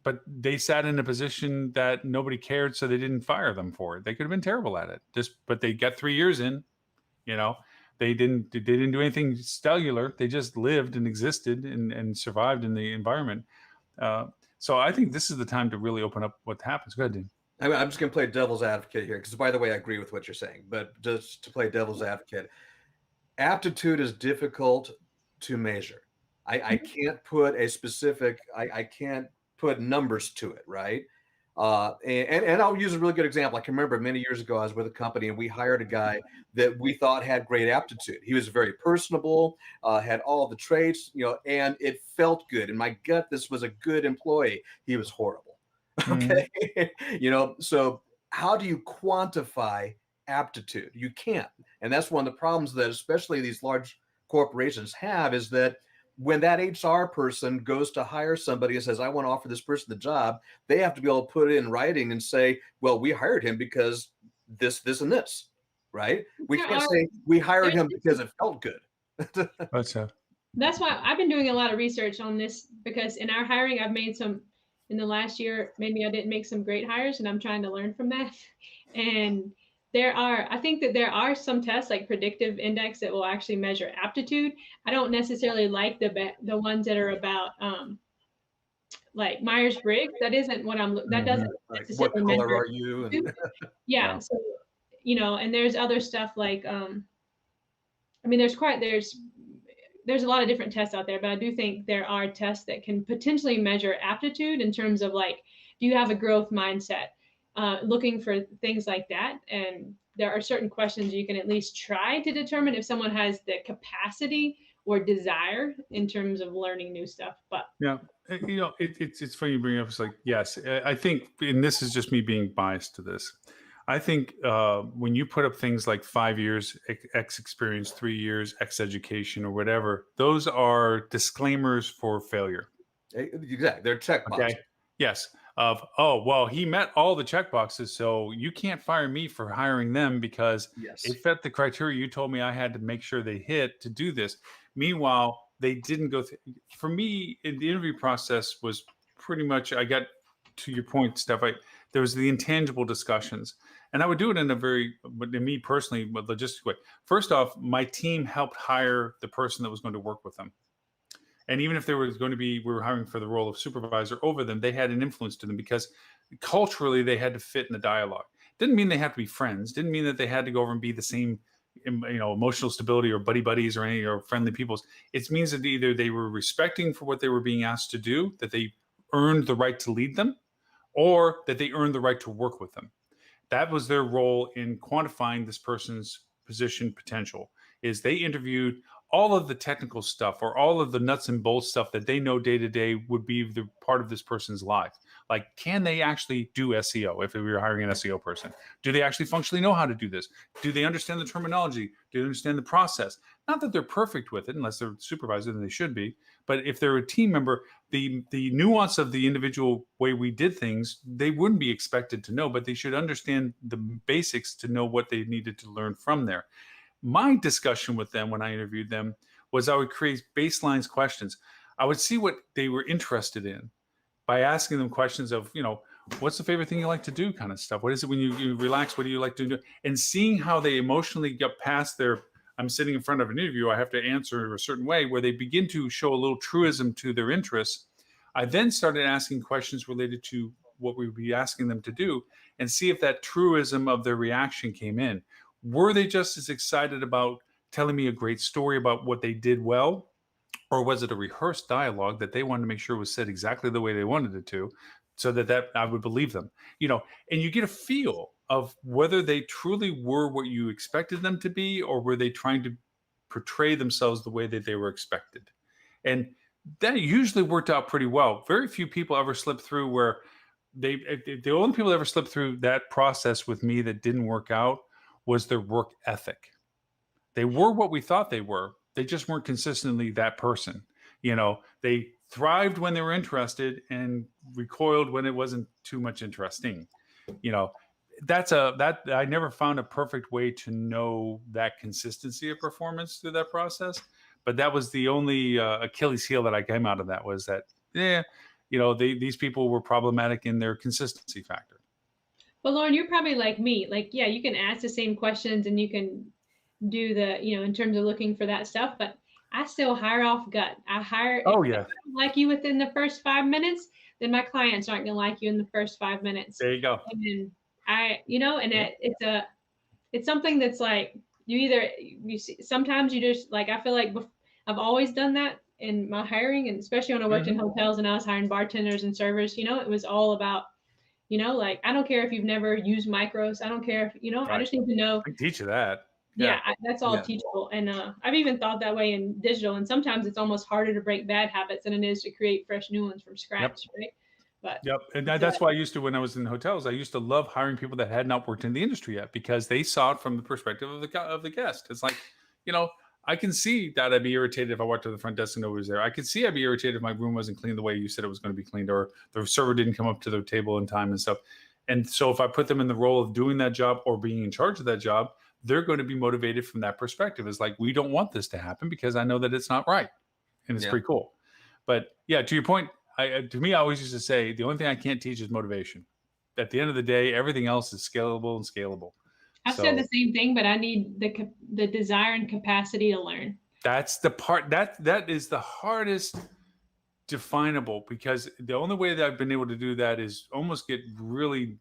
[SPEAKER 4] but they sat in a position that nobody cared, so they didn't fire them for it. They could have been terrible at it, but they got 3 years in. They didn't do anything stellar. They just lived and existed and survived in the environment. So I think this is the time to really open up what happens. Go ahead, Dean.
[SPEAKER 2] I'm just going to play devil's advocate here, because, by the way, I agree with what you're saying. But just to play devil's advocate, aptitude is difficult to measure. I can't put a specific. I can't put numbers to it, right? And I'll use a really good example. I can remember many years ago, I was with a company and we hired a guy that we thought had great aptitude. He was very personable, had all the traits, and it felt good. In my gut, this was a good employee. He was horrible. Okay. So how do you quantify aptitude? You can't. And that's one of the problems that especially these large corporations have, is that when that HR person goes to hire somebody and says, I want to offer this person the job, they have to be able to put it in writing and say, well, we hired him because this, and this, right? We can't say we hired him because it felt good.
[SPEAKER 3] That's why I've been doing a lot of research on this, because in our hiring, I've made some, in the last year, maybe I didn't make some great hires, and I'm trying to learn from that. And I think that there are some tests like predictive index that will actually measure aptitude. I don't necessarily like the ones that are about like Myers-Briggs. That isn't what that doesn't
[SPEAKER 2] Like, what
[SPEAKER 3] necessarily
[SPEAKER 2] color
[SPEAKER 3] measure
[SPEAKER 2] are you? And
[SPEAKER 3] yeah.
[SPEAKER 2] yeah.
[SPEAKER 3] So, and there's other stuff like, I mean, there's a lot of different tests out there, but I do think there are tests that can potentially measure aptitude in terms of like, do you have a growth mindset? Looking for things like that. And there are certain questions you can at least try to determine if someone has the capacity or desire in terms of learning new stuff. But
[SPEAKER 4] Yeah, it's funny you bring it up. It's like, yes, I think, and this is just me being biased to this. I think when you put up things like 5 years X experience, 3 years X education, or whatever, those are disclaimers for failure.
[SPEAKER 2] Exactly. They're check boxes.
[SPEAKER 4] Okay. Yes. Of, oh, well, he met all the check boxes, so you can't fire me for hiring them because
[SPEAKER 2] Yes.
[SPEAKER 4] it fit the criteria you told me I had to make sure they hit to do this. Meanwhile, they didn't go through. For me, the interview process was pretty much, I got to your point, Steph, there was the intangible discussions. And I would do it in a very, but to me personally, but logistic way. First off, my team helped hire the person that was going to work with them. And even if there was going to be, we were hiring for the role of supervisor over them, they had an influence to them because culturally they had to fit in the dialogue. Didn't mean they had to be friends. Didn't mean that they had to go over and be the same, emotional stability or buddies or any or friendly peoples. It means that either they were respecting for what they were being asked to do, that they earned the right to lead them, or that they earned the right to work with them. That was their role in quantifying this person's position potential. Is they interviewed all of the technical stuff or all of the nuts and bolts stuff that they know day to day would be the part of this person's life. Like, can they actually do SEO if we were hiring an SEO person? Do they actually functionally know how to do this? Do they understand the terminology? Do they understand the process? Not that they're perfect with it, unless they're supervisor, then they should be. But if they're a team member, the nuance of the individual way we did things, they wouldn't be expected to know, but they should understand the basics to know what they needed to learn from there. My discussion with them when I interviewed them was I would create baselines questions. I would see what they were interested in by asking them questions of, what's the favorite thing you like to do kind of stuff? What is it when you relax? What do you like to do? And seeing how they emotionally get past their, I'm sitting in front of an interview, I have to answer a certain way, where they begin to show a little truism to their interests. I then started asking questions related to what we would be asking them to do and see if that truism of their reaction came in. Were they just as excited about telling me a great story about what they did well? Or was it a rehearsed dialogue that they wanted to make sure was said exactly the way they wanted it to, so that I would believe them? And you get a feel of whether they truly were what you expected them to be, or were they trying to portray themselves the way that they were expected. And that usually worked out pretty well. Very few people ever slipped through where the only people that ever slipped through that process with me that didn't work out was their work ethic. They were what we thought they were. They just weren't consistently that person. They thrived when they were interested and recoiled when it wasn't too much interesting. That I never found a perfect way to know that consistency of performance through that process. But that was the only Achilles heel that I came out of that, was that, these people were problematic in their consistency factor.
[SPEAKER 3] But Lauren, you're probably like me. Like, yeah, you can ask the same questions and you can do the, in terms of looking for that stuff, but I still hire off gut.
[SPEAKER 4] Oh,
[SPEAKER 3] if
[SPEAKER 4] yeah.
[SPEAKER 3] I don't like you within the first 5 minutes, then my clients aren't going to like you in the first 5 minutes.
[SPEAKER 4] There you go.
[SPEAKER 3] And then it's something that's like, you see, sometimes you just like, I feel like I've always done that in my hiring, and especially when I worked in hotels and I was hiring bartenders and servers, it was all about, like, I don't care if you've never used micros. I don't care if,
[SPEAKER 4] Right.
[SPEAKER 3] I just need to know.
[SPEAKER 4] I can teach you that.
[SPEAKER 3] Yeah, that's all teachable. And I've even thought that way in digital. And sometimes it's almost harder to break bad habits than it is to create fresh new ones from scratch, right? But
[SPEAKER 4] and that's why I used to, when I was in hotels, I used to love hiring people that had not worked in the industry yet, because they saw it from the perspective of the guest. It's like, I can see that I'd be irritated if I walked to the front desk and nobody was there. I could see I'd be irritated if my room wasn't clean the way you said it was going to be cleaned, or the server didn't come up to their table in time and stuff. And so if I put them in the role of doing that job or being in charge of that job, they're going to be motivated from that perspective. It's like, we don't want this to happen because I know that it's not right. And it's pretty cool. But yeah, to your point, to me, I always used to say, the only thing I can't teach is motivation. At the end of the day, everything else is scalable and scalable.
[SPEAKER 3] I've said the same thing, but I need the desire and capacity to learn.
[SPEAKER 4] That's the part that is the hardest definable, because the only way that I've been able to do that is almost get really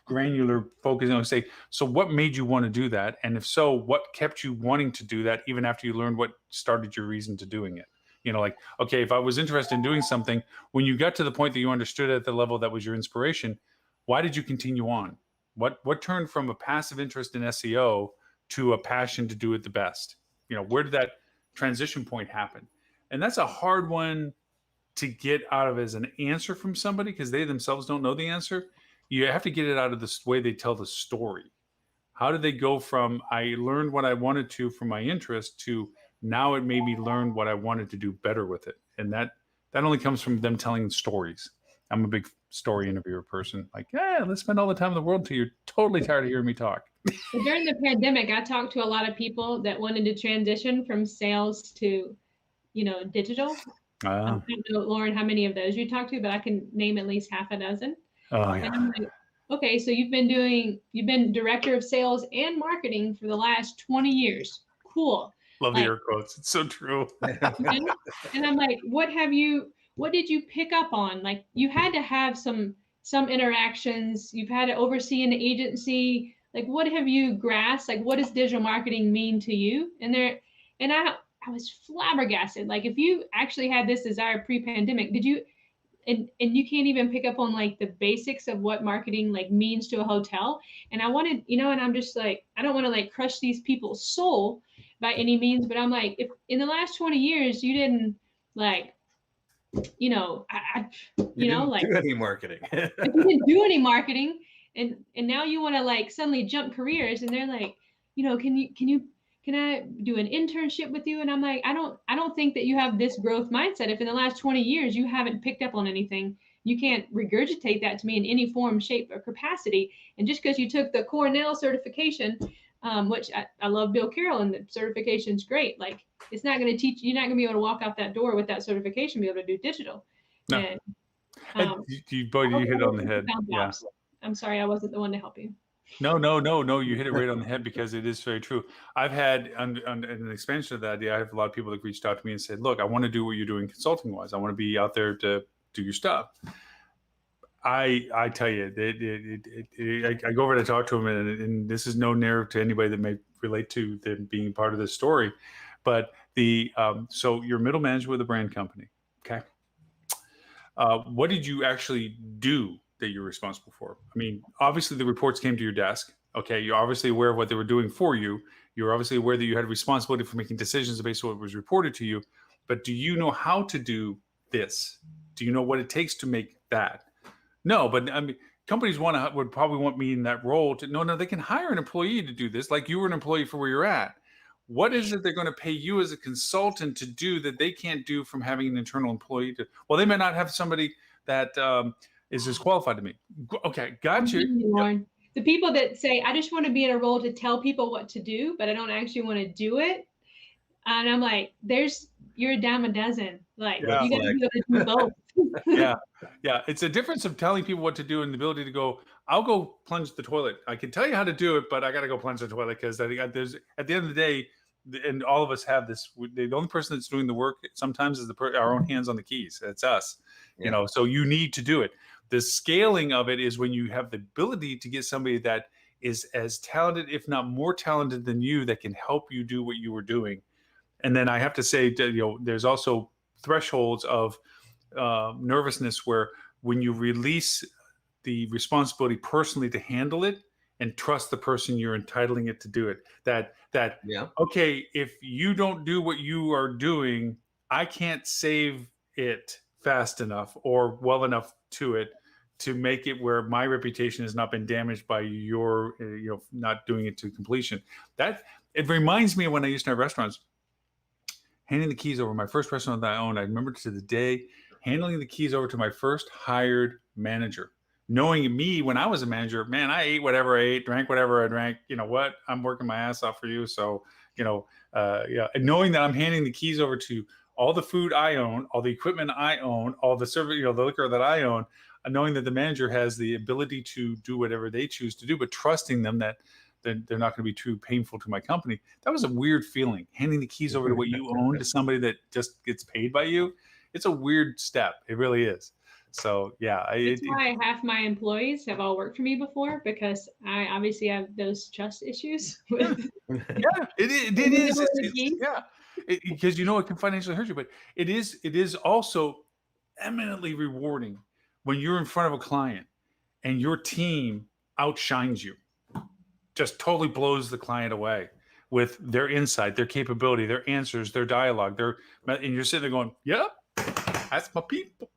[SPEAKER 4] granular focus and say, so what made you want to do that? And if so, what kept you wanting to do that even after you learned what started your reason to doing it? You know, like, okay, if I was interested in doing something, when you got to the point that you understood at the level that was your inspiration, why did you continue on? What turned from a passive interest in SEO to a passion to do it the best? You know, where did that transition point happen? And that's a hard one to get out of as an answer from somebody, because they themselves don't know the answer. You have to get it out of the way they tell the story. How did they go from I learned what I wanted to from my interest to now it made me learn what I wanted to do better with it? And that only comes from them telling stories. I'm a big story interviewer person. Like, yeah, let's spend all the time in the world till you're totally tired of hearing me talk.
[SPEAKER 3] But during the pandemic, I talked to a lot of people that wanted to transition from sales to, digital. I don't know, Lauren, how many of those you talked to, but I can name at least half a dozen.
[SPEAKER 4] Oh,
[SPEAKER 3] And
[SPEAKER 4] yeah.
[SPEAKER 3] I'm like, okay, so you've been director of sales and marketing for the last 20 years. Cool.
[SPEAKER 4] Love the
[SPEAKER 3] Like,
[SPEAKER 4] air quotes. It's so true.
[SPEAKER 3] and I'm like, what did you pick up on? Like, you had to have some interactions. You've had to oversee an agency. Like, what have you grasped? Like, what does digital marketing mean to you? And I was flabbergasted. Like, if you actually had this desire pre-pandemic, did you, and you can't even pick up on like the basics of what marketing like means to a hotel. And I wanted, and I'm just like, I don't want to like crush these people's soul by any means, but I'm like, if in the last 20 years you didn't like,
[SPEAKER 2] You didn't
[SPEAKER 3] like
[SPEAKER 2] do any marketing.
[SPEAKER 3] if you didn't do any marketing, and now you want to like suddenly jump careers, and they're like, can I do an internship with you? And I'm like, I don't think that you have this growth mindset. If in the last 20 years you haven't picked up on anything, you can't regurgitate that to me in any form, shape, or capacity. And just because you took the Cornell certification, which I love Bill Carroll, and the certification's great. Like, it's not going to teach, you're not going to be able to walk out that door with that certification, be able to do digital.
[SPEAKER 4] No.
[SPEAKER 3] And,
[SPEAKER 4] You hit it on the head. Yeah.
[SPEAKER 3] I'm sorry, I wasn't the one to help you.
[SPEAKER 4] No. You hit it right on the head, because it is very true. I've had on an expansion of that idea. I have a lot of people that reached out to me and said, "Look, I want to do what you're doing consulting wise. I want to be out there to do your stuff." I tell you, I go over to talk to them, and this is no narrative to anybody that may relate to them being part of this story, but so you're middle manager with a brand company, okay? What did you actually do that you're responsible for? I mean, obviously the reports came to your desk. Okay, you're obviously aware of what they were doing for you. You're obviously aware that you had responsibility for making decisions based on what was reported to you. But do you know how to do this? Do you know what it takes to make that? No, but I mean, companies would probably want me in that role to no, they can hire an employee to do this, like you were an employee for where you're at. What is it they're going to pay you as a consultant to do that they can't do from having an internal employee to? Well, they may not have somebody that is as qualified to me. Okay, got you.
[SPEAKER 3] Lauren. The people that say, I just want to be in a role to tell people what to do, but I don't actually want to do it. And I'm like, you're a dime a dozen. Like,
[SPEAKER 2] Yeah,
[SPEAKER 3] you got to be able to do both.
[SPEAKER 4] Yeah. It's a difference of telling people what to do and the ability to go, I'll go plunge the toilet. I can tell you how to do it, but I got to go plunge the toilet, because I think there's, at the end of the day, and all of us have this, the only person that's doing the work sometimes is our own hands on the keys. It's us, so you need to do it. The scaling of it is when you have the ability to get somebody that is as talented, if not more talented than you, that can help you do what you were doing. And then I have to say, there's also thresholds of nervousness where when you release the responsibility personally to handle it and trust the person you're entitling it to do it, okay, if you don't do what you are doing, I can't save it fast enough or well enough to it to make it where my reputation has not been damaged by your not doing it to completion. That it reminds me of when I used to have restaurants, handing the keys over. My first restaurant that I owned, I remember to the day, handing the keys over to my first hired manager. Knowing me when I was a manager, man, I ate whatever I ate, drank whatever I drank. You know what? I'm working my ass off for you. So, and knowing that I'm handing the keys over to all the food I own, all the equipment I own, all the service, the liquor that I own, knowing that the manager has the ability to do whatever they choose to do, but trusting them that they're not going to be too painful to my company. That was a weird feeling, handing the keys over to what you own to somebody that just gets paid by you. it's a weird step. It really is. So yeah,
[SPEAKER 3] That's why half my employees have all worked for me before, because I obviously have those trust issues with
[SPEAKER 4] yeah, it is. Yeah, because you know it can financially hurt you, but it is also eminently rewarding when you're in front of a client and your team outshines you, just totally blows the client away with their insight, their capability, their answers, their dialogue, and you're sitting there going, "Yep, that's my people."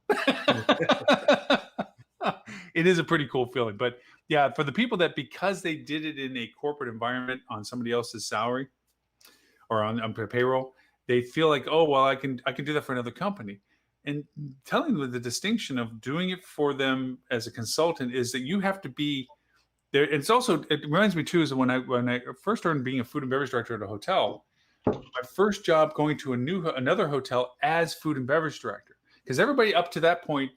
[SPEAKER 4] It is a pretty cool feeling, but yeah, for the people that because they did it in a corporate environment on somebody else's salary or on payroll, they feel like, oh well, I can do that for another company. And telling them the distinction of doing it for them as a consultant is that you have to be there. It's also, it reminds me too, is when I first started being a food and beverage director at a hotel, my first job going to another hotel as food and beverage director, because everybody up to that point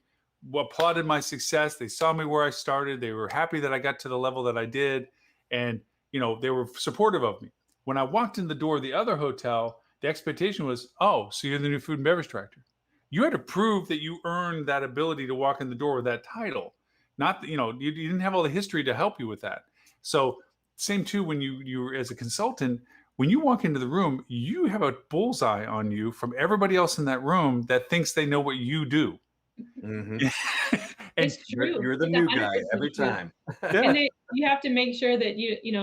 [SPEAKER 4] applauded my success. They saw me where I started. They were happy that I got to the level that I did, and they were supportive of me. When I walked in the door of the other hotel, the expectation was, oh, so you're the new food and beverage director. You had to prove that you earned that ability to walk in the door with that title. Not that, you didn't have all the history to help you with that. So same too, when you as a consultant, when you walk into the room, you have a bullseye on you from everybody else in that room that thinks they know what you do.
[SPEAKER 2] Mm-hmm.
[SPEAKER 3] And it's true.
[SPEAKER 2] You're the new guy every time.
[SPEAKER 3] Yeah. And you have to make sure that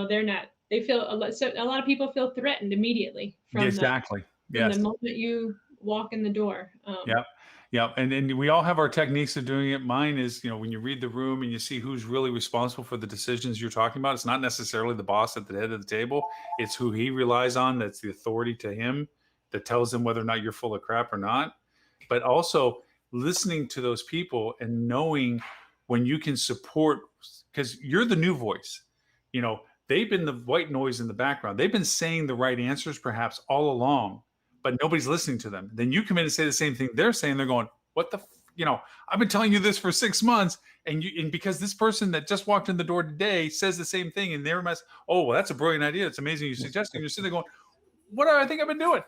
[SPEAKER 3] they're not. They feel a lot of people feel threatened immediately from
[SPEAKER 4] exactly.
[SPEAKER 3] From the moment you walk in the door.
[SPEAKER 4] Yeah. And we all have our techniques of doing it. Mine is, when you read the room and you see who's really responsible for the decisions you're talking about, it's not necessarily the boss at the head of the table. It's who he relies on. That's the authority to him that tells him whether or not you're full of crap or not. But also listening to those people and knowing when you can support, because you're the new voice. They've been the white noise in the background. They've been saying the right answers perhaps all along, but nobody's listening to them. Then you come in and say the same thing they're saying. They're going, what the, I've been telling you this for 6 months. And because this person that just walked in the door today says the same thing and they're oh, well, that's a brilliant idea. It's amazing you suggesting. You're sitting there going, what do I think I've been doing?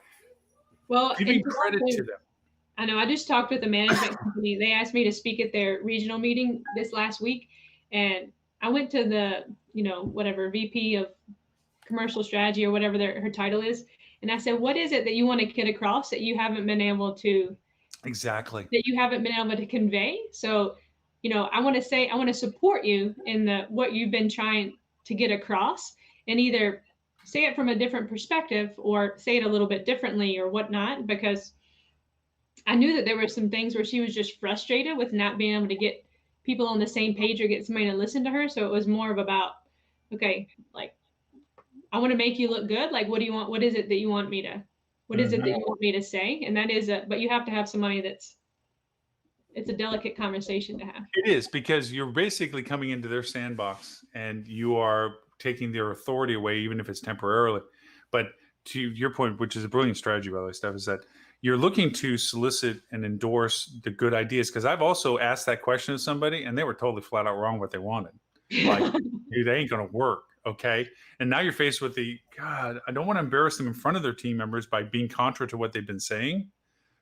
[SPEAKER 3] Well,
[SPEAKER 4] giving credit to them.
[SPEAKER 3] I know. I just talked with a management company. They asked me to speak at their regional meeting this last week. And I went to the, whatever VP of commercial strategy or whatever her title is. And I said, what is it that you want to get across that you haven't been able to convey? So, I want to support you in what you've been trying to get across, and either say it from a different perspective or say it a little bit differently or whatnot, because I knew that there were some things where she was just frustrated with not being able to get people on the same page or get somebody to listen to her. So it was more of about, okay, like, I want to make you look good. Like, what do you want? What is it that you want me to say? And that is but you have to have somebody it's a delicate conversation to have.
[SPEAKER 4] It is, because you're basically coming into their sandbox and you are taking their authority away, even if it's temporarily. But to your point, which is a brilliant strategy, by the way, Steph, is that you're looking to solicit and endorse the good ideas. Because I've also asked that question to somebody and they were totally flat out wrong what they wanted. Like, dude, they ain't going to work. Okay. And now you're faced with God, I don't want to embarrass them in front of their team members by being contrary to what they've been saying.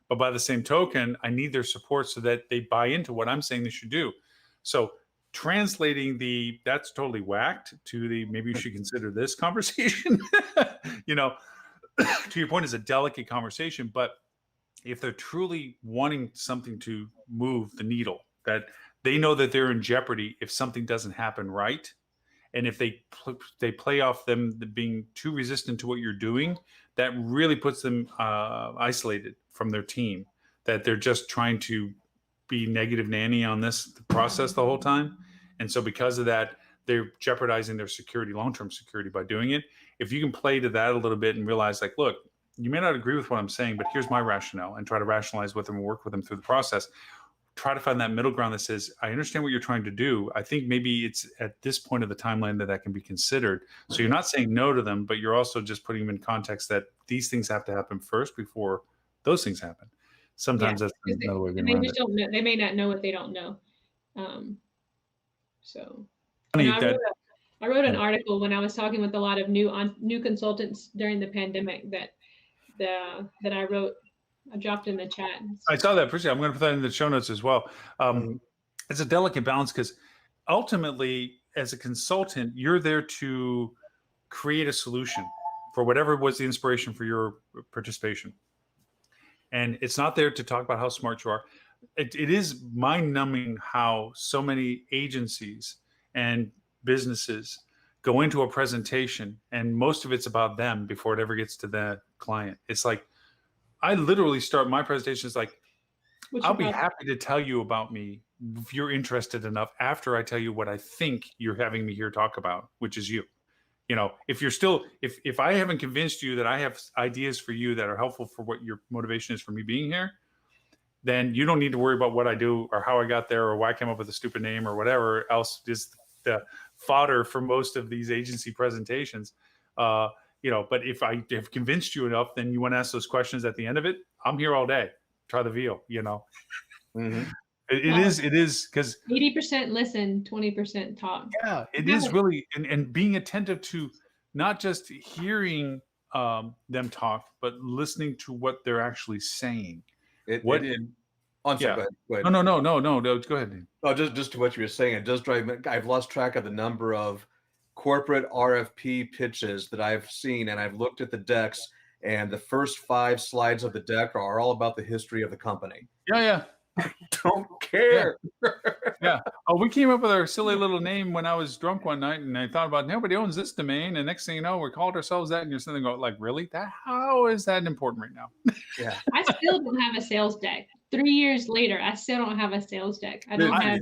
[SPEAKER 4] But by the same token, I need their support so that they buy into what I'm saying they should do. So translating that's totally whacked to maybe you should consider this conversation, to your point, is a delicate conversation. But if they're truly wanting something to move the needle, that they know that they're in jeopardy if something doesn't happen right. And if they play off them being too resistant to what you're doing, that really puts them isolated from their team, that they're just trying to be negative nanny on this process the whole time. And so because of that, they're jeopardizing their security, long-term security, by doing it. If you can play to that a little bit and realize, like, look, you may not agree with what I'm saying, but here's my rationale, and try to rationalize with them and work with them through the process. Try to find that middle ground that says, I understand what you're trying to do. I think maybe it's at this point of the timeline that can be considered. So you're not saying no to them, but you're also just putting them in context that these things have to happen first before those things happen. Sometimes that's another way of being around it.
[SPEAKER 3] They may not know what they don't know. I wrote an article when I was talking with a lot of new consultants during the pandemic that I wrote I dropped in the chat.
[SPEAKER 4] I saw that. Appreciate it. I'm going to put that in the show notes as well. It's a delicate balance because ultimately, as a consultant, you're there to create a solution for whatever was the inspiration for your participation. And it's not there to talk about how smart you are. It is mind-numbing how so many agencies and businesses go into a presentation and most of it's about them before it ever gets to the client. It's like, I literally start my presentations like,
[SPEAKER 3] What's
[SPEAKER 4] I'll
[SPEAKER 3] your
[SPEAKER 4] be
[SPEAKER 3] problem?
[SPEAKER 4] happy to tell you about me if you're interested enough after I tell you what I think you're having me here talk about, which is you. You know, if you're still, if I haven't convinced you that I have ideas for you that are helpful for what your motivation is for me being here, then you don't need to worry about what I do or how I got there or why I came up with a stupid name or whatever else is the fodder for most of these agency presentations. You know, but if I have convinced you enough, then you want to ask those questions at the end of it. I'm here all day. Try the veal, you know. It is because
[SPEAKER 3] 80% listen, 20% talk.
[SPEAKER 4] yeah, it
[SPEAKER 3] Yeah.
[SPEAKER 4] is really and being attentive to not just hearing them talk, but listening to what they're actually saying.
[SPEAKER 2] I'm
[SPEAKER 4] Yeah.
[SPEAKER 2] sorry, go ahead. Go ahead.
[SPEAKER 4] No. Go ahead.
[SPEAKER 2] Oh, just to what you were saying, it does drive me. I've lost track of the number of corporate RFP pitches that I've seen, and I've looked at the decks, and the first 5 slides of the deck are all about the history of the company.
[SPEAKER 4] Yeah.
[SPEAKER 2] Don't care.
[SPEAKER 4] Yeah. Oh, we came up with our silly little name when I was drunk one night, and I thought about nobody owns this domain, and next thing you know, we called ourselves that, and you're sitting there going, like, really? How is that important right now?
[SPEAKER 2] Yeah.
[SPEAKER 3] I still don't have a sales deck. 3 years later, I still don't have a sales deck. I don't have.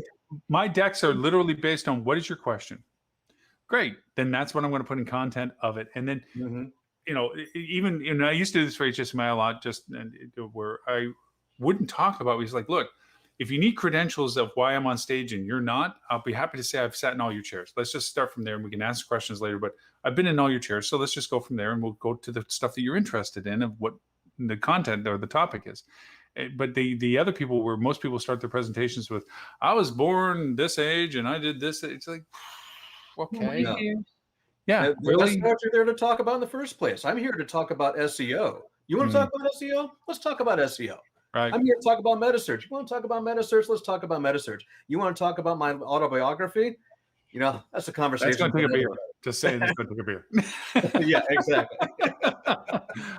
[SPEAKER 4] My decks are literally based on what is your question. Great. Then that's what I'm going to put in content of it, and then you know, even I used to do this for HSMI a lot, just where I wouldn't talk about. He's like, look, if you need credentials of why I'm on stage and you're not, I'll be happy to say I've sat in all your chairs. Let's just start from there, and we can ask questions later. But I've been in all your chairs, so let's just go from there, and we'll go to the stuff that you're interested in of what the content or the topic is. But the other people, where most people start their presentations with, I was born this age and I did this. It's like, okay,
[SPEAKER 2] No.
[SPEAKER 4] yeah,
[SPEAKER 2] That's
[SPEAKER 4] really,
[SPEAKER 2] not what you're there to talk about in the first place. I'm here to talk about SEO. You want to talk about SEO? Let's talk about SEO.
[SPEAKER 4] right?
[SPEAKER 2] I'm here to talk about MetaSearch. You want to talk about MetaSearch? Let's talk about MetaSearch. You want to talk about my autobiography? You know, that's a conversation.
[SPEAKER 4] That's going to take a beer. Just saying, it's going to take a beer.
[SPEAKER 2] Yeah, exactly.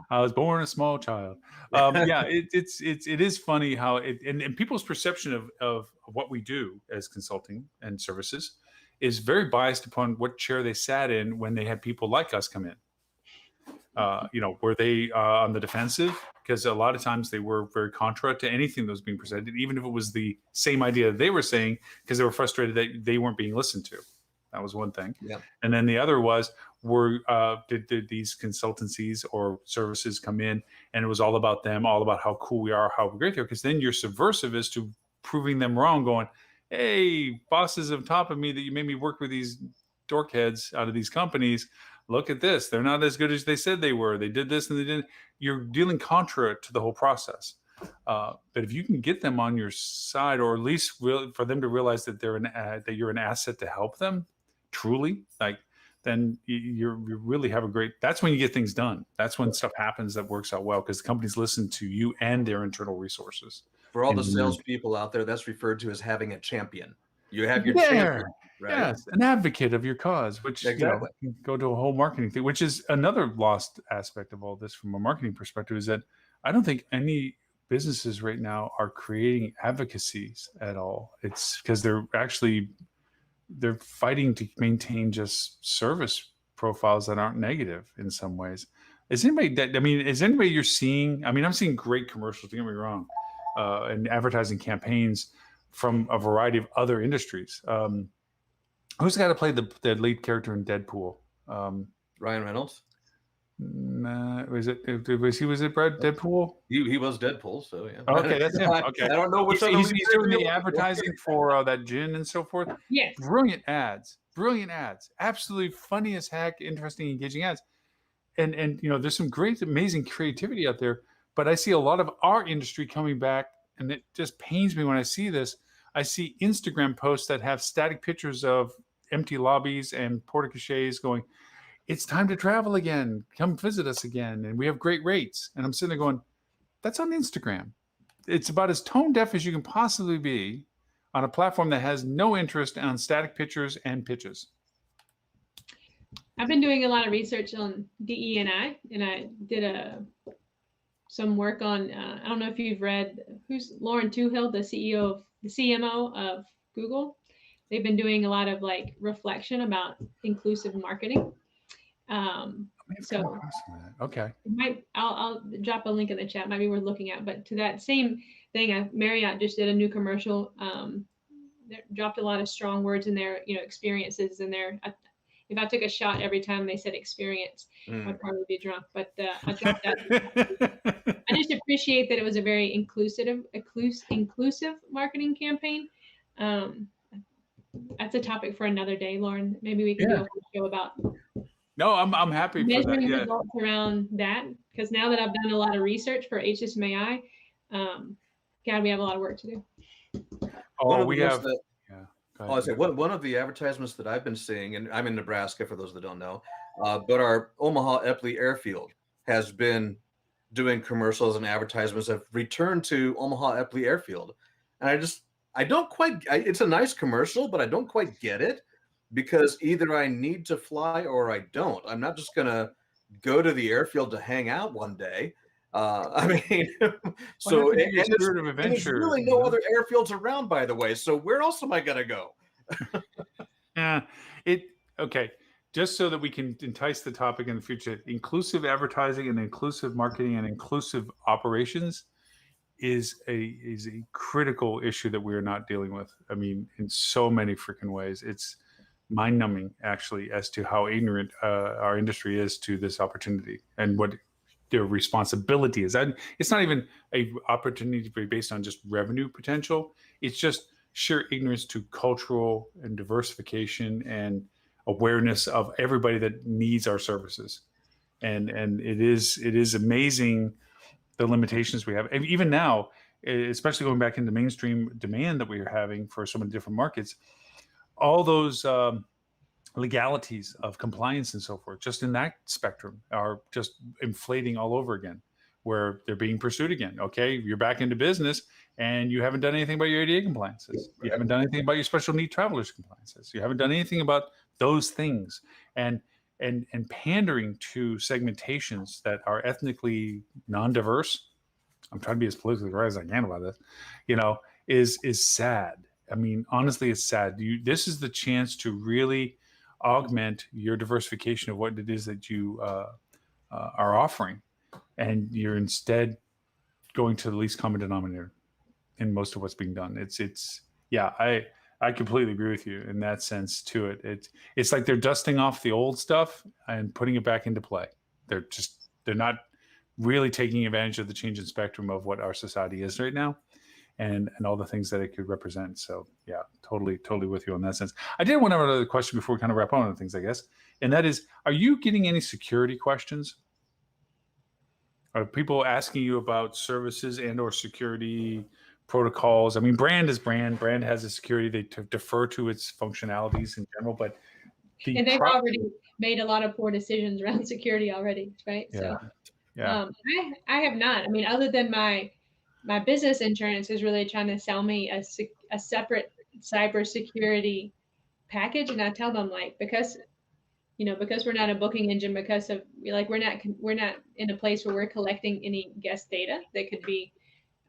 [SPEAKER 4] I was born a small child. Yeah, it is funny how and people's perception of what we do as consulting and services is very biased upon what chair they sat in when they had people like us come in. You know, were they on the defensive? Because a lot of times they were very contra to anything that was being presented, even if it was the same idea that they were saying, because they were frustrated that they weren't being listened to. That was one thing.
[SPEAKER 2] Yeah.
[SPEAKER 4] And then the other was, did these consultancies or services come in and it was all about them, all about how cool we are, how great they are? Because then you're subversive as to proving them wrong, going, hey, bosses on top of me that you made me work with these dork heads out of these companies. Look at this. They're not as good as they said they were. They did this and they didn't. You're dealing contra to the whole process. But if you can get them on your side, or at least for them to realize that that you're an asset to help them, truly, like, then you really have a great. That's when you get things done. That's when stuff happens that works out well, because the companies listen to you and their internal resources.
[SPEAKER 2] For all the
[SPEAKER 4] And-
[SPEAKER 2] salespeople out there, that's referred to as having a champion. You have your
[SPEAKER 4] Yeah.
[SPEAKER 2] champion, right?
[SPEAKER 4] Yes, an advocate of your cause, which
[SPEAKER 2] Exactly.
[SPEAKER 4] you know, go to a whole marketing thing, which is another lost aspect of all this from a marketing perspective, is that I don't think any businesses right now are creating advocacies at all. It's because they're fighting to maintain just service profiles that aren't negative in some ways. Is anybody you're seeing? I mean, I'm seeing great commercials, don't get me wrong, and advertising campaigns from a variety of other industries. Who's got to play the lead character in Deadpool?
[SPEAKER 2] Ryan Reynolds.
[SPEAKER 4] Was it Brad Deadpool?
[SPEAKER 2] He was Deadpool, so yeah.
[SPEAKER 4] Okay, that's him. Okay,
[SPEAKER 2] I don't know which
[SPEAKER 4] he's
[SPEAKER 2] other
[SPEAKER 4] doing
[SPEAKER 2] lead
[SPEAKER 4] the
[SPEAKER 2] character-
[SPEAKER 4] advertising for that gin and so forth.
[SPEAKER 3] Yes.
[SPEAKER 4] Brilliant ads, absolutely funny as heck, interesting, engaging ads, and you know, there's some great, amazing creativity out there. But I see a lot of our industry coming back, and it just pains me when I see this. I see Instagram posts that have static pictures of empty lobbies and porta-cochets going, it's time to travel again. Come visit us again. And we have great rates. And I'm sitting there going, That's on Instagram. It's about as tone deaf as you can possibly be on a platform that has no interest on static pictures and pitches.
[SPEAKER 3] I've been doing a lot of research on DE&I, and I did some work on, I don't know if you've read, who's Lauren Toohill, the CMO of Google. They've been doing a lot of like reflection about inclusive marketing. So
[SPEAKER 4] okay,
[SPEAKER 3] I'll drop a link in the chat. Might be worth looking at. But to that same thing, Marriott just did a new commercial. Dropped a lot of strong words in their, experiences in there. If I took a shot every time they said experience, I'd probably be drunk. But I dropped that. I just appreciate that it was a very inclusive marketing campaign. That's a topic for another day, Lauren. Maybe we can do a whole show about.
[SPEAKER 4] No, I'm happy for that.
[SPEAKER 3] Measuring
[SPEAKER 4] Yeah.
[SPEAKER 3] results around that, because now that I've done a lot of research for HSMAI, God, we have a lot of work to do.
[SPEAKER 4] Oh, we have.
[SPEAKER 2] I say one of the advertisements that I've been seeing, and I'm in Nebraska for those that don't know, but our Omaha Eppley Airfield has been doing commercials and advertisements have returned to Omaha Eppley Airfield, and I don't quite. It's a nice commercial, but I don't quite get it because either I need to fly or I don't. I'm not just gonna go to the airfield to hang out one day. I mean, so and there's really no other airfields around, by the way. So where else am I gonna go?
[SPEAKER 4] Yeah, okay. Just so that we can entice the topic in the future, inclusive advertising and inclusive marketing and inclusive operations is a critical issue that we are not dealing with. I mean, in so many freaking ways, it's mind-numbing actually as to how ignorant our industry is to this opportunity and what their responsibility is. And it's not even a opportunity to be based on just revenue potential. It's just sheer ignorance to cultural and diversification and awareness of everybody that needs our services. And it is amazing the limitations we have. And even now, especially going back into mainstream demand that we are having for so many different markets, all those legalities of compliance and so forth, just in that spectrum, are just inflating all over again, where they're being pursued again. Okay, you're back into business and you haven't done anything about your ADA compliances. You haven't done anything about your special need travelers compliances. You haven't done anything about those things. And pandering to segmentations that are ethnically non-diverse. I'm trying to be as politically correct as I can about this, is sad. I mean, honestly, it's sad. This is the chance to really augment your diversification of what it is that you are offering, and you're instead going to the least common denominator in most of what's being done. I completely agree with you in that sense to it. It's like they're dusting off the old stuff and putting it back into play. They're not really taking advantage of the change in spectrum of what our society is right now. And all the things that it could represent. So yeah, totally with you on that sense. I did want to have another question before we kind of wrap on things, I guess. And that is, are you getting any security questions? Are people asking you about services and or security protocols? I mean, brand is brand. Brand has a security. They defer to its functionalities in general, but
[SPEAKER 3] and they've already made a lot of poor decisions around security already, right?
[SPEAKER 4] Yeah.
[SPEAKER 3] So
[SPEAKER 4] yeah.
[SPEAKER 3] I have not. I mean, other than my business insurance is really trying to sell me a separate cybersecurity package, and I tell them because we're not a booking engine, because of we're not in a place where we're collecting any guest data that could be,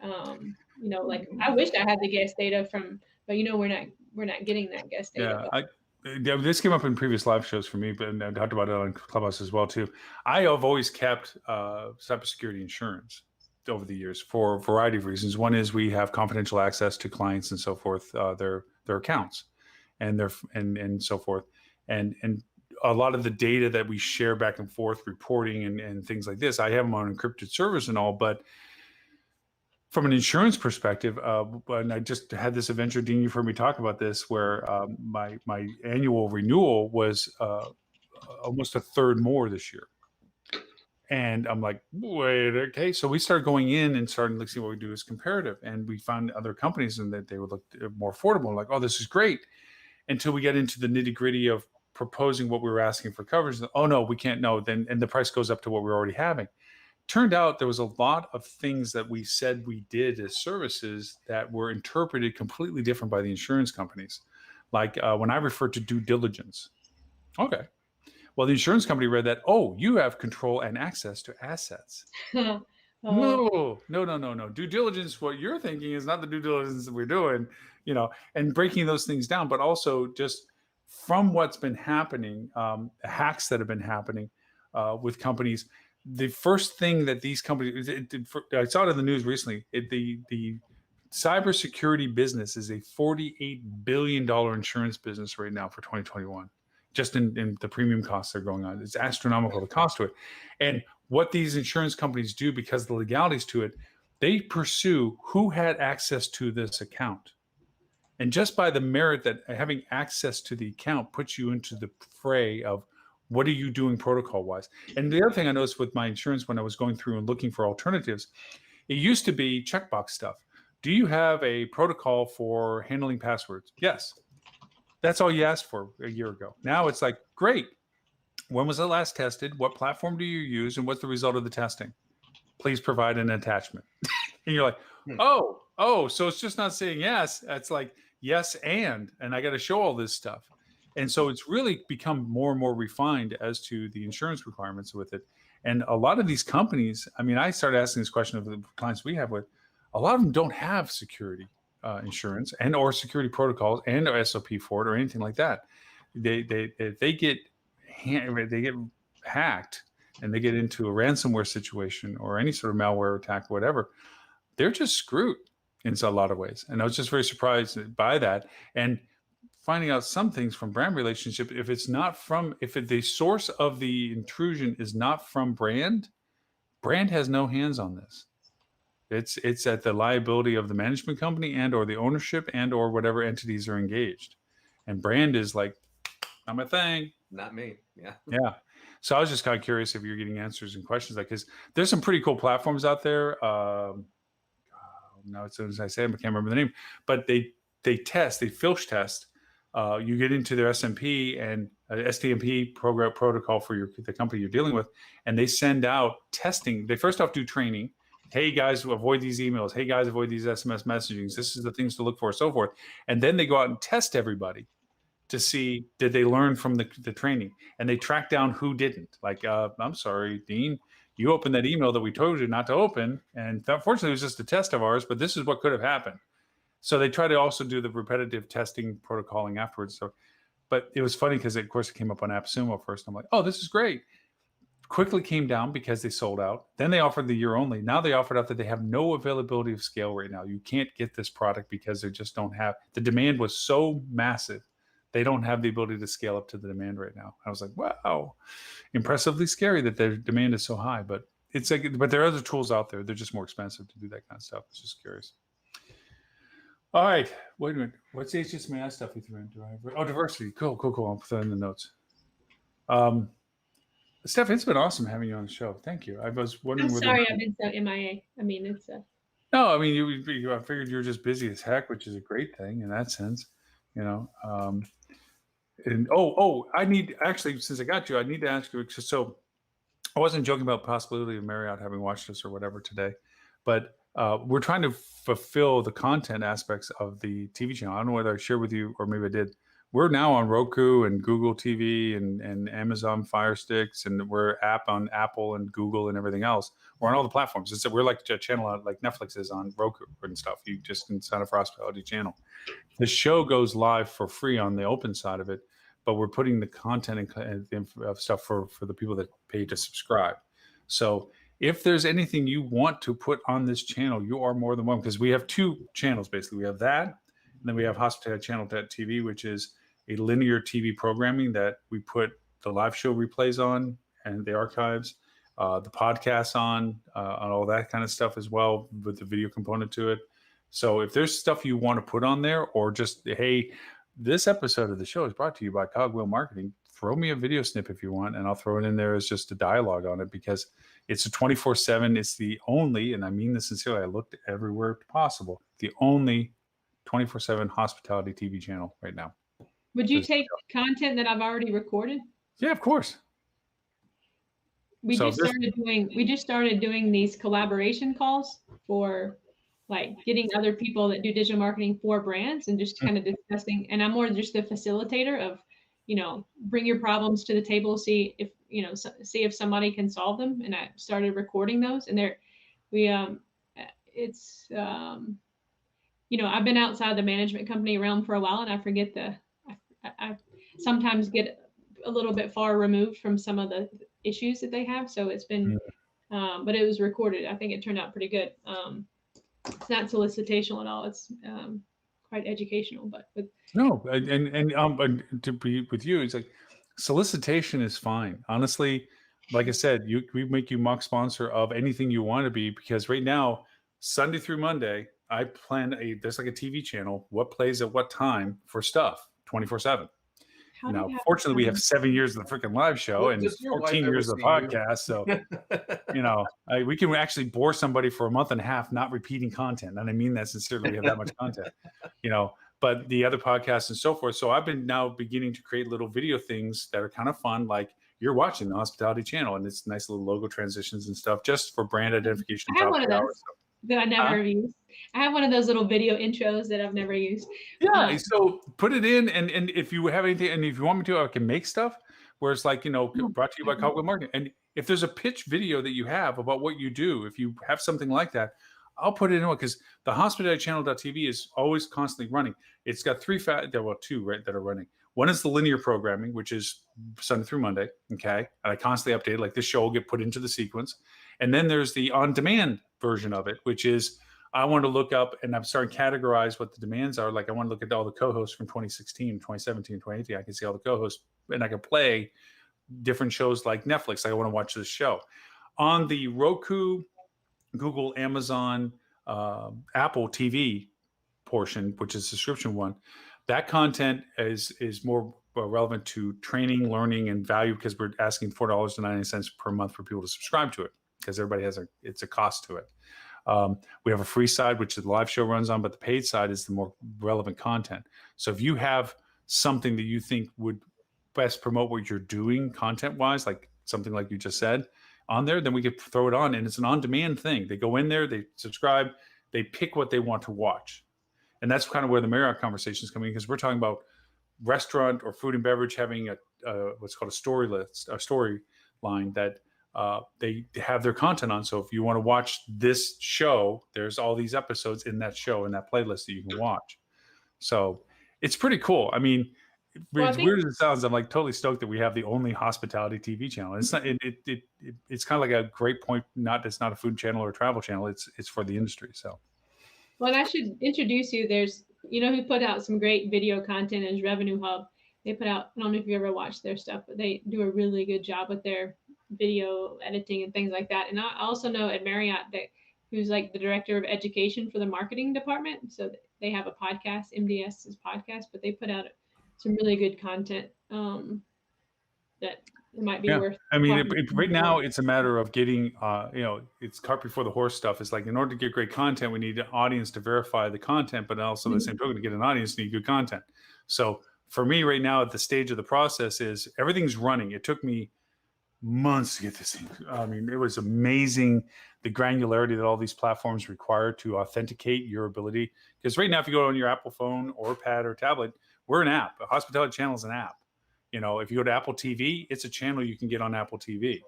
[SPEAKER 3] I wish I had the guest data but we're not getting that guest data.
[SPEAKER 4] Yeah, this came up in previous live shows for me, but I talked about it on Clubhouse as well too. I have always kept cybersecurity insurance over the years for a variety of reasons. One is we have confidential access to clients and so forth, their accounts and and so forth. And a lot of the data that we share back and forth, reporting and things like this, I have them on encrypted servers and all, but from an insurance perspective, and I just had this adventure, Dean, you've heard me talk about this, where my annual renewal was almost a third more this year. And I'm like, wait, okay. So we started going in and starting to see what we do is comparative. And we found other companies and that they would look more affordable. Like, oh, this is great. Until we get into the nitty gritty of proposing what we were asking for coverage. Oh no, we can't know. And the price goes up to what we're already having. turned out there was a lot of things that we said we did as services that were interpreted completely different by the insurance companies. Like when I referred to due diligence. Okay. Well, the insurance company read that, oh, you have control and access to assets.
[SPEAKER 3] Oh,
[SPEAKER 4] No. Due diligence, what you're thinking is not the due diligence that we're doing, and breaking those things down, but also just from what's been happening, hacks that have been happening with companies. The first thing that these companies, I saw it in the news recently, the cybersecurity business is a $48 billion insurance business right now for 2021. Just in the premium costs that are going on. It's astronomical, the cost to it. And what these insurance companies do, because of the legalities to it, they pursue who had access to this account. And just by the merit that having access to the account puts you into the fray of what are you doing protocol-wise. And the other thing I noticed with my insurance when I was going through and looking for alternatives, it used to be checkbox stuff. Do you have a protocol for handling passwords? Yes. That's all you asked for a year ago. Now it's like, great. When was it last tested? What platform do you use? And what's the result of the testing? Please provide an attachment. And you're like, oh, so it's just not saying yes. It's like, yes, and I got to show all this stuff. And so it's really become more and more refined as to the insurance requirements with it. And a lot of these companies, I mean, I started asking this question of the clients we have with, a lot of them don't have security insurance and or security protocols and or SOP for it or anything like that. They get hacked and they get into a ransomware situation or any sort of malware attack or whatever, they're just screwed in a lot of ways. And I was just very surprised by that. And finding out some things from brand relationship, if the source of the intrusion is not from brand has no hands on this. It's at the liability of the management company and or the ownership and or whatever entities are engaged. And brand is like, not my thing.
[SPEAKER 2] Not me. Yeah.
[SPEAKER 4] Yeah. So I was just kind of curious if you're getting answers and questions like, because there's some pretty cool platforms out there. Now as soon as I say them, I can't remember the name, but they filch test. You get into their SMP and STMP protocol for the company you're dealing with, and they send out testing. They first off do training. Hey guys, avoid these emails. Hey guys, avoid these SMS messagings. This is the things to look for, so forth. And then they go out and test everybody to see, did they learn from the training? And they track down who didn't. Like, I'm sorry, Dean, you opened that email that we told you not to open. And unfortunately, it was just a test of ours, but this is what could have happened. So they try to also do the repetitive testing protocoling afterwards. So, but it was funny because, of course, it came up on AppSumo first. I'm like, oh, this is great. Quickly came down because they sold out. Then they offered the year only. Now they offered out that they have no availability of scale right now. You can't get this product because they just don't have, the demand was so massive. They don't have the ability to scale up to the demand right now. I was like, wow, impressively scary that their demand is so high. But it's like, but there are other tools out there. They're just more expensive to do that kind of stuff. It's just curious. All right, wait a minute. What's the HSMAS stuff you threw in? Diversity. Cool. I'll put that in the notes. Steph, it's been awesome having you on the show. Thank you. I was wondering.
[SPEAKER 3] I'm sorry I've been so MIA. I mean, it's
[SPEAKER 4] No, I mean, I figured you were just busy as heck, which is a great thing in that sense, And I need, actually, since I got you, I need to ask you. So I wasn't joking about the possibility of Marriott having watched us or whatever today, but we're trying to fulfill the content aspects of the TV channel. I don't know whether I shared with you or maybe I did. We're now on Roku and Google TV and Amazon Fire Sticks, and we're on Apple and Google and everything else. We're on all the platforms. We're like a channel like Netflix is on Roku and stuff. You just can sign up for Hospitality Channel. The show goes live for free on the open side of it, but we're putting the content and stuff for the people that pay to subscribe. So if there's anything you want to put on this channel, you are more than welcome, because we have two channels basically. We have that, and then we have Hospitality Channel.tv, which is a linear TV programming that we put the live show replays on and the archives, the podcasts on all that kind of stuff as well, with the video component to it. So if there's stuff you want to put on there, or just, hey, this episode of the show is brought to you by Cogwheel Marketing, throw me a video snip if you want, and I'll throw it in there as just a dialogue on it, because it's a 24/7. It's the only, and I mean this sincerely, I looked everywhere possible, the only 24/7 hospitality TV channel right now.
[SPEAKER 3] Would you take content that I've already recorded?
[SPEAKER 4] Yeah, of course.
[SPEAKER 3] We
[SPEAKER 4] So
[SPEAKER 3] just
[SPEAKER 4] this-
[SPEAKER 3] started doing these collaboration calls for like getting other people that do digital marketing for brands and just kind of discussing. And I'm more just the facilitator of, bring your problems to the table, see if, see if somebody can solve them. And I started recording those, and it's, I've been outside the management company realm for a while, and I forget I sometimes get a little bit far removed from some of the issues that they have. So it's been, but it was recorded. I think it turned out pretty good. It's not solicitational at all. It's quite educational, but
[SPEAKER 4] No, and to be with you, it's like solicitation is fine. Honestly, like I said, we make you mock sponsor of anything you want to be, because right now, Sunday through Monday, I plan there's like a TV channel, what plays at what time for stuff 24/7.
[SPEAKER 3] how do
[SPEAKER 4] Now,
[SPEAKER 3] you have
[SPEAKER 4] fortunately, we have
[SPEAKER 3] time?
[SPEAKER 4] 7 years of the freaking live show and
[SPEAKER 2] Does your wife
[SPEAKER 4] 14
[SPEAKER 2] ever
[SPEAKER 4] years of
[SPEAKER 2] see
[SPEAKER 4] the
[SPEAKER 2] you?
[SPEAKER 4] podcast. So, we can actually bore somebody for a month and a half not repeating content. And I mean that sincerely. We have that much content, but the other podcasts and so forth. So I've been now beginning to create little video things that are kind of fun. Like you're watching the Hospitality Channel, and it's nice little logo transitions and stuff just for brand identification.
[SPEAKER 3] I have
[SPEAKER 4] top
[SPEAKER 3] one of
[SPEAKER 4] of the hour
[SPEAKER 3] those
[SPEAKER 4] stuff.
[SPEAKER 3] that I never used. I have one of those little video intros that I've never used.
[SPEAKER 4] Yeah, so put it in, and if you have anything, and if you want me to, I can make stuff where it's like, brought to you by Cogwheel Marketing. And if there's a pitch video that you have about what you do, if you have something like that, I'll put it in, because the hospitalitychannel.tv is always constantly running. It's got two, right, that are running. One is the linear programming, which is Sunday through Monday, okay? And I constantly update, like this show will get put into the sequence. And then there's the on-demand version of it, which is I want to look up, and I'm starting to categorize what the demands are. Like I want to look at all the co-hosts from 2016, 2017, 2018. I can see all the co-hosts, and I can play different shows like Netflix. Like I want to watch this show. On the Roku, Google, Amazon, Apple TV portion, which is a subscription one, that content is more relevant to training, learning, and value, because we're asking $4.90 per month for people to subscribe to it, because everybody it's a cost to it. We have a free side, which the live show runs on, but the paid side is the more relevant content. So if you have something that you think would best promote what you're doing content-wise, like something like you just said on there, then we could throw it on, and it's an on-demand thing. They go in there, they subscribe, they pick what they want to watch. And that's kind of where the Marriott conversation is coming, because we're talking about restaurant or food and beverage having what's called a story line that they have their content on. So if you want to watch this show, there's all these episodes in that show, in that playlist that you can watch. So it's pretty cool. I mean, as weird as it sounds, I'm like totally stoked that we have the only hospitality TV channel. It's not. It's kind of like a great point. It's not a food channel or a travel channel. It's for the industry. So.
[SPEAKER 3] Well, and I should introduce you. There's, who put out some great video content is Revenue Hub. They put out, I don't know if you ever watched their stuff, but they do a really good job with their video editing and things like that. And I also know at Marriott who's like the director of education for the marketing department. So they have a podcast, MDS's podcast, but they put out some really good content that it might be worth.
[SPEAKER 4] I mean, right now it's a matter of getting, it's cart before the horse stuff. It's like, in order to get great content, we need an audience to verify the content, but also the same token, to get an audience, you need good content. So for me right now, at the stage of the process is everything's running. It took me months to get this thing. I mean, it was amazing, the granularity that all these platforms require to authenticate your ability. Because right now, if you go on your Apple phone or pad or tablet, we're an app. A hospitality channel is an app. If you go to Apple TV, it's a channel you can get on Apple TV.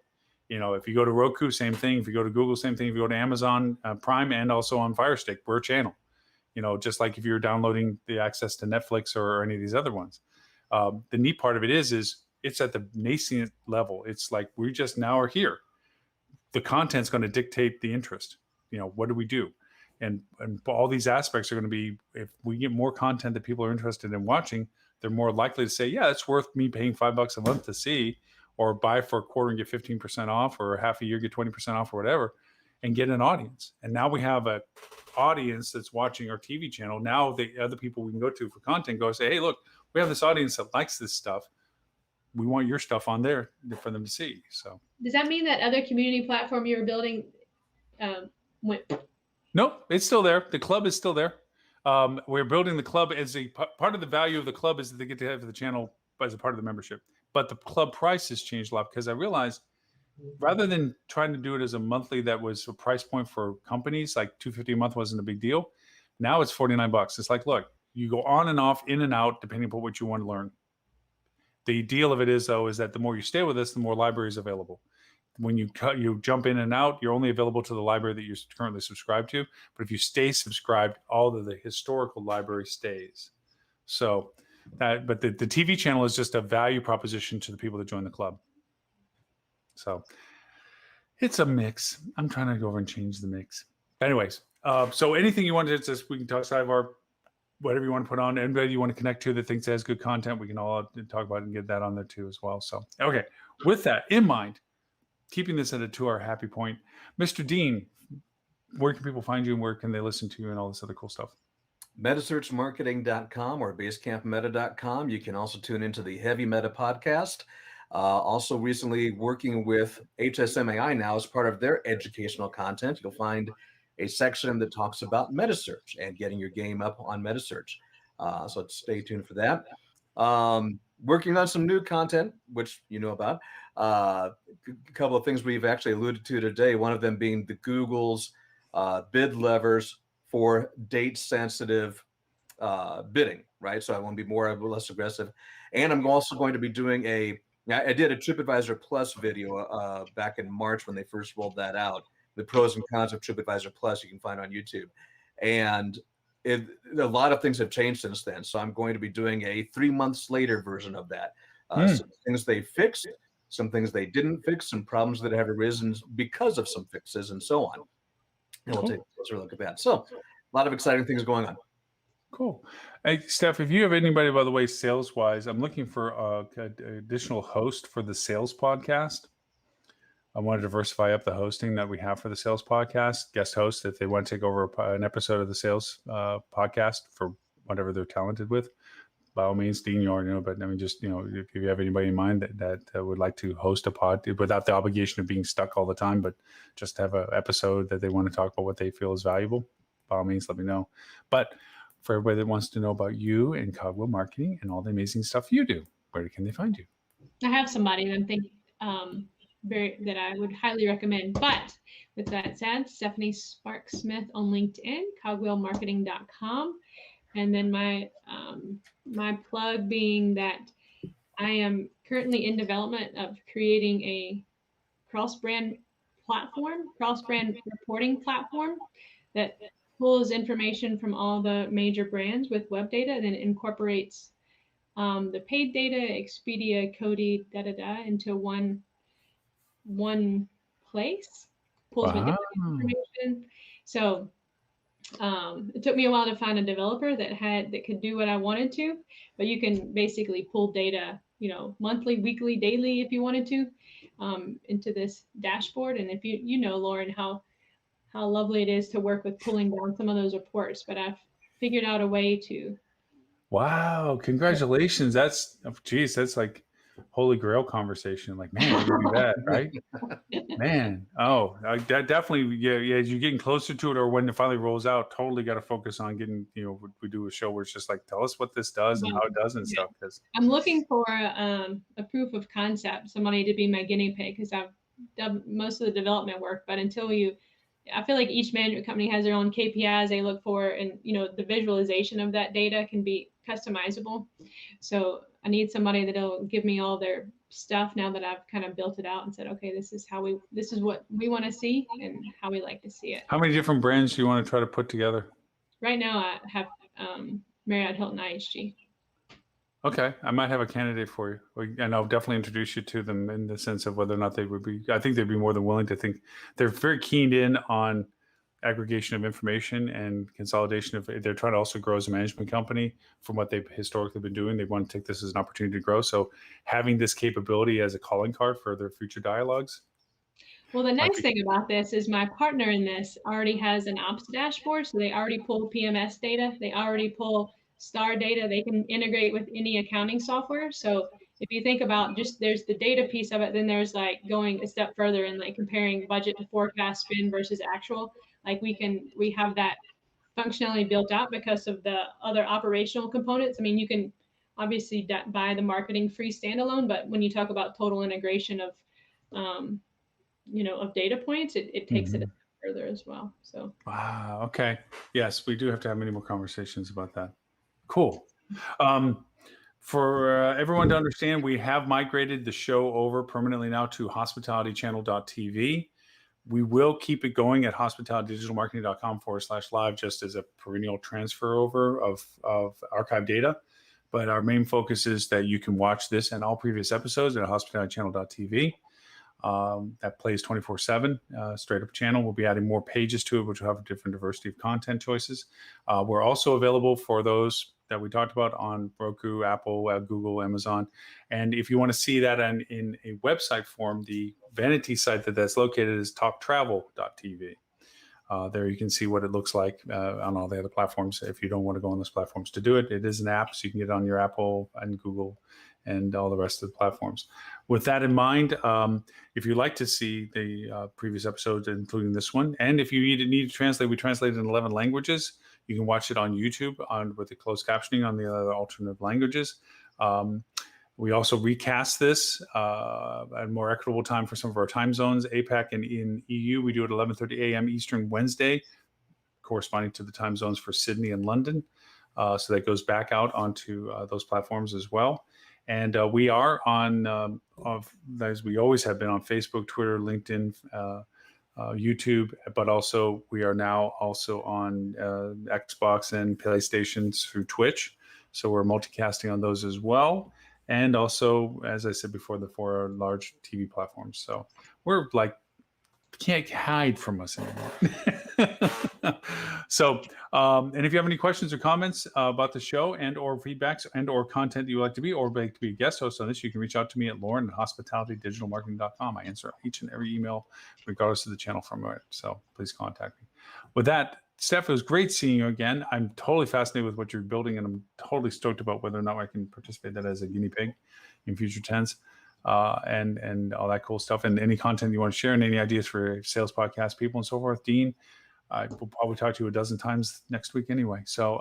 [SPEAKER 4] If you go to Roku, same thing. If you go to Google, same thing. If you go to Amazon Prime and also on Fire Stick, we're a channel. Just like if you're downloading the access to Netflix or any of these other ones. The neat part of it is it's at the nascent level. It's like we just now are here. The content's going to dictate the interest. What do we do? And all these aspects are going to be, if we get more content that people are interested in watching, they're more likely to say, yeah, it's worth me paying $5 a month to see, or buy for a quarter and get 15% off, or half a year, get 20% off, or whatever, and get an audience. And now we have an audience that's watching our TV channel. Now the other people we can go to for content go say, hey, look, we have this audience that likes this stuff. We want your stuff on there for them to see. So
[SPEAKER 3] does that mean that other community platform you were building went?
[SPEAKER 4] Nope, it's still there. The club is still there. We're building the club as a part of the value of the club is that they get to have the channel as a part of the membership. But the club price has changed a lot, because I realized rather than trying to do it as a monthly that was a price point for companies, like $250 a month wasn't a big deal. Now it's $49. It's like, look, you go on and off, in and out, depending upon what you want to learn. The deal of it is, though, is that the more you stay with us, the more libraries available. When you jump in and out, you're only available to the library that you're currently subscribed to. But if you stay subscribed, all of the historical library stays. So but the TV channel is just a value proposition to the people that join the club. So it's a mix. I'm trying to go over and change the mix. Anyways, so anything you want to just, we can talk sidebar, whatever you want to put on. Anybody you want to connect to that thinks has good content, we can all talk about it and get that on there too as well. So, okay, with that in mind, keeping this at a 2-hour happy point, Mr. Dean, where can people find you and where can they listen to you and all this other cool stuff?
[SPEAKER 2] MetaSearchMarketing.com or BasecampMeta.com. You can also tune into the Heavy Meta podcast. Also recently working with HSMAI now as part of their educational content. You'll find a section that talks about MetaSearch and getting your game up on MetaSearch. So stay tuned for that. Working on some new content, which you know about. A couple of things we've actually alluded to today, one of them being the Google's bid levers for date-sensitive bidding, right? So I want to be more or less aggressive. And I'm also going to be doing I did a TripAdvisor Plus video back in March when they first rolled that out. The pros and cons of TripAdvisor Plus you can find on YouTube. And a lot of things have changed since then. So I'm going to be doing a 3 months later version of that. Some things they fixed, some things they didn't fix, some problems that have arisen because of some fixes and so on. And we'll take a closer look at that. So a lot of exciting things going on.
[SPEAKER 4] Cool. Hey, Steph, if you have anybody, by the way, sales-wise, I'm looking for an additional host for the sales podcast. I want to diversify up the hosting that we have for the sales podcast, guest hosts, if they want to take over an episode of the sales podcast for whatever they're talented with, by all means, Dean, you already know, but I mean, just, if you have anybody in mind that would like to host a pod without the obligation of being stuck all the time, but just have an episode that they want to talk about what they feel is valuable, by all means, let me know. But for everybody that wants to know about you and Cogwheel Marketing and all the amazing stuff you do, where can they find you?
[SPEAKER 3] I have somebody that I'm thinking that I would highly recommend. But with that said, Stephanie Sparks Smith on LinkedIn, cogwheelmarketing.com. And then my plug being that I am currently in development of creating a cross-brand reporting platform that pulls information from all the major brands with web data and then incorporates the paid data, Expedia, Cody, into one place, pulls with different information. So it took me a while to find a developer that could do what I wanted to, but you can basically pull data, monthly, weekly, daily, if you wanted to, into this dashboard. And if you know, Lauren, how lovely it is to work with pulling down some of those reports, but I've figured out a way to.
[SPEAKER 4] Wow. Congratulations. That's like holy grail conversation. Like, man, we do that, right? Man. Oh, that definitely. Yeah. As you're getting closer to it, or when it finally rolls out, totally got to focus on getting, we do a show where it's just like, tell us what this does and how it does and stuff. Because
[SPEAKER 3] I'm looking for a proof of concept, somebody to be my guinea pig, because I've done most of the development work, but I feel like each management company has their own KPIs they look for, and the visualization of that data can be customizable. So I need somebody that'll give me all their stuff now that I've kind of built it out and said, okay, this is what we want to see and how we like to see it.
[SPEAKER 4] How many different brands do you want to try to put together?
[SPEAKER 3] Right now I have Marriott, Hilton, IHG.
[SPEAKER 4] Okay, I might have a candidate for you, and I'll definitely introduce you to them in the sense of whether or not they would be. I think they'd be more than willing to think. They're very keened in on aggregation of information and consolidation of. They're trying to also grow as a management company from what they've historically been doing. They want to take this as an opportunity to grow. So having this capability as a calling card for their future dialogues.
[SPEAKER 3] Well, the nice thing about this is my partner in this already has an ops dashboard, so they already pull PMS data. They already pull STAR data. They can integrate with any accounting software. So if you think about there's the data piece of it, then there's like going a step further and like comparing budget to forecast spend versus actual. Like we have that functionality built out because of the other operational components. I mean, you can obviously buy the marketing free standalone, but when you talk about total integration of of data points, it takes it a step further as well. So
[SPEAKER 4] wow, okay, yes, we do have to have many more conversations about that. Cool. For everyone to understand, we have migrated the show over permanently now to hospitalitychannel.tv. We will keep it going at hospitalitydigitalmarketing.com/live just as a perennial transfer over of archive data. But our main focus is that you can watch this and all previous episodes at hospitalitychannel.tv. That plays 24/7, straight up channel. We'll be adding more pages to it, which will have a different diversity of content choices. We're also available for those that we talked about on Roku, Apple, Google, Amazon. And if you want to see that in a website form, the vanity site that's located is talktravel.tv. There you can see what it looks like on all the other platforms. If you don't want to go on those platforms to do it, it is an app, so you can get it on your Apple and Google and all the rest of the platforms. With that in mind, if you'd like to see the previous episodes, including this one, and if you need to translate, we translate it in 11 languages. You can watch it on YouTube with the closed captioning on the other alternative languages. We also recast this at a more equitable time for some of our time zones. APAC and in EU, we do it 11:30 a.m. Eastern Wednesday, corresponding to the time zones for Sydney and London. So that goes back out onto those platforms as well. And we are on, as we always have been, on Facebook, Twitter, LinkedIn, YouTube, but also we are now also on Xbox and PlayStation through Twitch. So we're multicasting on those as well. And also, as I said before, the 4 large TV platforms. So we're like, can't hide from us anymore. So, and if you have any questions or comments about the show and or feedbacks and or content you would like to be or like to be a guest host on this, you can reach out to me at lauren@hospitalitydigitalmarketing.com. I answer each and every email regardless of the channel from it. So please contact me. With that, Steph, it was great seeing you again. I'm totally fascinated with what you're building, and I'm totally stoked about whether or not I can participate in that as a guinea pig in future tense. And all that cool stuff, and any content you want to share, and any ideas for sales podcast people and so forth. Dean, I will probably talk to you a dozen times next week anyway. So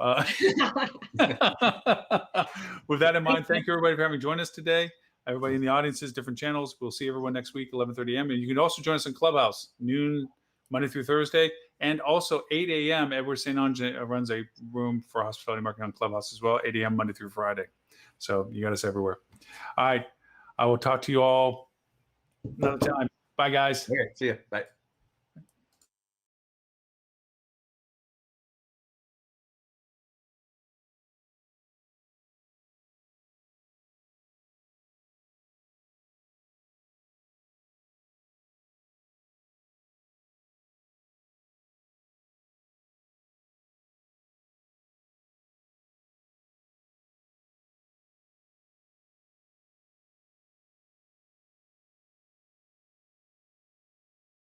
[SPEAKER 4] with that in mind, thank you everybody for having joined us today. Everybody in the audiences, different channels. We'll see everyone next week, 11:30 a.m. And you can also join us in Clubhouse, noon, Monday through Thursday, and also 8 a.m. Edward St. Ange runs a room for hospitality marketing on Clubhouse as well, 8 a.m. Monday through Friday. So you got us everywhere. All right. I will talk to you all another time. Bye, guys.
[SPEAKER 2] Okay, see you. Bye.